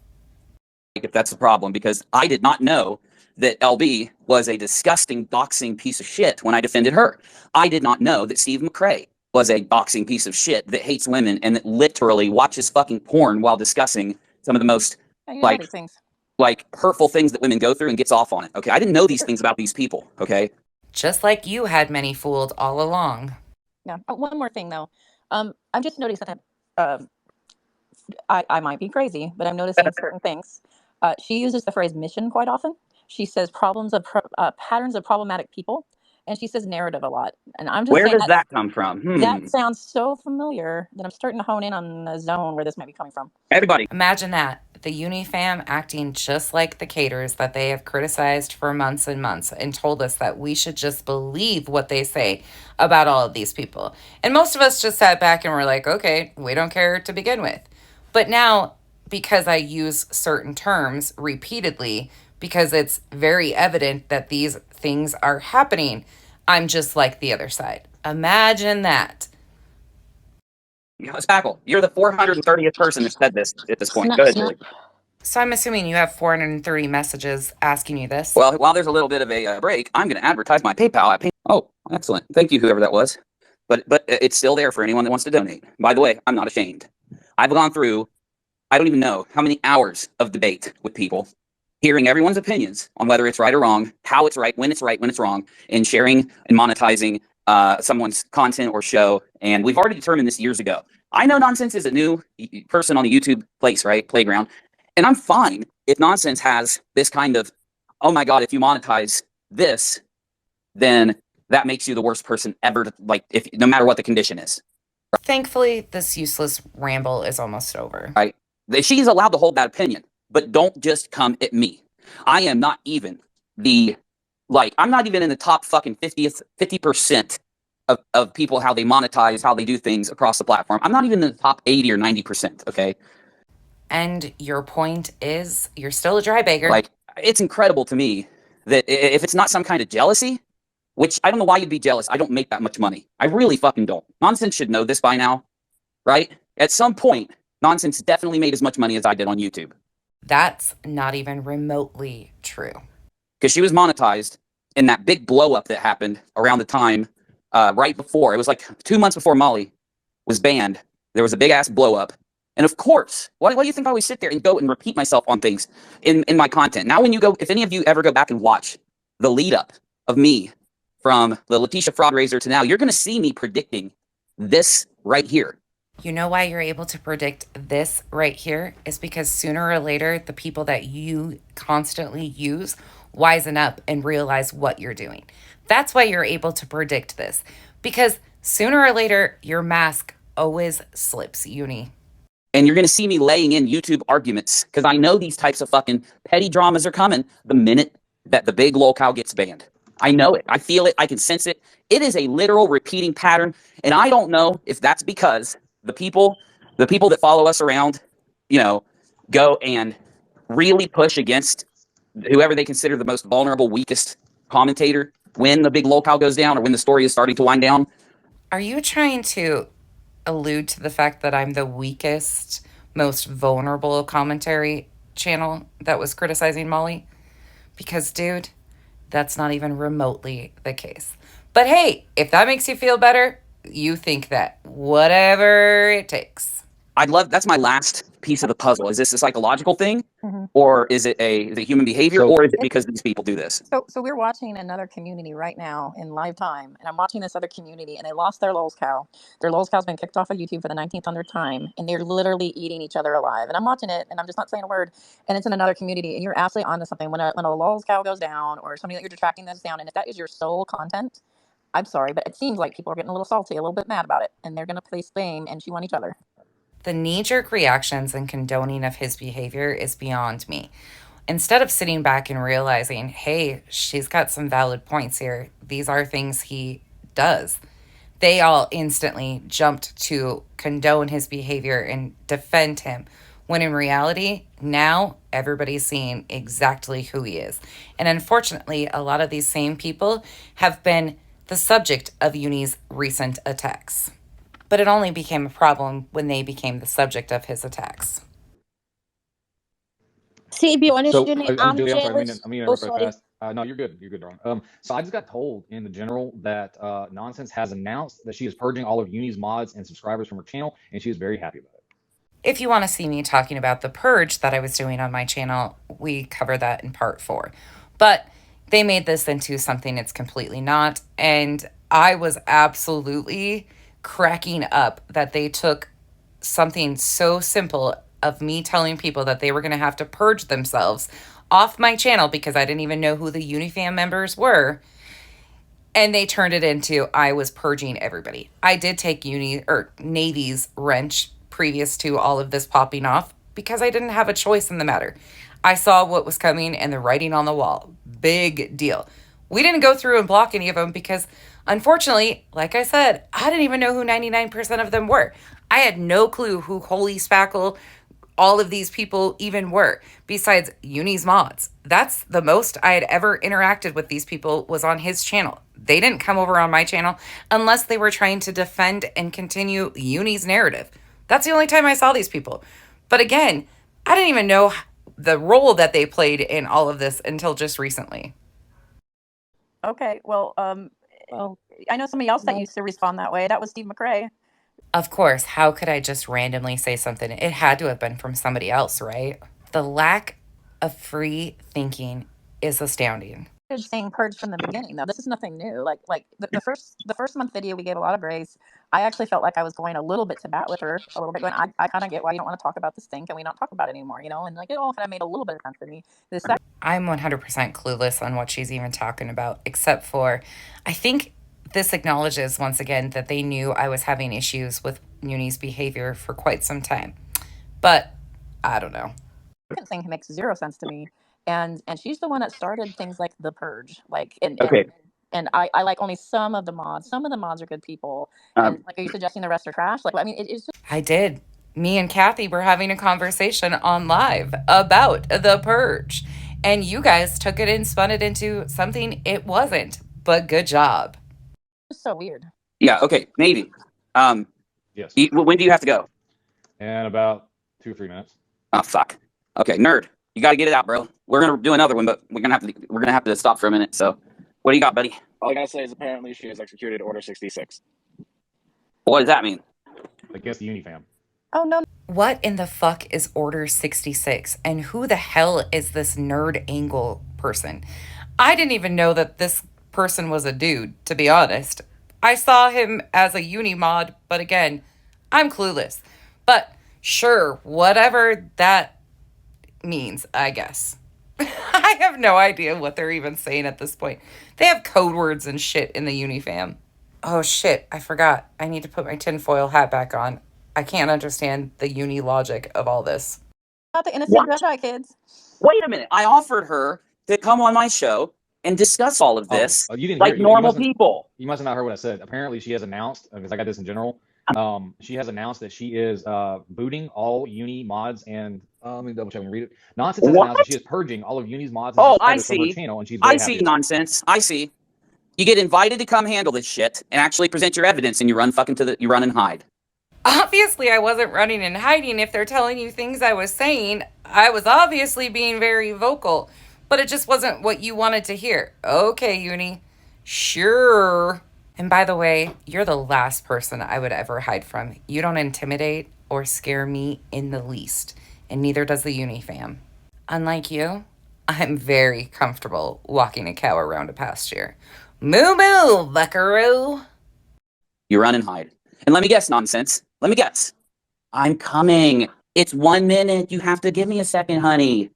If that's the problem, because I did not know that LB was a disgusting doxing piece of shit when I defended her. I did not know that Steve McRae was a doxing piece of shit that hates women and that literally watches fucking porn while discussing some of the most like hurtful things that women go through and gets off on it. Okay, I didn't know these things about these people. Okay, just like you had many fooled all along. Yeah. One more thing though, I've just noticed that I might be crazy, but I'm noticing certain things. She uses the phrase mission quite often. She says patterns of problematic people, and she says narrative a lot. And I'm just where saying does that come from? That sounds so familiar that I'm starting to hone in on the zone where this might be coming from. Everybody. Imagine that. The Uni fam acting just like the caters that they have criticized for months and months and told us that we should just believe what they say about all of these people. And most of us just sat back and were like, okay, we don't care to begin with. But now, because I use certain terms repeatedly, because it's very evident that these things are happening, I'm just like the other side. Imagine that. Spackle, you're the 430th person who said this at this point. Go ahead, Julie. So I'm assuming you have 430 messages asking you this. Well, while there's a little bit of a break, I'm going to advertise my PayPal at Oh, excellent. Thank you, whoever that was. But it's still there for anyone that wants to donate. By the way, I'm not ashamed. I've gone through, I don't even know how many hours of debate with people, hearing everyone's opinions on whether it's right or wrong, how it's right, when it's wrong, and sharing and monetizing someone's content or show. And we've already determined this years ago. I know nonsense is a new person on the YouTube playground. And I'm fine if nonsense has this kind of, oh my God, if you monetize this, then that makes you the worst person ever to, if no matter what the condition is. Thankfully, this useless ramble is almost over. Right. She's allowed to hold that opinion, but don't just come at me. I am not even I'm not even in the top fucking 50% of people, how they monetize, how they do things across the platform. I'm not even in the top 80 or 90%, okay? And your point is, you're still a dry bagger. It's incredible to me that if it's not some kind of jealousy, which I don't know why you'd be jealous. I don't make that much money. I really fucking don't. Nonsense should know this by now, right? At some point, Nonsense definitely made as much money as I did on YouTube. That's not even remotely true. Because she was monetized in that big blow up that happened around the time, right before. It was like 2 months before Molly was banned. There was a big ass blow up. And of course, why do you think I always sit there and go and repeat myself on things in my content? Now, if any of you ever go back and watch the lead up of me from the Letitia Fraud Raiser to now, you're going to see me predicting this right here. You know why you're able to predict this right here is because sooner or later, the people that you constantly use wisen up and realize what you're doing. That's why you're able to predict this, because sooner or later, your mask always slips, Uni. And you're going to see me laying in YouTube arguments because I know these types of fucking petty dramas are coming the minute that the big lolcow gets banned. I know it. I feel it. I can sense it. It is a literal repeating pattern. And I don't know if that's because the people that follow us around, go and really push against whoever they consider the most vulnerable, weakest commentator when the big lolcow goes down or when the story is starting to wind down. Are you trying to allude to the fact that I'm the weakest, most vulnerable commentary channel that was criticizing Molly? Because, dude, that's not even remotely the case. But hey, if that makes you feel better, you think that. Whatever it takes. That's my last piece of the puzzle. Is this a psychological thing? Or is it the human behavior? Or is it because these people do this? So we're watching another community right now in live time. And I'm watching this other community and they lost their Lols cow. Their Lols cow's been kicked off of YouTube for the 1900th time. And they're literally eating each other alive. And I'm watching it and I'm just not saying a word. And it's in another community. And you're absolutely onto something. When a Lols cow goes down or something that you're detracting that's down. And if that is your sole content, I'm sorry, but it seems like people are getting a little salty, a little bit mad about it. And they're going to place blame and chew on each other. The knee-jerk reactions and condoning of his behavior is beyond me. Instead of sitting back and realizing, hey, she's got some valid points here. These are things he does. They all instantly jumped to condone his behavior and defend him. When in reality, now everybody's seeing exactly who he is. And unfortunately, a lot of these same people have been the subject of Uni's recent attacks. But it only became a problem when they became the subject of his attacks. See, to be honest, So, Uni, I'm I'm Julie, I'm sorry, jealous. I mean to Oh, interrupt really sorry. fast. No, you're good. You're good, Ron. So I just got told in the general that Nonsense has announced that she is purging all of Uni's mods and subscribers from her channel, and she is very happy about it. If you want to see me talking about the purge that I was doing on my channel, we cover that in part 4. But they made this into something it's completely not, and I was absolutely cracking up that they took something so simple of me telling people that they were going to have to purge themselves off my channel because I didn't even know who the Unifam members were, and they turned it into I was purging everybody. I did take Navy's wrench previous to all of this popping off because I didn't have a choice in the matter. I saw what was coming and the writing on the wall. Big deal. We didn't go through and block any of them because, unfortunately, like I said, I didn't even know who 99% of them were. I had no clue who Holy Spackle, all of these people even were, besides Uni's mods. That's the most I had ever interacted with these people was on his channel. They didn't come over on my channel unless they were trying to defend and continue Uni's narrative. That's the only time I saw these people. But again, I didn't even know the role that they played in all of this until just recently. Okay, well, I know somebody else that used to respond that way. That was Steve McRae. Of course, how could I just randomly say something? It had to have been from somebody else, right? The lack of free thinking is astounding. Saying purge from the beginning, though. This is nothing new. Like the first month video, we gave a lot of grace. I actually felt like I was going a little bit to bat with her, a little bit going, I kind of get why you don't want to talk about this thing. Can we not talk about it anymore? You know, and like it all kind of made a little bit of sense to me. I'm 100% clueless on what she's even talking about, except for I think this acknowledges once again that they knew I was having issues with Uni's behavior for quite some time. But I don't know. Second thing makes zero sense to me. And she's the one that started things like the purge. Like and I like only some of the mods. Some of the mods are good people. And like, are you suggesting the rest are trash? Like, I mean, it's just. I did. Me and Kathy were having a conversation on live about the purge, and you guys took it and spun it into something it wasn't. But good job. It's so weird. Yeah. Okay. Navy. Yes. When do you have to go? In about 2 or 3 minutes. Oh fuck. Okay, nerd. You got to get it out, bro. We're gonna do another one, but we're gonna have to stop for a minute. So, what do you got, buddy? All I gotta say is apparently she has executed Order 66. What does that mean? Against the Unifam. Oh no. What in the fuck is Order 66? And who the hell is this nerd angle person? I didn't even know that this person was a dude, to be honest. I saw him as a Uni mod, but again, I'm clueless. But sure, whatever that means, I guess. I have no idea what they're even saying at this point. They have code words and shit in the Unifam. Oh shit, I forgot. I need to put my tinfoil hat back on. I can't understand the Uni logic of all this. Not the innocent Jedi kids. Wait a minute. I offered her to come on my show and discuss all of this you didn't like hear, normal people. You must have not heard what I said. Apparently, she has announced, because I got this in general, she has announced that she is booting all Uni mods and let me double check and read it. Nonsense has announced that she is purging all of Uni's mods and I subscribers from her see. channel, and she's very I happy see nonsense. I see. You get invited to come handle this shit and actually present your evidence, and you run and hide. Obviously, I wasn't running and hiding. If they're telling you things I was saying, I was obviously being very vocal, but it just wasn't what you wanted to hear. Okay, Uni. Sure. And by the way, you're the last person I would ever hide from. You don't intimidate or scare me in the least, and neither does the Uni fam. Unlike you, I'm very comfortable walking a cow around a pasture. Moo moo, buckaroo. You run and hide. And let me guess, nonsense. Let me guess. I'm coming. It's 1 minute. You have to give me a second, honey.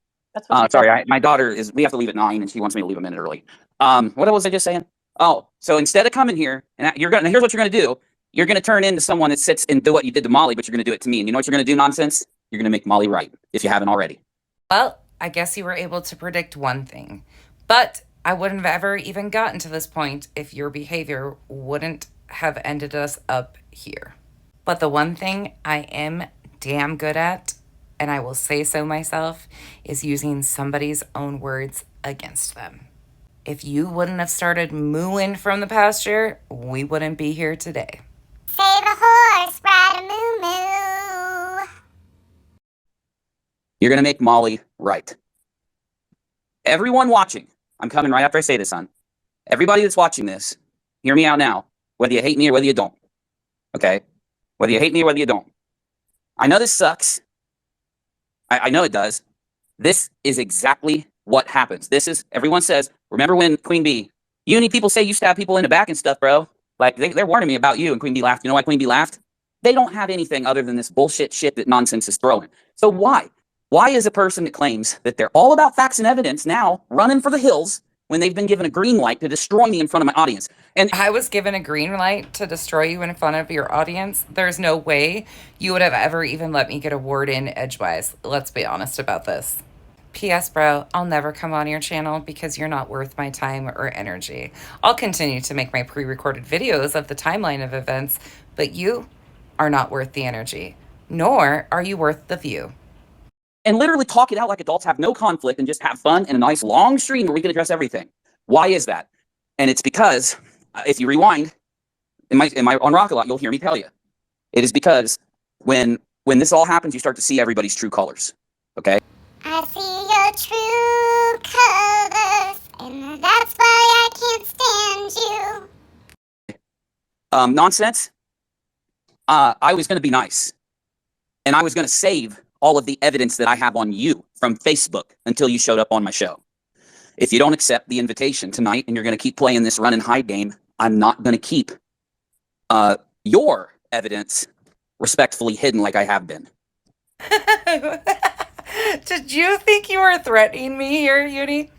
Sorry, my daughter is. We have to leave at 9, and she wants me to leave a minute early. What was I just saying? Oh, so instead of coming here, and here's what you're gonna do. You're gonna turn into someone that sits and do what you did to Molly, but you're gonna do it to me. And you know what you're gonna do, nonsense? You're gonna make Molly right if you haven't already. Well, I guess you were able to predict one thing, but I wouldn't have ever even gotten to this point if your behavior wouldn't have ended us up here. But the one thing I am damn good at, and I will say so myself, is using somebody's own words against them. If you wouldn't have started mooing from the pasture, we wouldn't be here today. Say the whore horse bride a moo moo. You're going to make Molly right. Everyone watching, I'm coming right after I say this, son. Everybody that's watching this, hear me out now, whether you hate me or whether you don't. Okay? Whether you hate me or whether you don't. I know this sucks. I know it does. This is exactly what happens. This is, everyone says, remember when QueenBee, uni people say you stab people in the back and stuff, bro. Like, they're warning me about you, and QueenBee laughed. You know why QueenBee laughed? They don't have anything other than this bullshit shit that nonsense is throwing. So why? Why is a person that claims that they're all about facts and evidence now running for the hills when they've been given a green light to destroy me in front of my audience? And I was given a green light to destroy you in front of your audience. There's no way you would have ever even let me get a word in edgewise. Let's be honest about this. P.S. bro, I'll never come on your channel because you're not worth my time or energy. I'll continue to make my pre-recorded videos of the timeline of events, but you are not worth the energy, nor are you worth the view. And literally talk it out like adults, have no conflict, and just have fun and a nice long stream where we can address everything. Why is that? And it's because, if you rewind, in my on Rock a Lot, you'll hear me tell you. It is because when this all happens, you start to see everybody's true colors. Okay? I see your true colors, and that's why I can't stand you. Nonsense. I was going to be nice. And I was going to save all of the evidence that I have on you from Facebook until you showed up on my show. If you don't accept the invitation tonight and you're going to keep playing this run and hide game, I'm not going to keep your evidence respectfully hidden like I have been. Did you think you were threatening me here, Uni?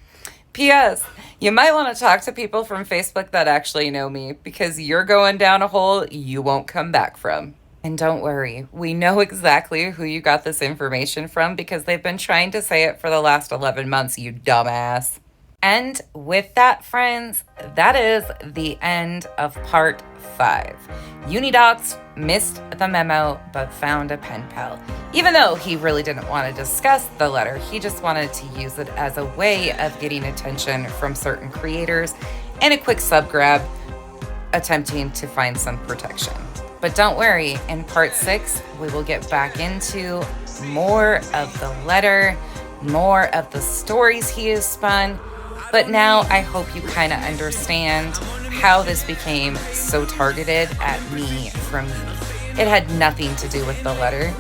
P.S. You might want to talk to people from Facebook that actually know me, because you're going down a hole you won't come back from. And don't worry, we know exactly who you got this information from because they've been trying to say it for the last 11 months, you dumbass. And with that, friends, that is the end of part 5. Unidoxx missed the memo but found a pen pal. Even though he really didn't want to discuss the letter, he just wanted to use it as a way of getting attention from certain creators and a quick sub grab, attempting to find some protection. But don't worry, in part 6, we will get back into more of the letter, more of the stories he has spun. But now I hope you kind of understand how this became so targeted at me from Uni. It had nothing to do with the letter.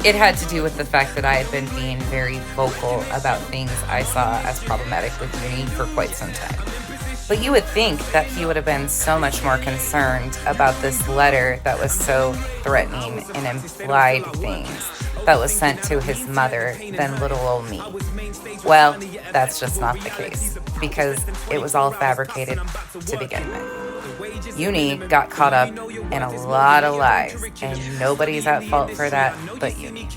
It had to do with the fact that I had been being very vocal about things I saw as problematic with Uni for quite some time. But you would think that he would have been so much more concerned about this letter that was so threatening and implied things that was sent to his mother than little old me. Well, that's just not the case, because it was all fabricated to begin with. Uni got caught up in a lot of lies, and nobody's at fault for that but Uni.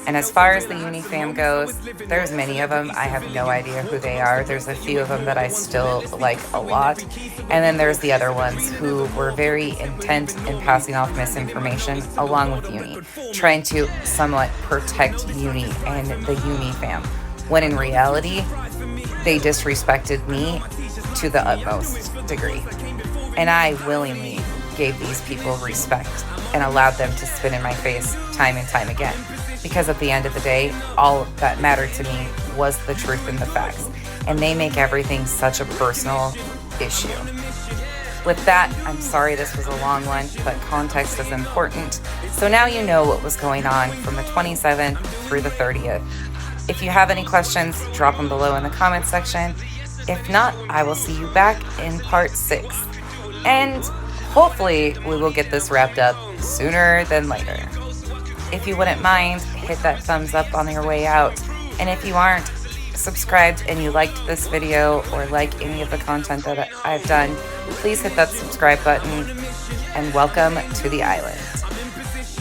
And as far as the Uni fam goes, there's many of them. I have no idea who they are. There's a few of them that I still like a lot. And then there's the other ones who were very intent in passing off misinformation along with Uni, trying to somewhat protect Uni and the Uni fam, when in reality, they disrespected me to the utmost degree. And I willingly gave these people respect and allowed them to spit in my face time and time again. Because at the end of the day, all that mattered to me was the truth and the facts. And they make everything such a personal issue. With that, I'm sorry this was a long one, but context is important. So now you know what was going on from the 27th through the 30th. If you have any questions, drop them below in the comments section. If not, I will see you back in part 6. And hopefully we will get this wrapped up sooner than later. If you wouldn't mind, hit that thumbs up on your way out. And if you aren't subscribed and you liked this video or like any of the content that I've done, please hit that subscribe button and welcome to the island.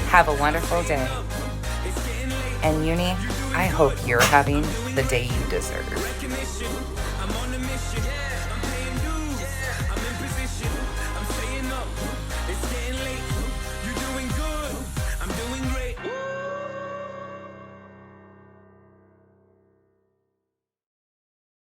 Have a wonderful day. And Uni, I hope you're having the day you deserve.